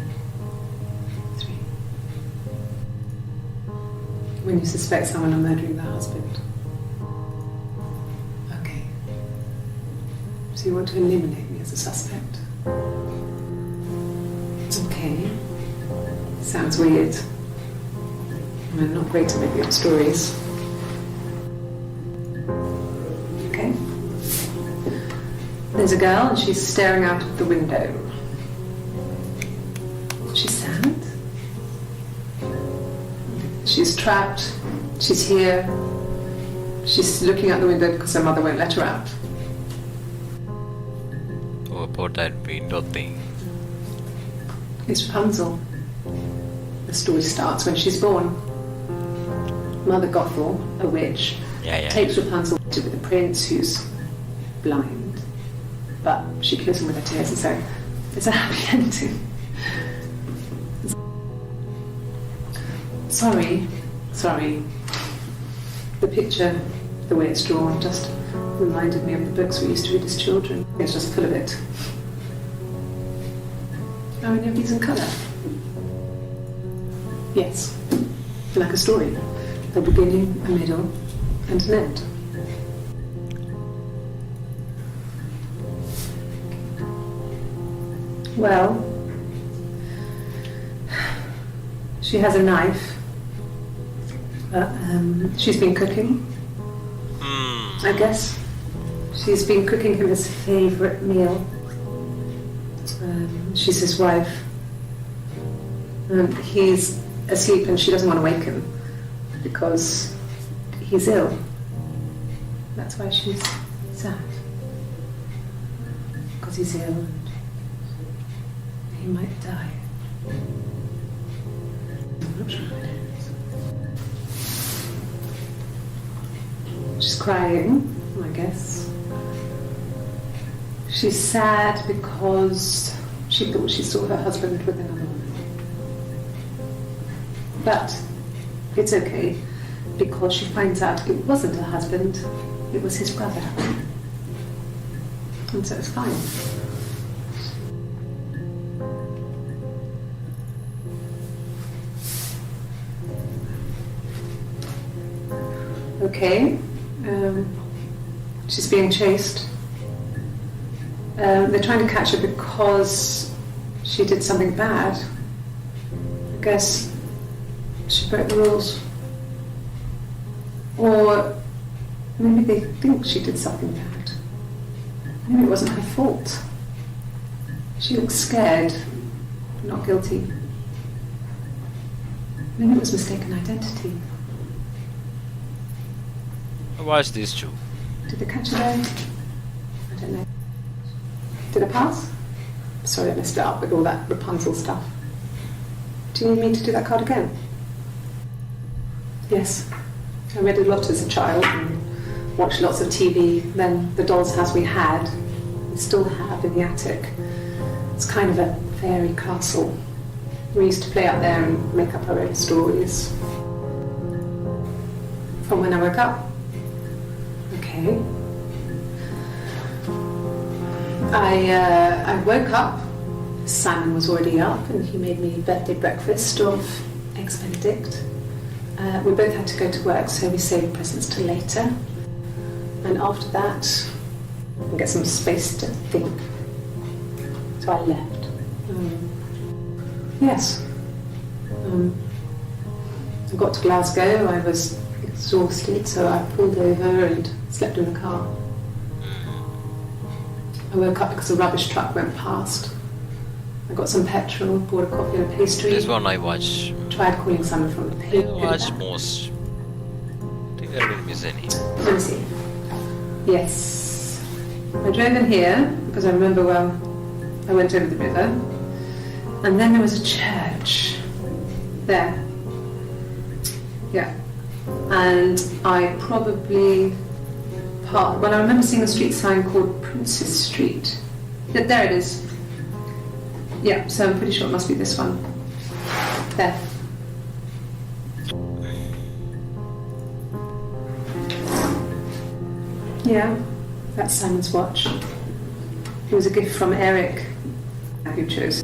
When you suspect someone of murdering the husband. Okay. So you want to eliminate me as a suspect? Okay. Sounds weird. I'm not great at making up stories. Okay. There's a girl and she's staring out of the window. She's sad. She's trapped. She's here. She's looking out the window because her mother won't let her out. Oh, about that window thing. It's Rapunzel. The story starts when she's born. Mother Gothel, a witch, takes Rapunzel to the prince who's blind. But she kills him with her tears, and so it's a happy ending. Sorry. The picture, the way it's drawn, just reminded me of the books we used to read as children. It's just full of it. Are any of these in colour? Yes. Like a story. A beginning, a middle, and an end. Well, she has a knife. She's been cooking, I guess. She's been cooking him his favourite meal. She's his wife. He's asleep and she doesn't want to wake him because he's ill. That's why she's sad. Because he's ill and he might die. I'm not sure what it is. She's crying, I guess. She's sad because she thought she saw her husband with another woman. But it's okay because she finds out it wasn't her husband, it was his brother. And so it's fine. Okay. She's being chased. They're trying to catch her because she did something bad. I guess she broke the rules. Or maybe they think she did something bad. Maybe it wasn't her fault. She looks scared, not guilty. Maybe it was mistaken identity. Watch these two. Did they catch her there? I don't know. Did I pass? Sorry, I messed it up with all that Rapunzel stuff. Do you need me to do that card again? Yes. I read a lot as a child and watched lots of TV. Then the doll's house we had, we still have in the attic. It's kind of a fairy castle. We used to play out there and make up our own stories. From when I woke up. Okay. I woke up. Simon was already up and he made me birthday breakfast of eggs Benedict. We both had to go to work, so we saved presents till later. And after that, I get some space to think. So I left. Yes. I got to Glasgow. I was exhausted, so I pulled over and slept in the car. I woke up because a rubbish truck went past. I got some petrol, bought a coffee and a pastry. This one I watch. Tried calling someone from the I page. watch most. I think I didn't miss any. Let me see. Yes. I drove in here because I remember, well, I went over the river. And then there was a church there. Yeah. And I probably parked. Well, I remember seeing a street sign called Princess Street. There it is. Yeah, so I'm pretty sure it must be this one. There. Yeah, that's Simon's watch. It was a gift from Eric, who chose.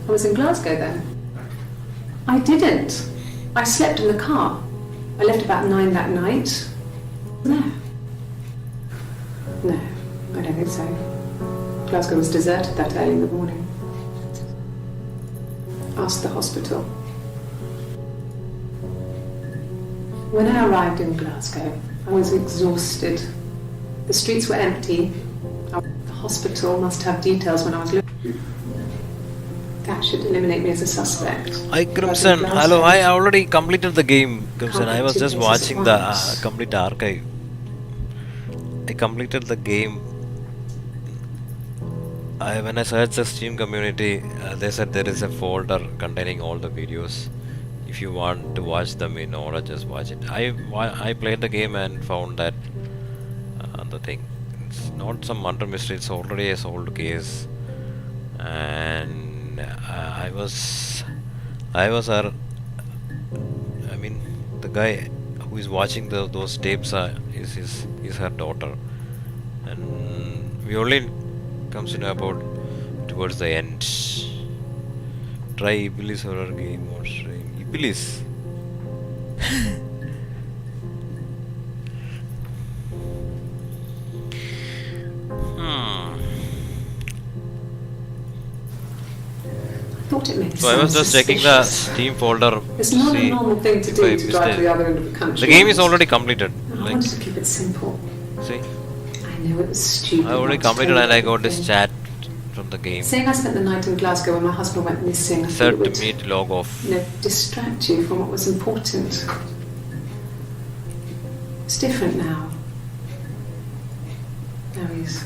I was in Glasgow then. I didn't. I slept in the car. I left about 9 that night. No, I don't think so. Glasgow was deserted that early in the morning. Asked the hospital. When I arrived in Glasgow, I was exhausted. The streets were empty. The hospital must have details when I was looking. That should eliminate me as a suspect. Hi Crimson, hello, I already completed the game, Crimson. I was just watching the complete archive. I completed the game. When I searched the Steam community, they said there is a folder containing all the videos. If you want to watch them in order, just watch it. I played the game and found that the thing. It's not some murder mystery, it's already a solved case. And I mean, the guy who is watching those tapes is her daughter, and we only comes to know about towards the end. Try Iblis horror game or stream. Iblis. thought it made So I was just checking the Steam folder to It's not a see normal thing to if do I to missed drive to the it. other end of the country. The game is already completed. I Like, wanted to keep it simple. see, I know it was stupid. I already not to completed tell and I you got this everything. chat from the game. Saying I spent the night in Glasgow when my husband went missing, I thought Set it would, meet log off. distract you from what was important. It's different now. Now he's...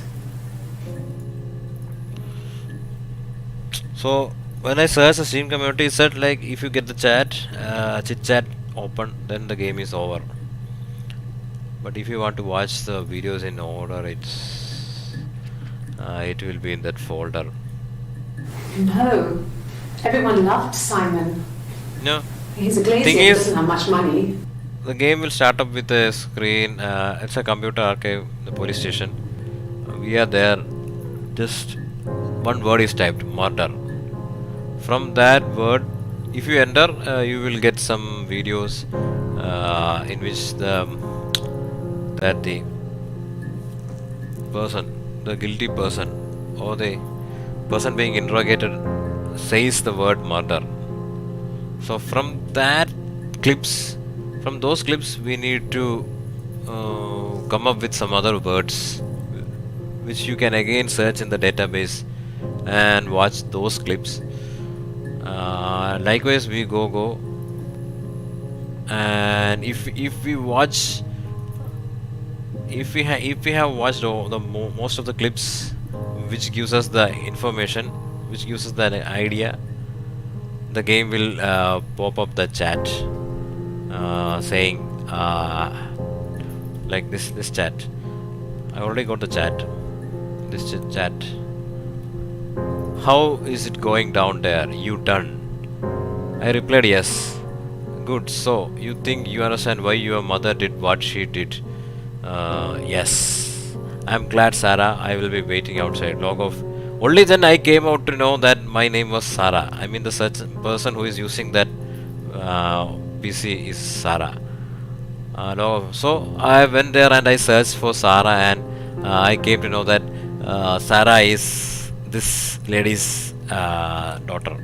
So when I search the Steam community, it said like if you get the chit chat open, then the game is over. But if you want to watch the videos in order, it will be in that folder. No. Everyone loved Simon. No, He's a glazier, Thing he is- doesn't have much money. the game will start up with a screen. It's a computer archive, the police station. We are there. Just one word is typed: murder. From that word, if you enter, you will get some videos in which the guilty person, or the person being interrogated says the word murder. So from those clips, we need to come up with some other words, which you can again search in the database and watch those clips. Likewise, we go, and if we watch, if we have watched most of the clips, which gives us the information, which gives us the idea, the game will pop up the chat saying like this chat. I already got the chat. This chat. How is it going down there? You done? I replied yes. Good. So you think you understand why your mother did what she did? Yes. I'm glad, Sarah. I will be waiting outside. Log off. Only then I came out to know that my name was Sarah. I mean, the such person who is using that PC is Sarah. No, so I went there and I searched for Sarah, and I came to know that Sarah is this lady's daughter.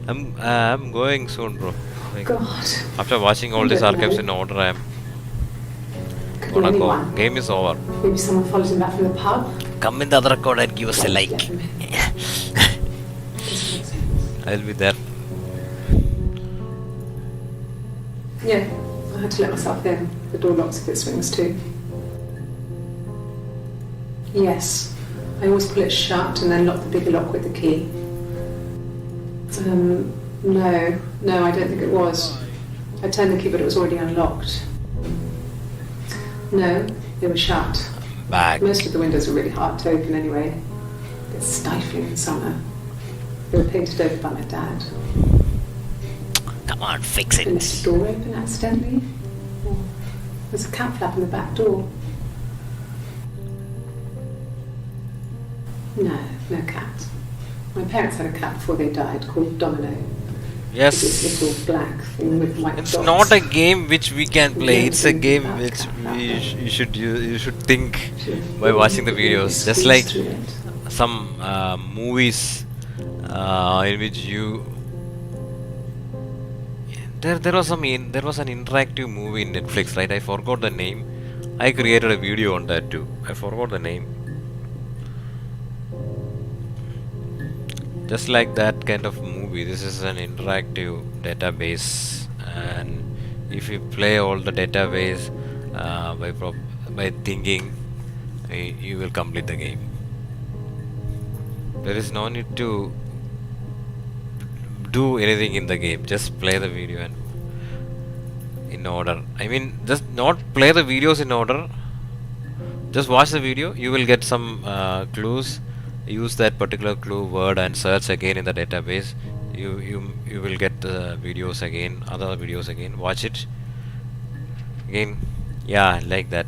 I'm going soon, bro. Like, God. after watching all these archives in order, I'm Could be gonna go. anyone. Game is over. Maybe someone followed him back from the pub. Come in the other record and give us a like. Doesn't make sense. I'll be there. Yeah, I had to let myself in. The door locks if it swings too. Yes, I always pull it shut and then lock the bigger lock with the key. No, I don't think it was. I turned the key, but it was already unlocked. No, they were shut. Back. Most of the windows are really hard to open anyway. It's stifling in summer. They were painted over by my dad. Come on, fix I left the door open accidentally. Or there's a cat flap in the back door. No cat. My parents had a cat before they died called Domino. It's this Yes. little black thing with white It's dots. not a game which we can play. It's a game About which cat you should think Should by watching the videos. squeeze Just like through it. some movies in which you there was an interactive movie in Netflix, right? I forgot the name. I created a video on that too. I forgot the name. Just like that kind of movie, this is an interactive database, and if you play all the database by thinking, you will complete the game. There is no need to do anything in the game. Just play the video and in order. I mean, just not play the videos in order. Just watch the video. You will get some clues. Use that particular clue word and search again in the database. You will get the videos again, other videos again. Watch it again. Yeah, like that.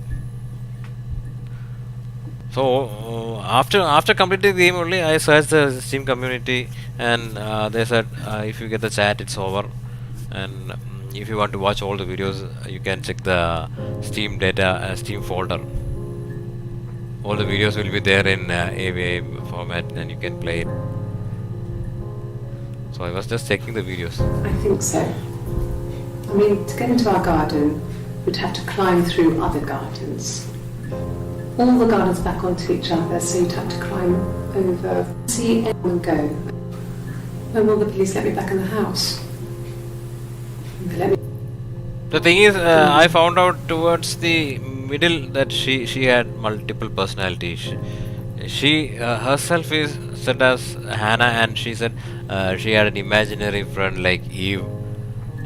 So after completing the game only, I searched the Steam community, and they said if you get the chat, it's over. And if you want to watch all the videos, you can check the Steam folder. all the videos will be there in AVI format and you can play it. So I was just checking the videos. I think so. I mean, to get into our garden, we'd have to climb through other gardens. All the gardens back onto each other, so you'd have to climb over. See anyone go. When will the police let me back in the house? They let me. The thing is, I found out towards the middle that she had multiple personalities. She herself is said as Hannah, and she said she had an imaginary friend like Eve.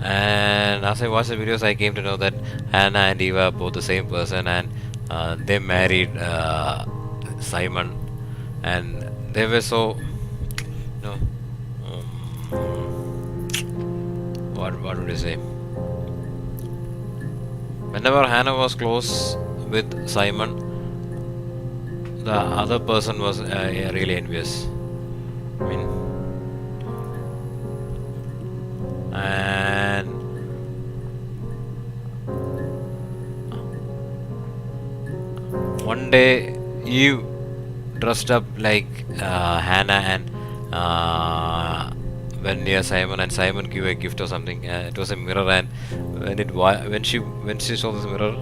And as I watched the videos, I came to know that Hannah and Eve are both the same person, and they married Simon, and they were so, you know, what would you say? Whenever Hannah was close with Simon, the other person was really envious. I mean, and one day Eve dressed up like Hannah and went near Simon, and Simon gave a gift or something. It was a mirror, and when she saw this mirror,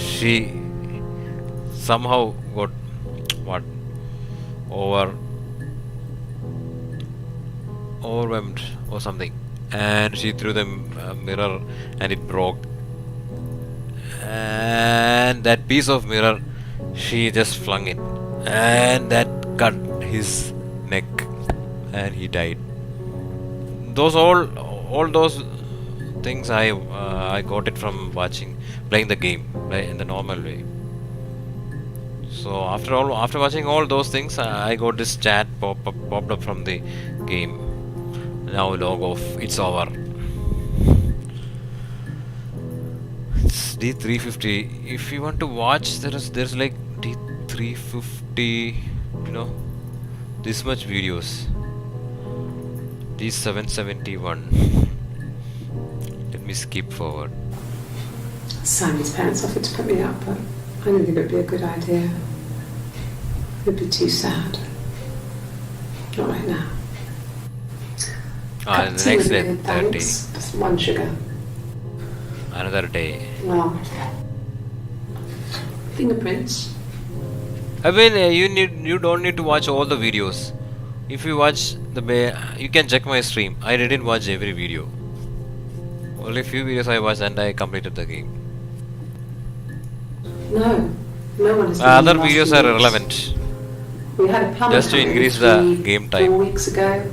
she somehow got overwhelmed or something, and she threw the mirror and it broke, and that piece of mirror she just flung it, and that cut his neck and he died. Those all those things I got it from playing the game in the normal way. So after watching all those things, I got this chat popped up from the game. Now log off. It's over. It's D350. If you want to watch, there's like D350. You know, this much videos. D771. Let me skip forward. Simon's parents offered to put me up, but I didn't think it would be a good idea. It would be too sad. Not right now. The next day, 30. Just one sugar. Another day. Well, fingerprints. I mean, you don't need to watch all the videos. If you watch you can check my stream. I didn't watch every video. Only few videos I watched, and I completed the game. No one has. Other videos are irrelevant. We had a plumber Just to increase the game time. 4 weeks ago,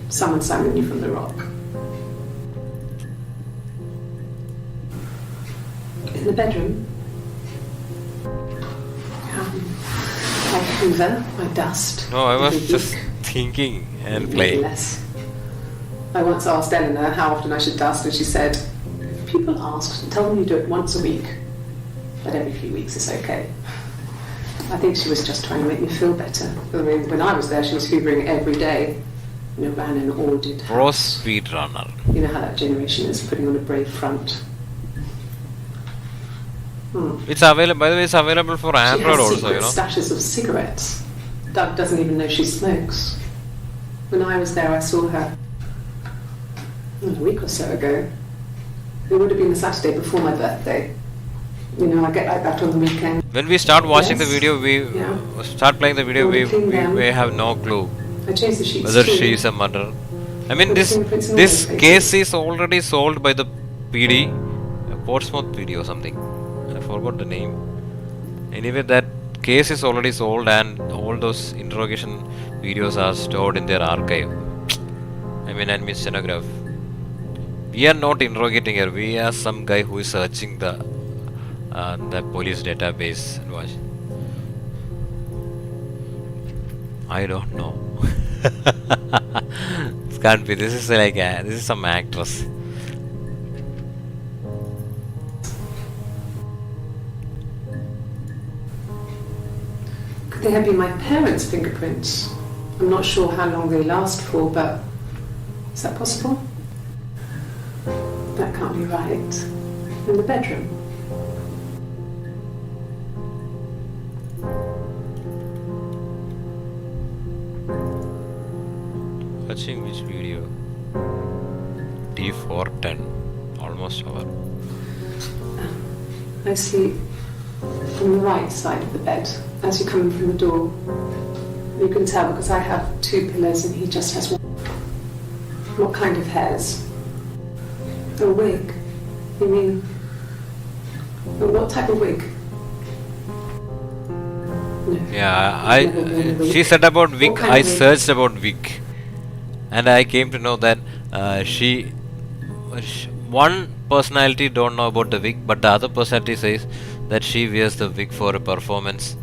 someone summoned you from the rock. In the bedroom, my hoover, my dust. No, I was every just week. thinking and Maybe playing. less. I once asked Eleanor how often I should dust, and she said, if people ask, tell them you do it once a week, but every few weeks is okay. I think she was just trying to make me feel better. I mean, when I was there, she was hoovering every day. You know, ran an ordered Pro house. speed runner. You know how that generation is, putting on a brave front. It's available. By the way, it's available for Android she has also. You know. stashes of cigarettes. Doug doesn't even know she smokes. When I was there, I saw her a week or so ago. It would have been the Saturday before my birthday. You know, I get like that on the weekend. When we start watching Yes. the video, start playing the video, we have no clue I changed the sheets whether too. she is a murderer. I mean, Put this fingerprints in all this those case places. is already solved by the PD, Portsmouth PD or something. I forgot the name. Anyway, that case is already solved, and all those interrogation videos are stored in their archive. I mean stenograph. We are not interrogating her. We are some guy who is searching the police database. Watch. I don't know. This can't be. This is like this is some actress. Could they have been my parents' fingerprints? I'm not sure how long they last for, but is that possible? That can't be right. In the bedroom. watching which video? D410. Almost over. I sleep on the right side of the bed as you come in from the door. You can tell because I have 2 pillows and he just has 1. What kind of hairs? A wig? You mean... What type of wig? No. Yeah, she said about wig. I searched about wig, and I came to know that one personality don't know about the wig, but the other personality says that she wears the wig for a performance,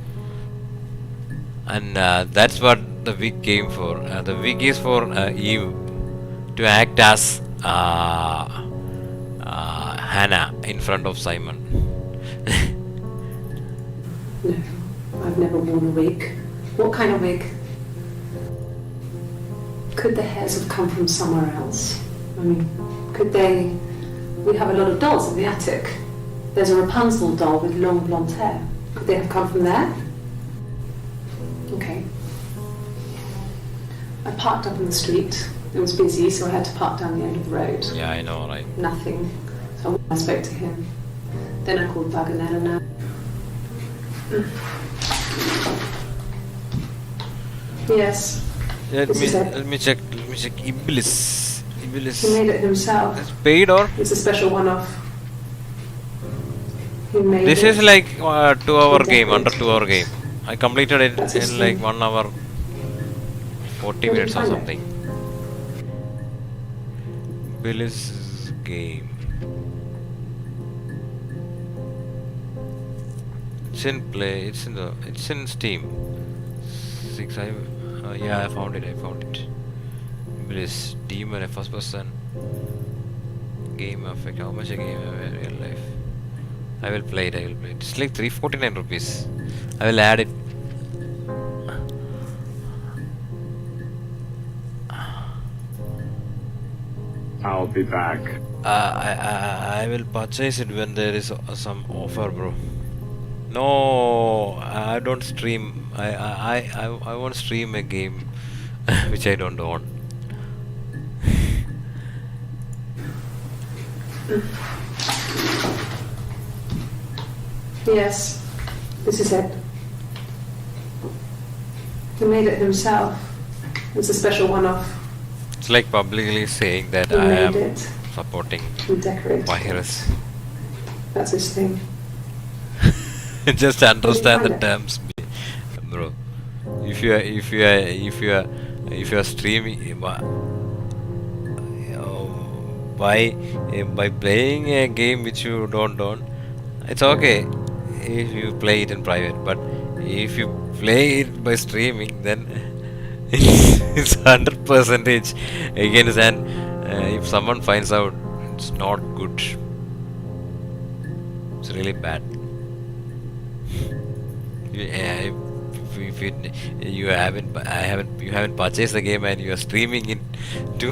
and that's what the wig came for. The wig is for Eve to act as Hannah in front of Simon. No, I've never worn a wig. What kind of wig? Could the hairs have come from somewhere else? I mean, could they... We have a lot of dolls in the attic. There's a Rapunzel doll with long blonde hair. Could they have come from there? Okay. I parked up on the street. It was busy, so I had to park down the end of the road. Yeah, I know, right? Nothing. So I spoke to him. Then I called Wagonella. Yes. Let me check. Iblis. He made it himself. It's paid or? It's a special one-off. He made This it. is like 2-hour game, under 2-hour game. I completed it That's in like 1 hour 40 minutes or something. Iblis game. It's in play. It's in Steam. Yeah, I found it. Iblis demon, a first person game effect. How much a game in real life? I will play it. It's like 349 rupees. I will add it. I'll be back. I will purchase it when there is some offer, bro. No, I don't stream. I won't stream a game which I don't own. Yes, this is it. He made it himself. It's a special one-off. It's like publicly saying that He I am made it. supporting He decorated. virus. That's his thing. Just understand the find it? terms, bro. If you are streaming by playing a game which you don't own, it's okay if you play it in private. But if you play it by streaming, then it's 100% against, and if someone finds out, it's not good. It's really bad. If you haven't purchased the game and you are streaming it to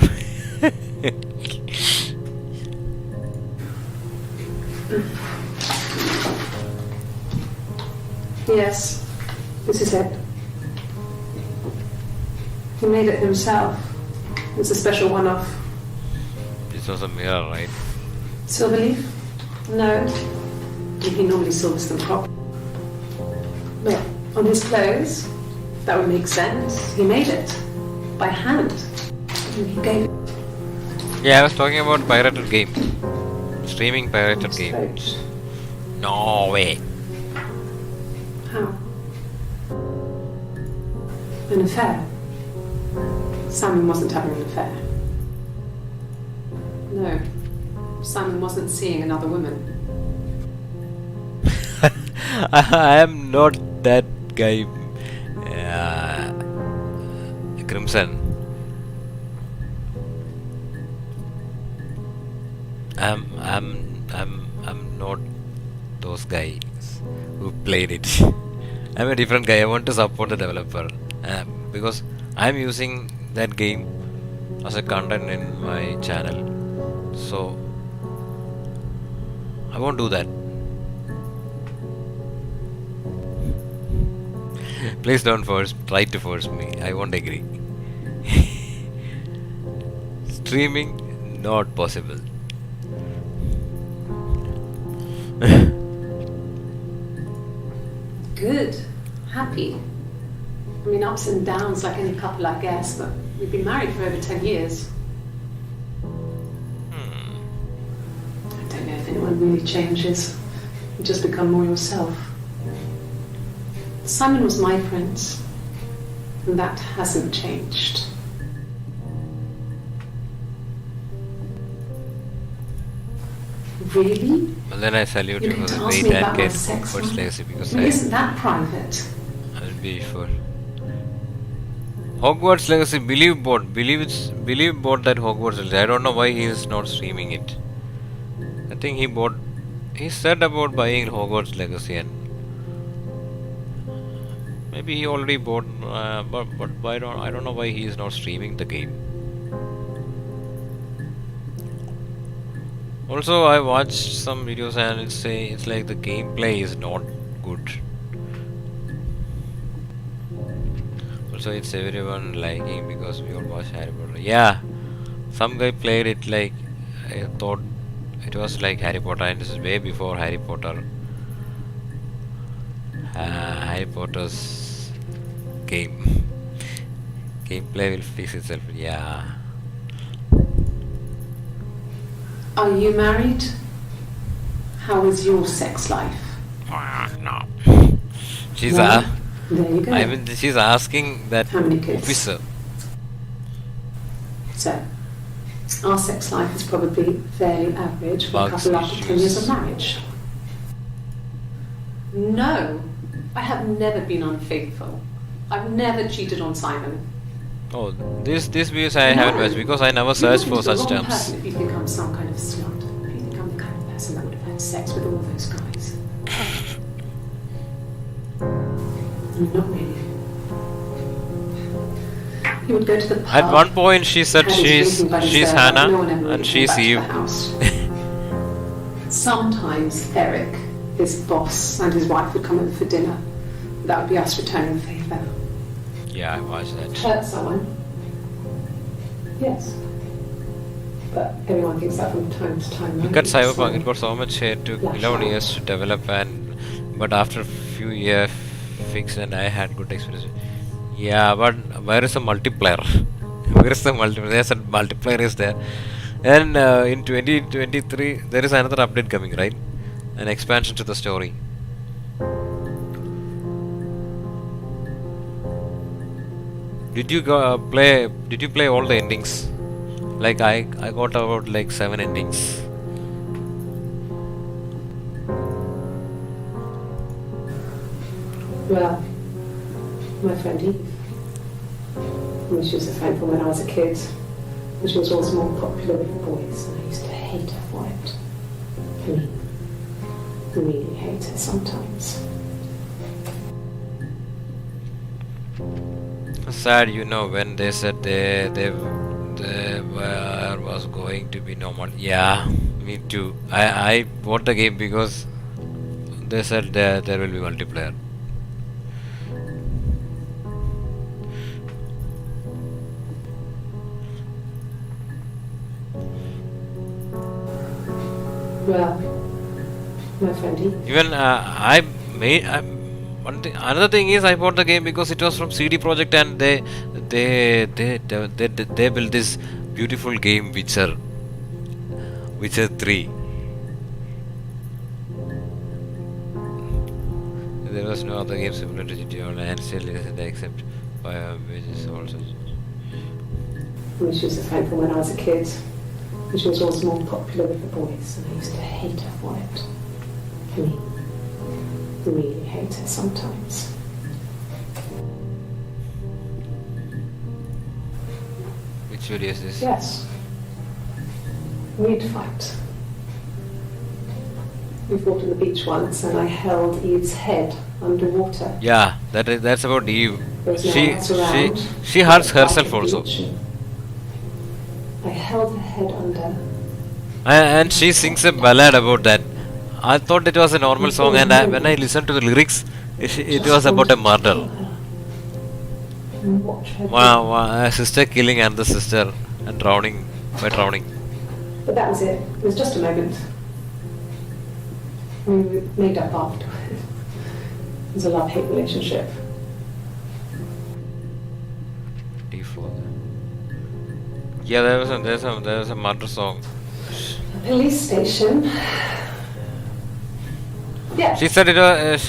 Yes, this is it. He made it himself. It's a special one-off. This was a mirror, right? Silver leaf? No. He normally silvers them properly. But on his clothes, that would make sense. He made it by hand. And he gave it. Yeah, I was talking about pirated game. Streaming pirated to games. No way. How? An affair. Simon wasn't having an affair. No. Simon wasn't seeing another woman. I am not that guy, Crimson. I'm not those guys who played it. I'm a different guy. I want to support the developer because I'm using that game as a content in my channel. So I won't do that. Please don't try to force me. I won't agree. streaming not possible. Good. Happy. I mean, ups and downs like any couple, I guess, but we've been married for over 10 years. I don't know if anyone really changes. You just become more yourself. Simon was my prince, and that hasn't changed. Really? Well, then I salute You you can for the ask weight me about and my get sex Hogwarts life? Legacy because I mean, isn't that private? I'll be sure. Hogwarts Legacy, believe bought that Hogwarts Legacy. I don't know why he is not streaming it. I think he said about buying Hogwarts Legacy and maybe he already bought, but I don't know why he is not streaming the game. Also, I watched some videos and it's like the gameplay is not good. Also, it's everyone liking because we all watch Harry Potter. Yeah, some guy played it like I thought it was like Harry Potter, and this is way before Harry Potter. Harry Potter's gameplay will fix itself. Yeah. Are you married? How is your sex life? No. She's Well, there you go. I mean, she's asking that How many kids? officer. So, our sex life is probably fairly average for a Bugs, couple after 10 years of issues. marriage. No, I have never been unfaithful. I've never cheated on Simon. Oh, this views I haven't watched because I never searched for such terms. Person if you become some kind of slut. If you become the kind of person that would have had sex with all those guys. Not really. He would go to the pub. At one point, she said had his drinking buddies she's there, but Hannah no one ever really and came she's back to the Eve. house. Sometimes Eric, his boss, and his wife would come over for dinner. That would be us returning the favour. Yeah, I watched that. Hurt someone? Yes. But everyone thinks that from time to time. Look right? at Cyberpunk. So- It got so much hate. Took 11 years to develop, but after a few years, fixed, and I had good experience. Yeah, but where is the multiplayer? Where is the multiplayer? There's a multiplayer is there, and in 2023 there is another update coming, right? An expansion to the story. Did you play? Did you play all the endings? Like I got about like 7 endings. Well, my friend Eve. I mean, she was a friend from when I was a kid. And she was also more popular with the boys, and I used to hate her for it. I mean, really hate her sometimes. Sad, you know, when they said there was going to be no more. Yeah, me too. I bought the game because they said there will be multiplayer. Well, my friend Eve. Even I made one thing. Another thing is I bought the game because it was from CD Projekt and they built this beautiful game Witcher 3. There was no other game similar to GTA Online and still isn't except BOYA which is also. I mean, she was a friend from when I was a kid. And she was also more popular with the boys, and I used to hate her for it. I mean, really hate her sometimes. Which video is this? Yes. We'd fight. We fought on the beach once, and I held Eve's head underwater. Yeah, that's about Eve. There was no one else around. She hurts We were herself out on the also. beach, and I held her head under. And she sings a ballad about that. I thought it was a normal song, and when I listened to the lyrics, it was about a murder. And watch her A sister killing another sister and drowning by drowning. But that was it. It was just a moment. We made up after. It was a love-hate relationship. D4. Yeah, there was a murder song. A police station. Yeah. She said it was,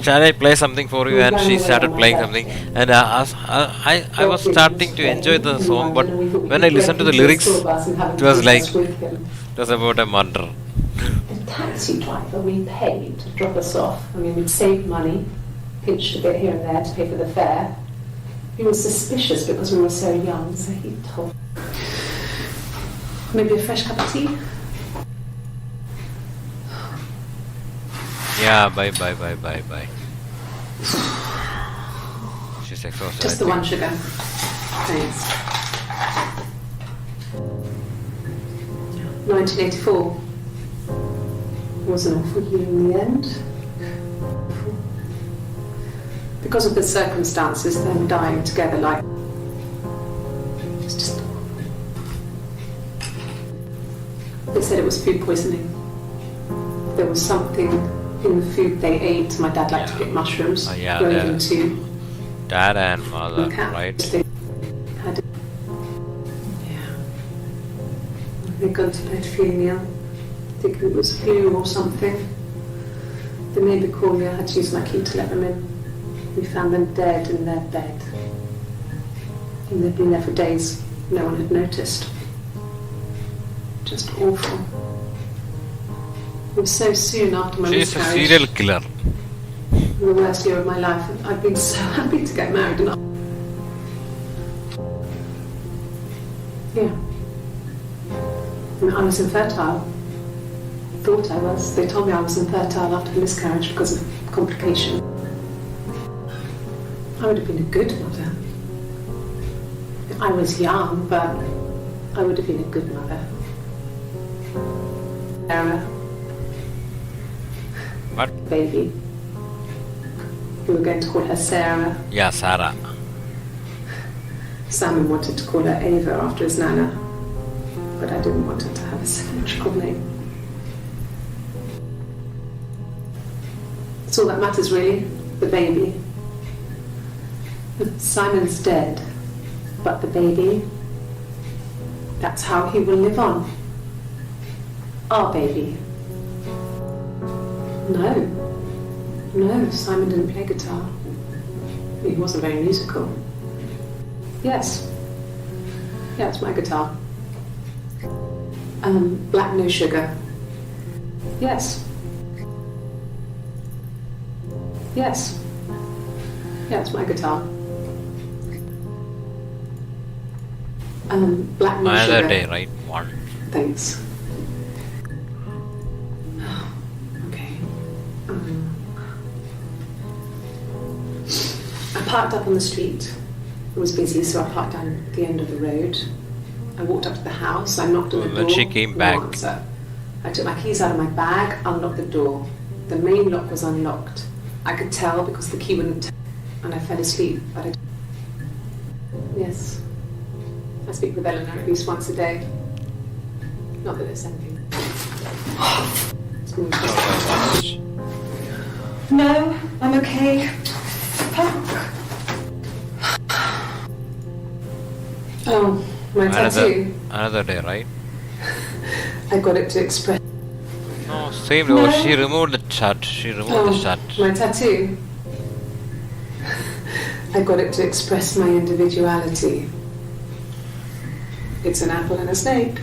shall I play something for you? And she started playing something, and I was starting to enjoy the song, but when I listened to the lyrics, it was like, it was about a murder. The taxi driver we paid to drop us off. I mean, we'd saved money, pinched a bit here and there to pay for the fare. He was suspicious because we were so young, so he told. Maybe a fresh cup of tea? Yeah, bye. She's exhausted. Just the one sugar. Thanks. 1984 was an awful year in the end. Because of the circumstances, them dying together like... It's just... They said it was food poisoning. There was something in the food they ate. My dad liked to pick mushrooms. Yeah, Rogan too. Dad and mother, right? They had they'd gone to bed feeling ill, thinking it was flu or something. The neighbour called me. I had to use my key to let them in. We found them dead in their bed. And they'd been there for days. No one had noticed. Just awful. It was so soon after my She's a miscarriage. serial killer. The worst year of my life. I've been so happy to get married. And yeah. I was infertile. Thought I was. They told me I was infertile after the miscarriage because of complication. I would have been a good mother. I was young, but I would have been a good mother. Sarah. What? Baby. We were going to call her Sarah. Yeah, Sarah. Simon wanted to call her Ava after his nana, but I didn't want her to have a symmetrical name. That's all that matters, really. The baby. Simon's dead, but the baby, that's how he will live on. Our baby. No, Simon didn't play guitar. He wasn't very musical. Yes. Yeah, it's my guitar. Black no sugar. Yes. Yes. Yeah, it's my guitar. Black no sugar. Another day, right? One. Thanks. Okay. I parked up on the street. It was busy, so I parked down at the end of the road. I walked up to the house. I knocked on the door. When she came back. No answer. I took my keys out of my bag, unlocked the door. The main lock was unlocked. I could tell because the key wouldn't. And I fell asleep. But yes. I speak with Eleanor at least once a day. Not that there's anything. No, I'm okay. Oh, my tattoo. Another day, right? I got it to express. No, same. No. She removed the shut. She removed the shut. My tattoo. I got it to express my individuality. It's an apple and a snake.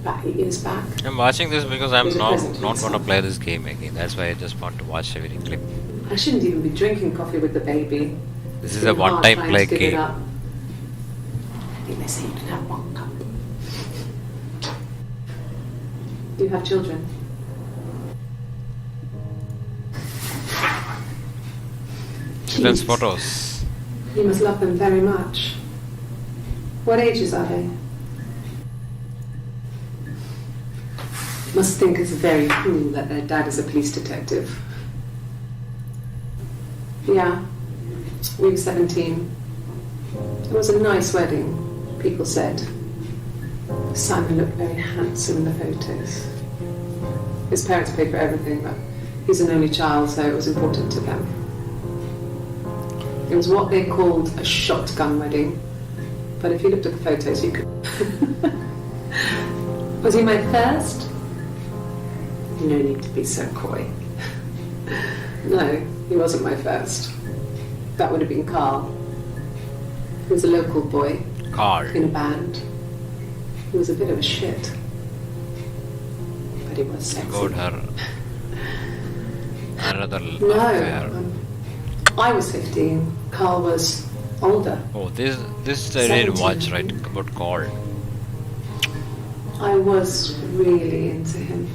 About 8 years back. I'm watching this because I'm There's a not present to going to myself. play this game again. That's why I just want to watch every clip. I shouldn't even be drinking coffee with the baby. This It's is a been hard one-time trying play to give it game. up. I think they say you can have one cup. Do you have children? Children's Jeez. photos. You must love them very much. What ages are they? Must think it's very cool that their dad is a police detective. Yeah, We were 17. It was a nice wedding, people said. Simon looked very handsome in the photos. His parents paid for everything, but he's an only child, so it was important to them. It was what they called a shotgun wedding, but if you looked at the photos, you could... Was he my first? No need to be so coy. No, he wasn't my first. That would have been Carl. He was a local boy Carl. in a band. He was a bit of a shit, but he was sexy. Got her another No, affair. I was 15. Carl was older. Oh, this I didn't 17. watch, right? About Carl. I was really into him,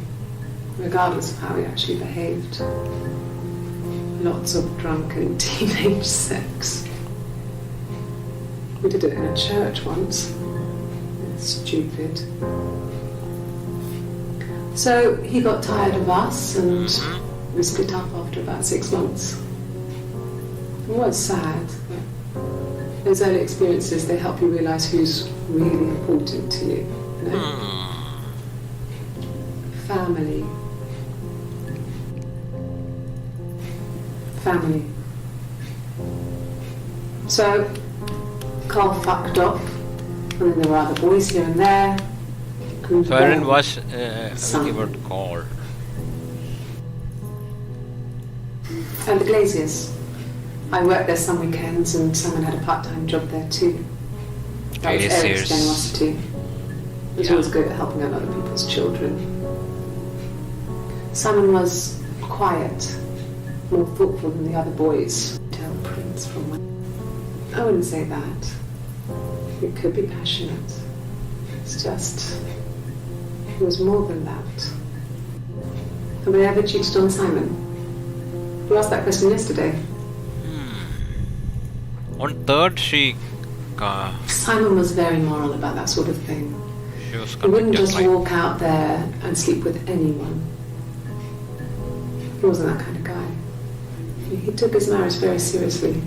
regardless of how he actually behaved. Lots of drunken teenage sex. We did it in a church once. Stupid. So he got tired of us and we split up after about 6 months. It was sad, but those early experiences, they help you realise who's really important to you. You know? Family. Family. So Carl fucked off, and then there were other boys here and there. And So I then didn't watch Son. anything about Carl. And the Glaziers. I worked there some weekends, and someone had a part-time job there too. That was Eric's Glaziers. generosity. He was Yeah. always good at helping out other people's children. Simon was quiet, more thoughtful than the other boys. Tell Prince from my... I wouldn't say that. He could be passionate. It's just... He was more than that. Have I ever cheated on Simon? You asked that question yesterday. On third, she Simon was very moral about that sort of thing. was He wouldn't convicted, just right? walk out there and sleep with anyone. He wasn't that kind of guy. He took his marriage very seriously.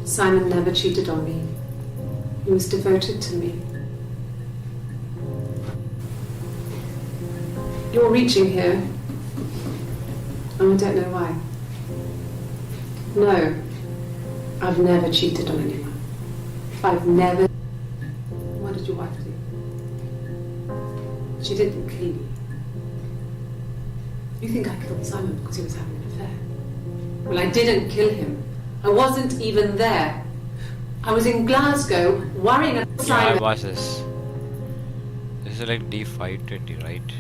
Simon never cheated on me. He was devoted to me. You're reaching here, and I don't know why. No, I've never cheated on anyone. I've never... What did your wife do? She didn't kill you. You think I killed Simon because he was having an affair? Well, I didn't kill him. I wasn't even there. I was in Glasgow, worrying about Yeah, I Simon. watched this. This is like D520, right?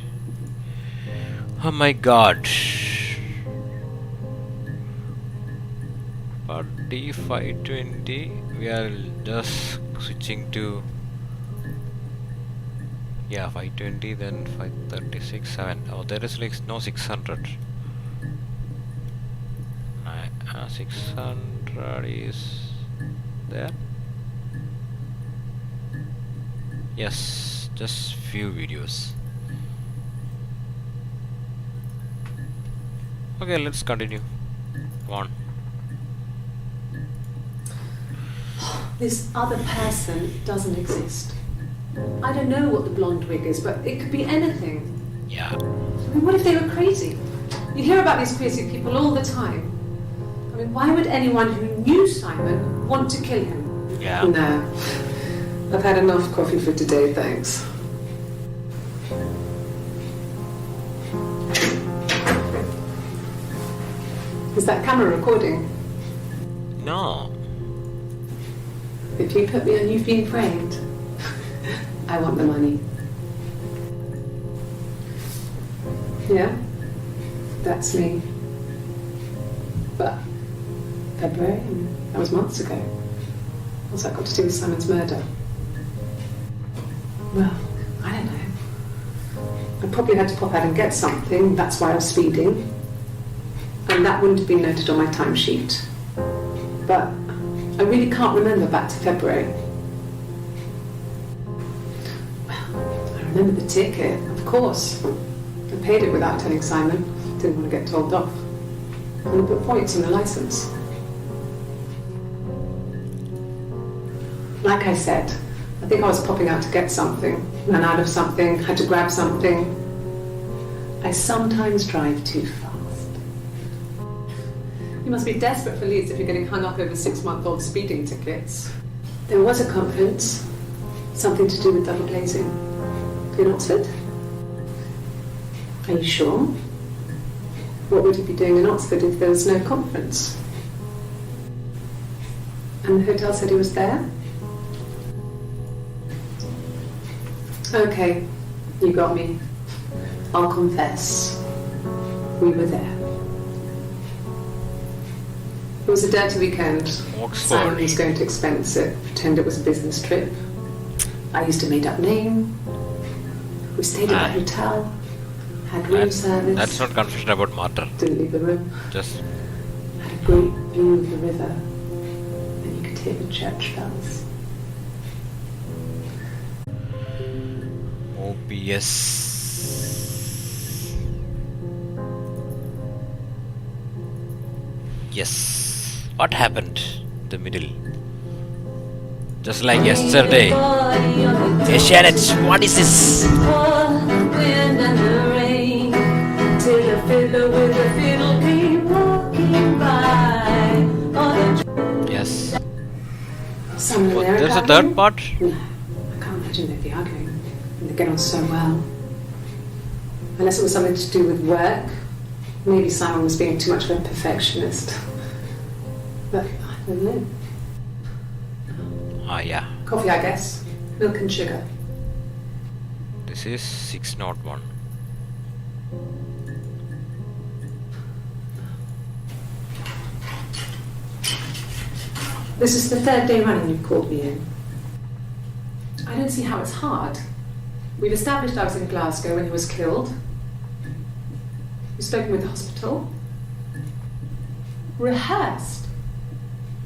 Oh my god. For D520, we are just switching to... Yeah, 520, then 536, 7. Oh, there is like no 600. 600 is there. Yes, just few videos. Okay, let's continue. Come on. This other person doesn't exist. I don't know what the blonde wig is, but it could be anything. Yeah. I mean, what if they were crazy? You hear about these crazy people all the time. I mean, why would anyone who knew Simon want to kill him? Yeah. No. I've had enough coffee for today, thanks. Is that camera recording? No. If you put me on You've Been Framed, I want the money. Yeah? That's me. But February, that was months ago. What's that got to do with Simon's murder? Well, I don't know. I probably had to pop out and get something, that's why I was speeding. And that wouldn't have been noted on my timesheet. But I really can't remember back to February. Well, I remember the ticket, of course. I paid it without telling Simon. Didn't want to get told off. And I put points on the license. Like I said, I think I was popping out to get something, ran out of something, had to grab something. I sometimes drive too fast. You must be desperate for leads if you're getting hung up over 6-month-old speeding tickets. There was a conference, something to do with double glazing. In Oxford? Are you sure? What would he be doing in Oxford if there was no conference? And the hotel said he was there? Okay, you got me. I'll confess. We were there. It was a dirty weekend. Simon was going to expense it, pretend it was a business trip. I used a made-up name. We stayed at a hotel, had room service. That's not confession about murder. Didn't leave the room. Just Had a great view of the river, and you could hear the church bells. OBS. Yes. What happened in the middle? Just like yesterday. Asianics, what is this? Wind and the rain, till the fiddler with the fiddle came walking by. Yes. Someone Well, there there's a about third him? part. No, I can't imagine they'd be arguing. They get on so well. Unless it was something to do with work. Maybe Simon was being too much of a perfectionist. But I don't know. Ah, yeah. Coffee, I guess. Milk and sugar. This is 601. This is the third day running you've called me in. I don't see how it's hard. We've established I was in Glasgow when he was killed. You've spoken with the hospital. Rehearsed.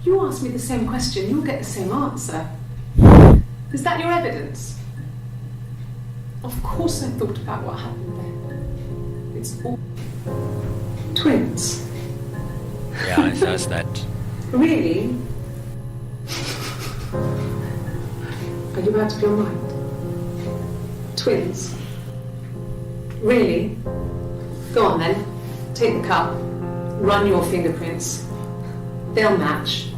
You ask me the same question, you'll get the same answer. Is that your evidence? Of course I thought about what happened there. It's all twins. Yeah, I saw that. Really? Are you out of your mind? Twins? Really? Go on then. Take the cup. Run your fingerprints. They'll match.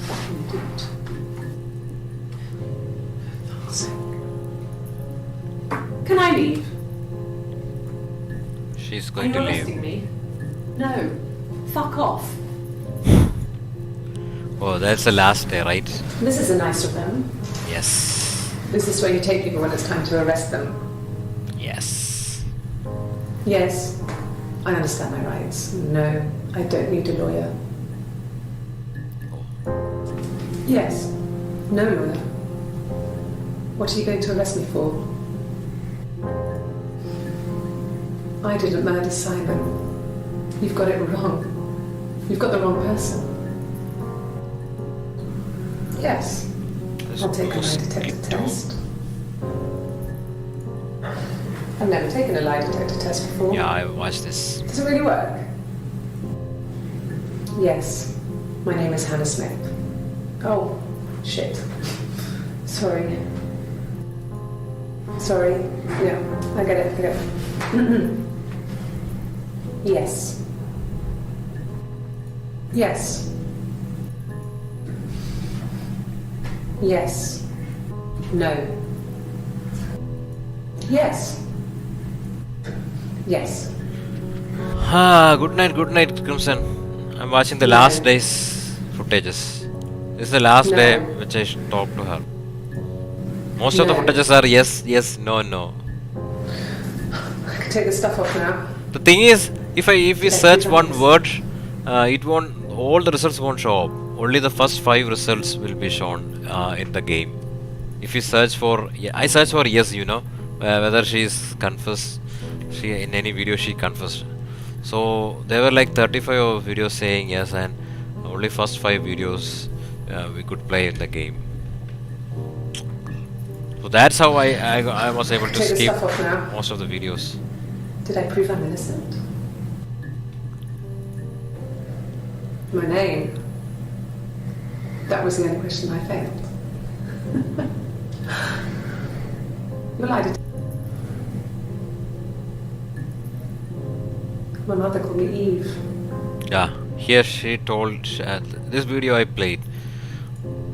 Fucking idiot. For fuck's sake. Can I leave? She's Are going you to arresting leave. me? No. Fuck off. Oh, that's the last day, right? This is a nice of them. Yes. Is this where you take people when it's time to arrest them? Yes. Yes. I understand my rights. No, I don't need a lawyer. Yes. No lawyer. What are you going to arrest me for? I didn't murder Simon. You've got it wrong. You've got the wrong person. Yes. I'll take a lie detector test. I've never taken a lie detector test before. Yeah, I watched this. Does it really work? Yes. My name is Hannah Smith. Oh, shit. Sorry. Sorry. Yeah, I get it. Yes. Yes. Yes. No. Yes. Yes. Good night, Crimson. I'm watching the last day's footages. This is the last No. day which I should talk to her. Most of the No. footages are yes, yes, no, no. I can take the stuff off now. The thing is, if we Yes, search you one guys. word, it won't. All the results won't show up. Only the first 5 results will be shown in the game. If you search for, I search for yes, whether she is confessed. She in any video she confessed. So there were like 35 of videos saying yes, and Only first 5 videos we could play in the game. So that's how I was able to Take this skip stuff off now. most of the videos. Did I prove I'm innocent? My name. That was the only question I failed. Well, I did. My mother called me Eve. Yeah, here she told this video I played.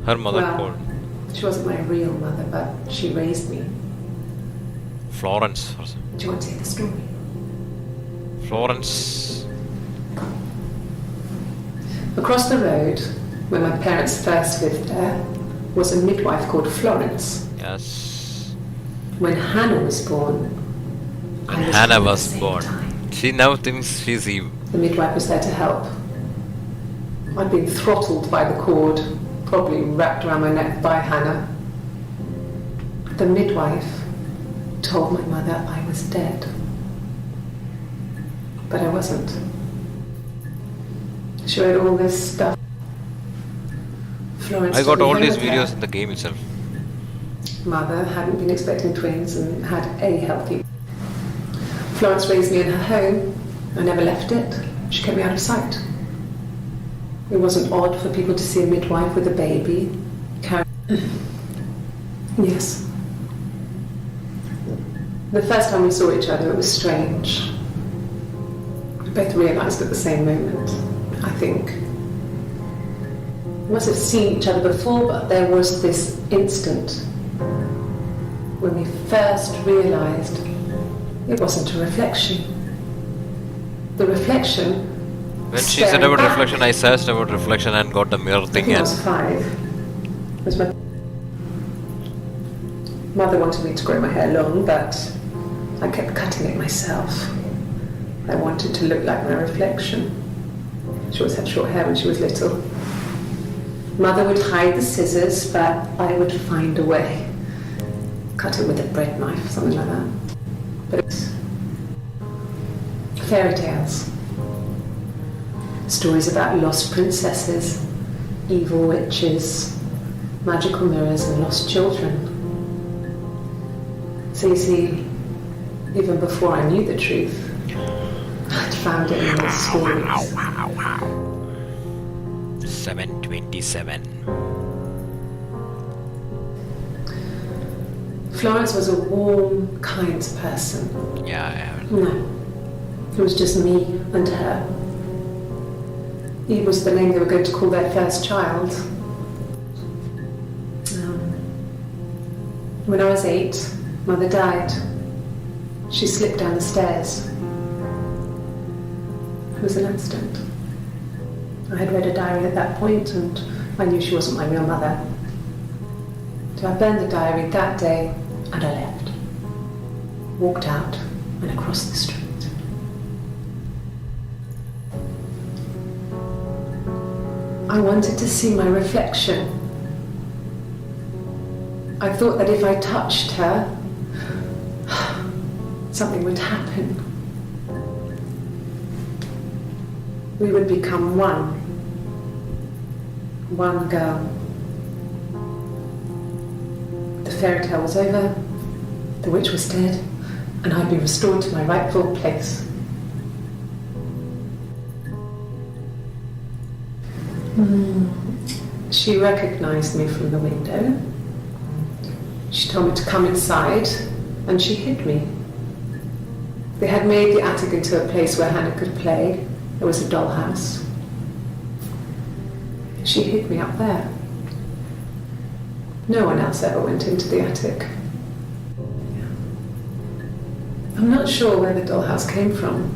Her mother Well, called she wasn't my real mother, but she raised me. Florence. Do you want to hear the story? Florence. Across the road, where my parents first lived there, was a midwife called Florence. Yes. When Hannah was born, When I was Hannah born at the was same born. time. She now thinks she's Eve. The midwife was there to help. I'd been throttled by the cord, probably wrapped around my neck by Hannah. The midwife told my mother I was dead. But I wasn't. She wrote all this stuff. Florence I got took me all home these with her. videos in the game itself. Mother hadn't been expecting twins and had a healthy. Florence raised me in her home. I never left it. She kept me out of sight. It wasn't odd for people to see a midwife with a baby. Yes. The first time we saw each other, it was strange. We both realised at the same moment, I think. We must have seen each other before, but there was this instant when we first realised it wasn't a reflection. The reflection. When she said staring about back. reflection, I searched about reflection and got the mirror I thing think I and was 5. It was my mother wanted me to grow my hair long, but I kept cutting it myself. I wanted to look like my reflection. She always had short hair when she was little. Mother would hide the scissors, but I would find a way. Cut it with a bread knife, something like that. But it's fairy tales. Stories about lost princesses, evil witches, magical mirrors and lost children. So you see, even before I knew the truth, I'd found it in those stories. 727. Florence was a warm, kind person. Yeah, No, it was just me and her. Eve was the name they were going to call their first child. When I was 8, Mother died. She slipped down the stairs. It was an accident. I had read a diary at that point and I knew she wasn't my real mother. So I burned the diary that day and I left. Walked out and across the street. I wanted to see my reflection. I thought that if I touched her, something would happen. We would become one. One girl. The fairy tale was over, the witch was dead, and I'd be restored to my rightful place. She recognized me from the window. She told me to come inside, and she hid me. They had made the attic into a place where Hannah could play. There was a dollhouse. She hid me up there. No one else ever went into the attic. I'm not sure where the dollhouse came from.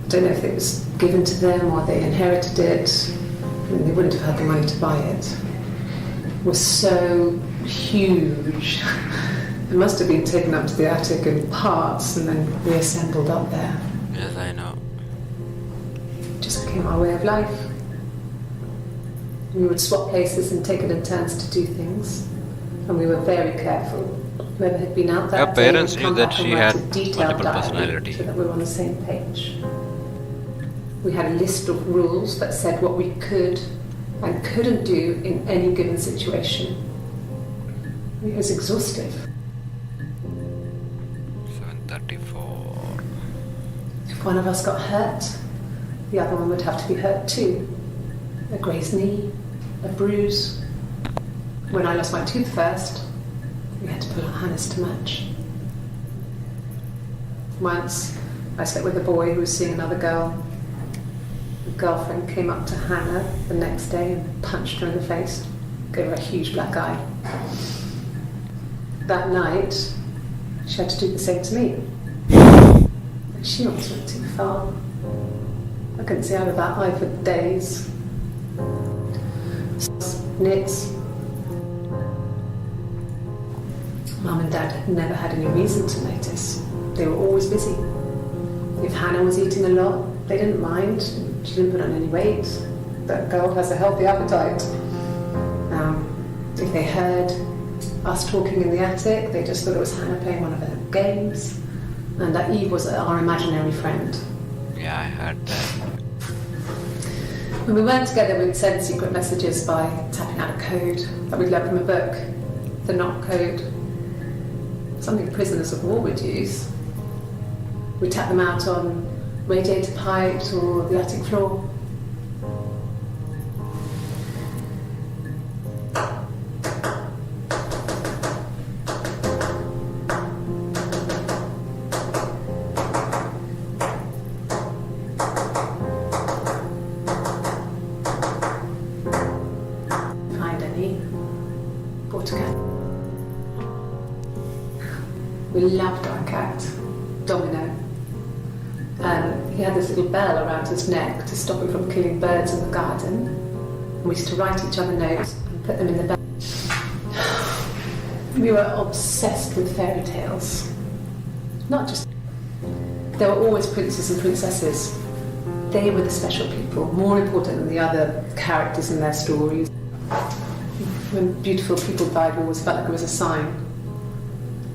I don't know if it was given to them or they inherited it. I mean, they wouldn't have had the money to buy it. It was so huge. It must have been taken up to the attic in parts and then reassembled up there. yes, I know. It just became our way of life. We would swap places and take it in turns to do things. And we were very careful. Whoever had been out that Her day parents would knew come that back she and write had a detailed multiple diary personality. so that we were on the same page. We had a list of rules that said what we could and couldn't do in any given situation. It was exhaustive. 734. If one of us got hurt, the other one would have to be hurt too. A grazed knee, a bruise. When I lost my tooth first, we had to pull out Hannah's to match. Once, I slept with a boy who was seeing another girl. The girlfriend came up to Hannah the next day and punched her in the face, gave her a huge black eye. That night, she had to do the same to me. And she almost went too far. I couldn't see out of that eye for days. Nits. Mum and Dad had never had any reason to notice. They were always busy. If Hannah was eating a lot, they didn't mind. She didn't put on any weight. That girl has a healthy appetite. If they heard us talking in the attic, they just thought it was Hannah playing one of her games, and that Eve was our imaginary friend. Yeah, I heard that. When we weren't together, we'd send secret messages by tapping out a code that we'd learned from a book, the knock code, something prisoners of war would use. We'd tap them out on radiator pipes or the attic floor. We loved our cat, Domino. He had this little bell around his neck to stop him from killing birds in the garden. And we used to write each other notes and put them in the bell. We were obsessed with fairy tales. Not just... There were always princes and princesses. They were the special people, more important than the other characters in their stories. When beautiful people died, we always felt like it was a sign.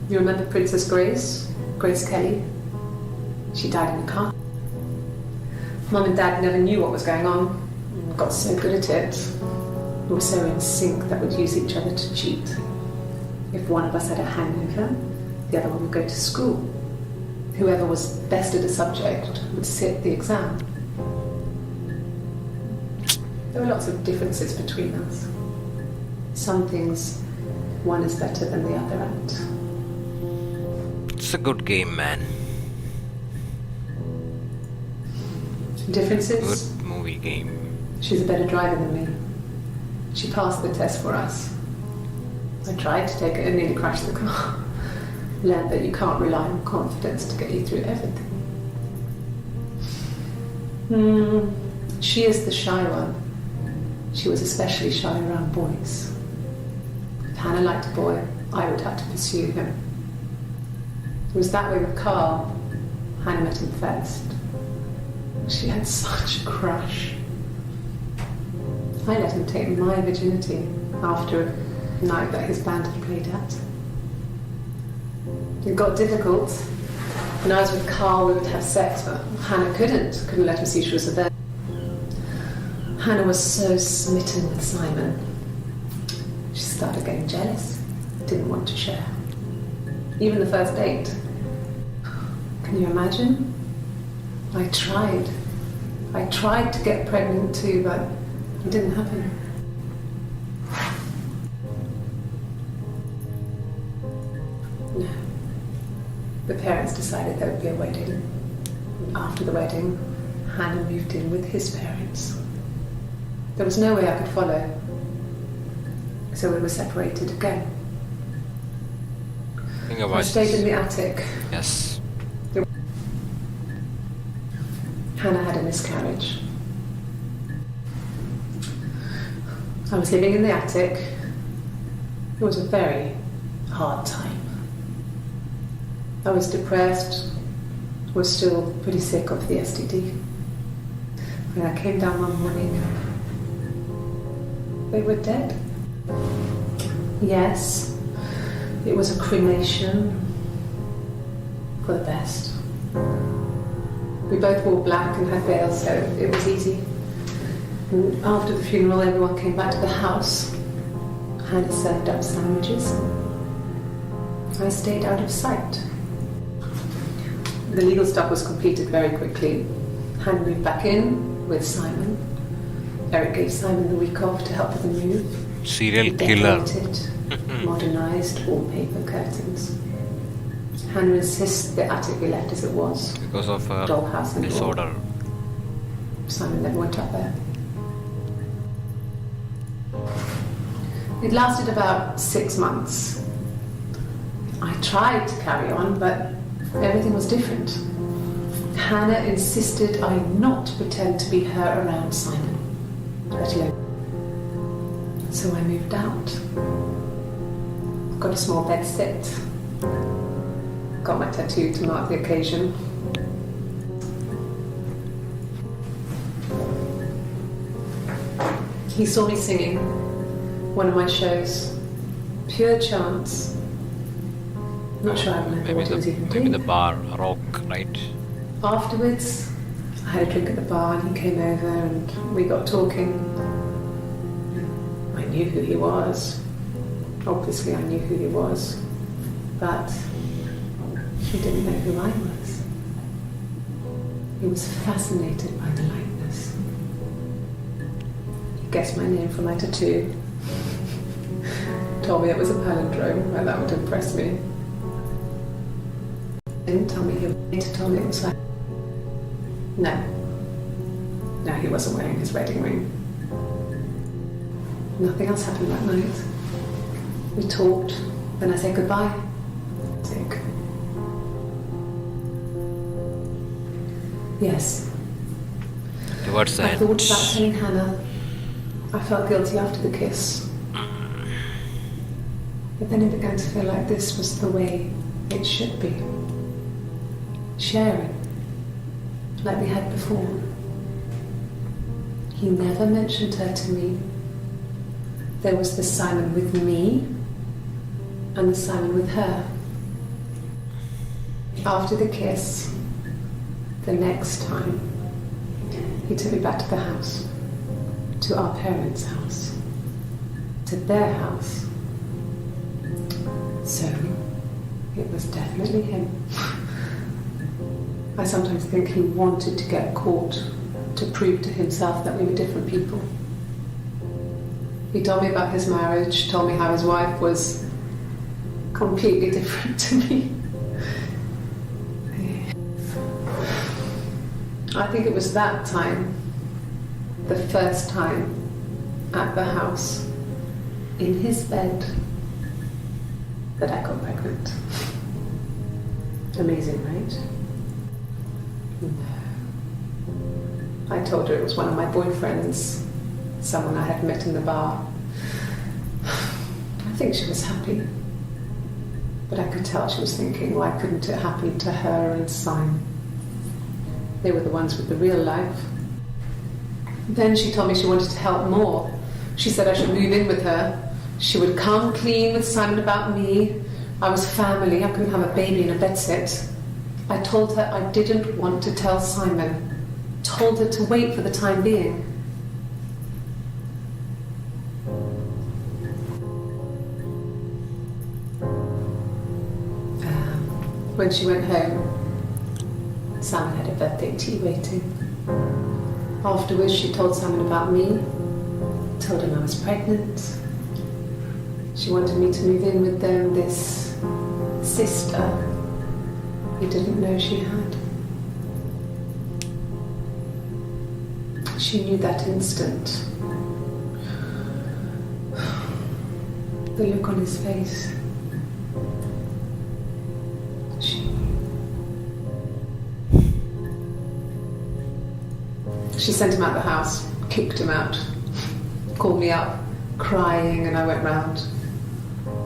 You remember Princess Grace Kelly? She died in a car. Mum and Dad never knew what was going on. We got so good at it. We were so in sync that we'd use each other to cheat. If one of us had a hangover, the other one would go to school. Whoever was best at a subject would sit the exam. There were lots of differences between us. Some things one is better than the other at. It's a good game, man. Differences? Good movie game. She's a better driver than me. She passed the test for us. I tried to take it and nearly crashed the car. Learned that you can't rely on confidence to get you through everything. She is the shy one. She was especially shy around boys. If Hannah liked a boy, I would have to pursue him. It was that way with Carl. Hannah met him first. She had such a crush. I let him take my virginity after a night that his band had played at. It got difficult. When I was with Carl, we would have sex, but Hannah couldn't let him see she was a virgin. Hannah was so smitten with Simon. She started getting jealous, didn't want to share. Even the first date. Can you imagine? I tried to get pregnant too, but it didn't happen. No. The parents decided there would be a wedding. After the wedding, Hannah moved in with his parents. There was no way I could follow, so we were separated again. I stayed in the attic. Yes. Hannah had a miscarriage. I was living in the attic. It was a very hard time. I was depressed, was still pretty sick of the STD. When I came down one morning, they were dead. Yes, it was a cremation for the best. We both wore black and had veils, so it was easy. And after the funeral, everyone came back to the house. Hannah served up sandwiches. I stayed out of sight. The legal stuff was completed very quickly. Hannah moved back in with Simon. Eric gave Simon the week off to help with the move. Serial killer. Decorated, modernised wallpaper curtains. Hannah insists the attic be left as it was. Because of her Dollhouse and disorder. all. Simon never went up there. It lasted about 6 months. I tried to carry on, but everything was different. Hannah insisted I not pretend to be her around Simon, let alone. So I moved out. Got a small bed set. Got my tattoo to mark the occasion. He saw me singing one of my shows. Pure chance. Not sure I remember what he was even Maybe doing. the bar, rock, right? Afterwards, I had a drink at the bar and he came over and we got talking. I knew who he was. Obviously I knew who he was. But he didn't know who I was. He was fascinated by the likeness. He guessed my name from my tattoo. Told me it was a palindrome, and that would impress me. Didn't tell me he later told me it was like... No, he wasn't wearing his wedding ring. Nothing else happened that night. We talked, then I said goodbye. Sick. Yes. Towards the I end. thought about telling Hannah. I felt guilty after the kiss. But then it began to feel like this was the way it should be. Sharing, like we had before. He never mentioned her to me. There was the Simon with me and the Simon with her. After the kiss, the next time, he took me back to the house, to our parents' house, to their house. So, it was definitely him. I sometimes think he wanted to get caught to prove to himself that we were different people. He told me about his marriage, told me how his wife was completely different to me. I think it was that time, the first time at the house, in his bed, that I got pregnant. Amazing, right? No. I told her it was one of my boyfriends, someone I had met in the bar. I think she was happy. But I could tell she was thinking, why couldn't it happen to her and Simon? They were the ones with the real life. Then she told me she wanted to help more. She said I should move in with her. She would come clean with Simon about me. I was family. I couldn't have a baby in a bedsit. I told her I didn't want to tell Simon. Told her to wait for the time being. When she went home, Simon had a birthday tea waiting. Afterwards, she told Simon about me, told him I was pregnant. She wanted me to move in with them, this sister he didn't know she had. She knew that instant. The look on his face. She sent him out the house, kicked him out, called me up, crying, and I went round.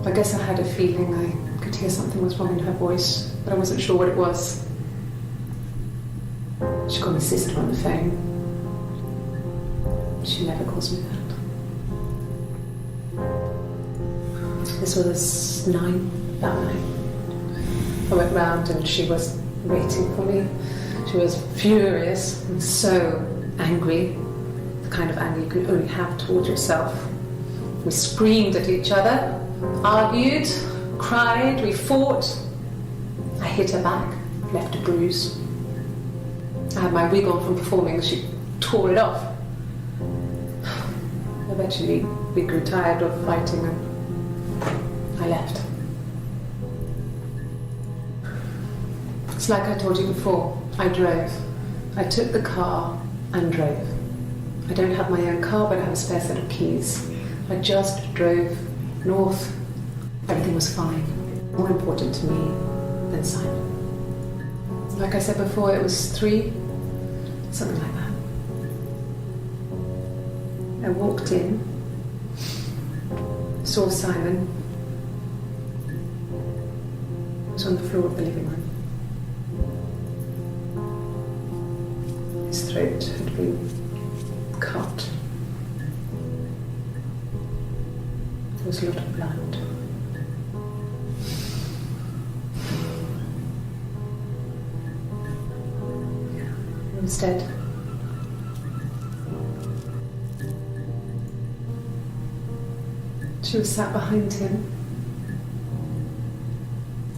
I guess I had a feeling I could hear something was wrong in her voice, but I wasn't sure what it was. She got my sister on the phone. She never calls me that. This was about 9. I went round and she was waiting for me. She was furious and so angry, the kind of anger you can only have towards yourself. We screamed at each other, argued, cried, we fought. I hit her back, left a bruise. I had my wig on from performing, she tore it off. Eventually, we grew tired of fighting and I left. It's like I told you before, I drove. I took the car and drove. I don't have my own car, but I have a spare set of keys. I just drove north. Everything was fine. More important to me than Simon. Like I said before, it was 3, something like that. I walked in, saw Simon. He was on the floor of the living room. His throat had been cut. There was a lot of blood. He was dead. She was sat behind him.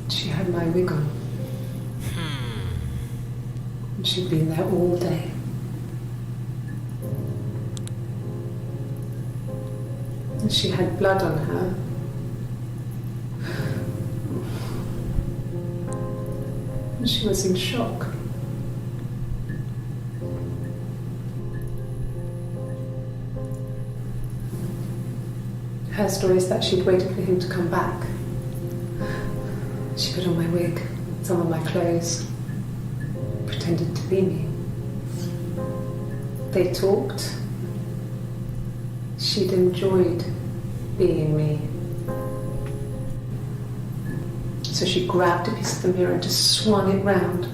She had my wig on. And she'd been there all day. And she had blood on her. And she was in shock. Her story is that she'd waited for him to come back. She put on my wig, some of my clothes, pretended to be me. They talked. She'd enjoyed being me. So she grabbed a piece of the mirror and just swung it round.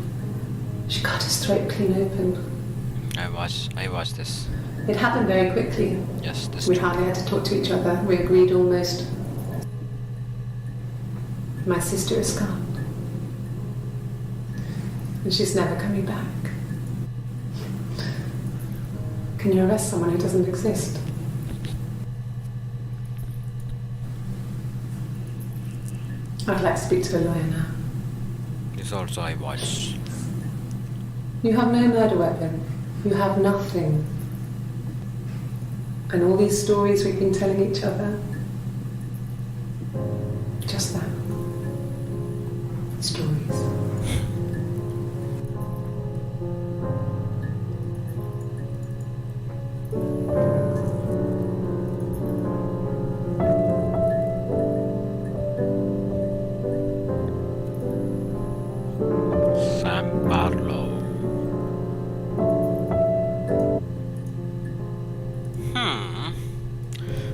She cut his throat clean open. I watched this. It happened very quickly. Yes, this We too. hardly had to talk to each other. We agreed almost. My sister is gone. And she's never coming back. Can you arrest someone who doesn't exist? I'd like to speak to a lawyer now. This also I watched. You have no murder weapon. You have nothing. And all these stories we've been telling each other, just that. Stories. Sam Barlow.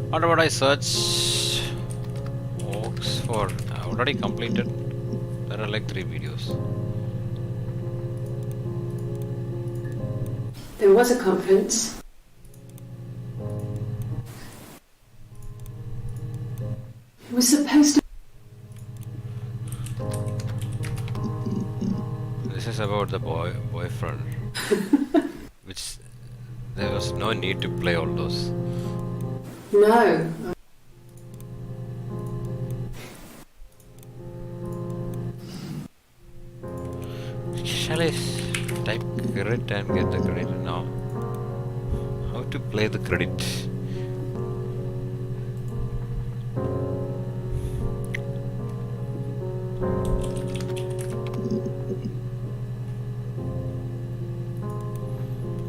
What about I search Oxford? I already completed. There are like 3 videos. There was a conference. It was supposed to. This is about the boyfriend, which there was no need to play all those. No. Shall I type credit and get the credit now? How to play the credit?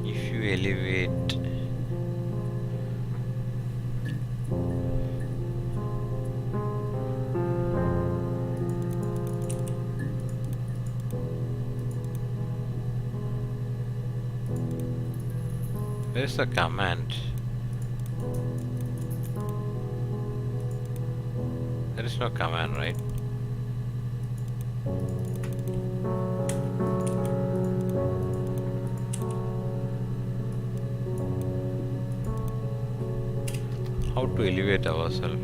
If you elevate. Where is the command? There is no command, right? How to elevate ourselves?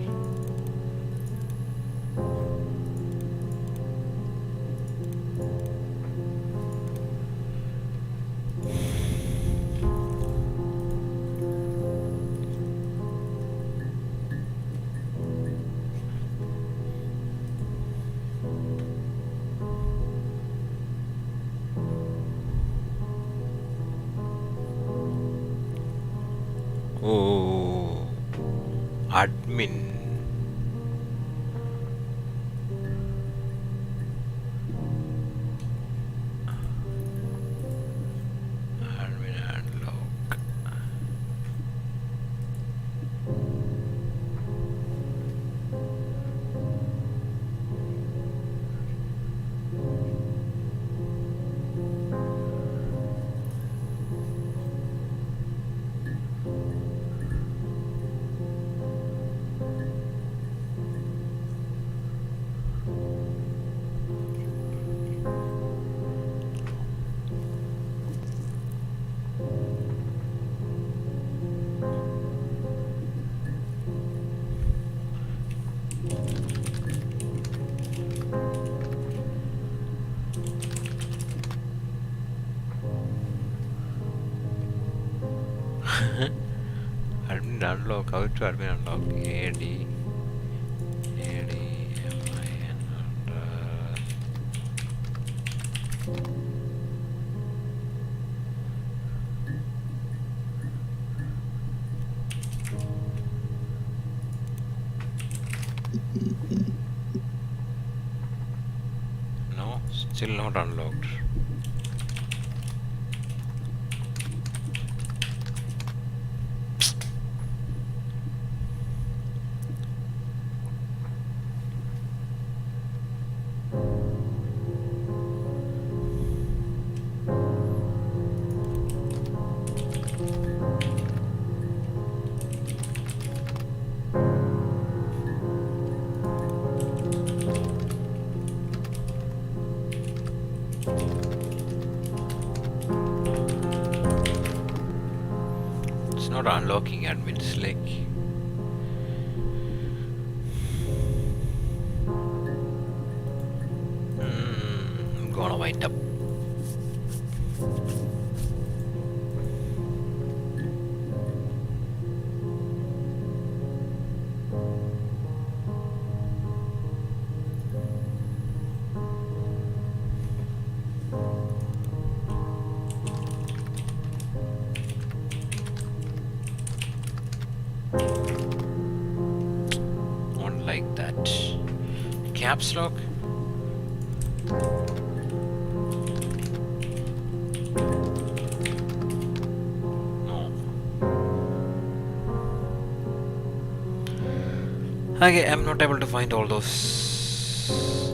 admin. Admin unlock. Admin unlock. How to admin unlock? ADMIN No, still not unlocked. It's not unlocking admin, it's like I'm gonna wind up. Not like that. Caps lock? No. Okay, I'm not able to find all those.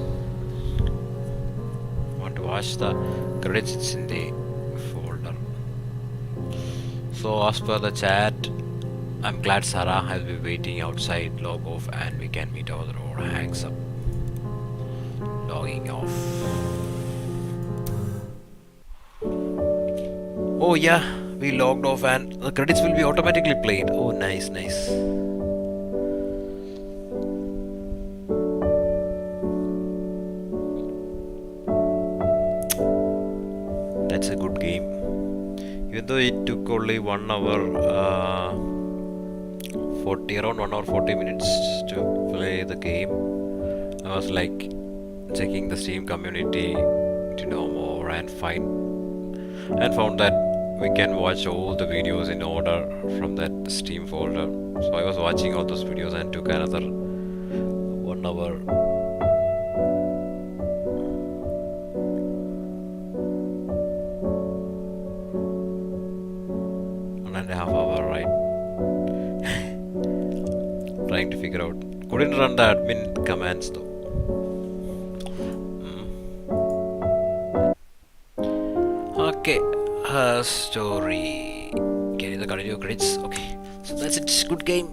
Want to watch the credits, it's in the folder. So as per the chat, I'm glad Sarah has been waiting outside. Log off and we can meet over the road. Hangs up. Logging off. Oh yeah, we logged off and the credits will be automatically played. Oh nice, nice. That's a good game. Even though it took only 1 hour 40, around 1 hour 40 minutes to play the game, I was like checking the Steam community to know more and found that we can watch all the videos in order from that Steam folder. So I was watching all those videos and took another 1 hour. 1.5 hour, right? Trying to figure out. Couldn't run the admin commands though. Okay, story. Can you continue credits? Okay, so that's it. Good game.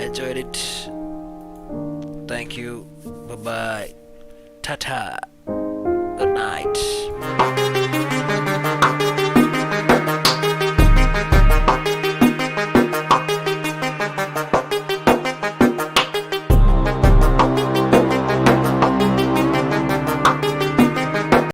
Enjoyed it. Thank you. Bye bye. Ta ta.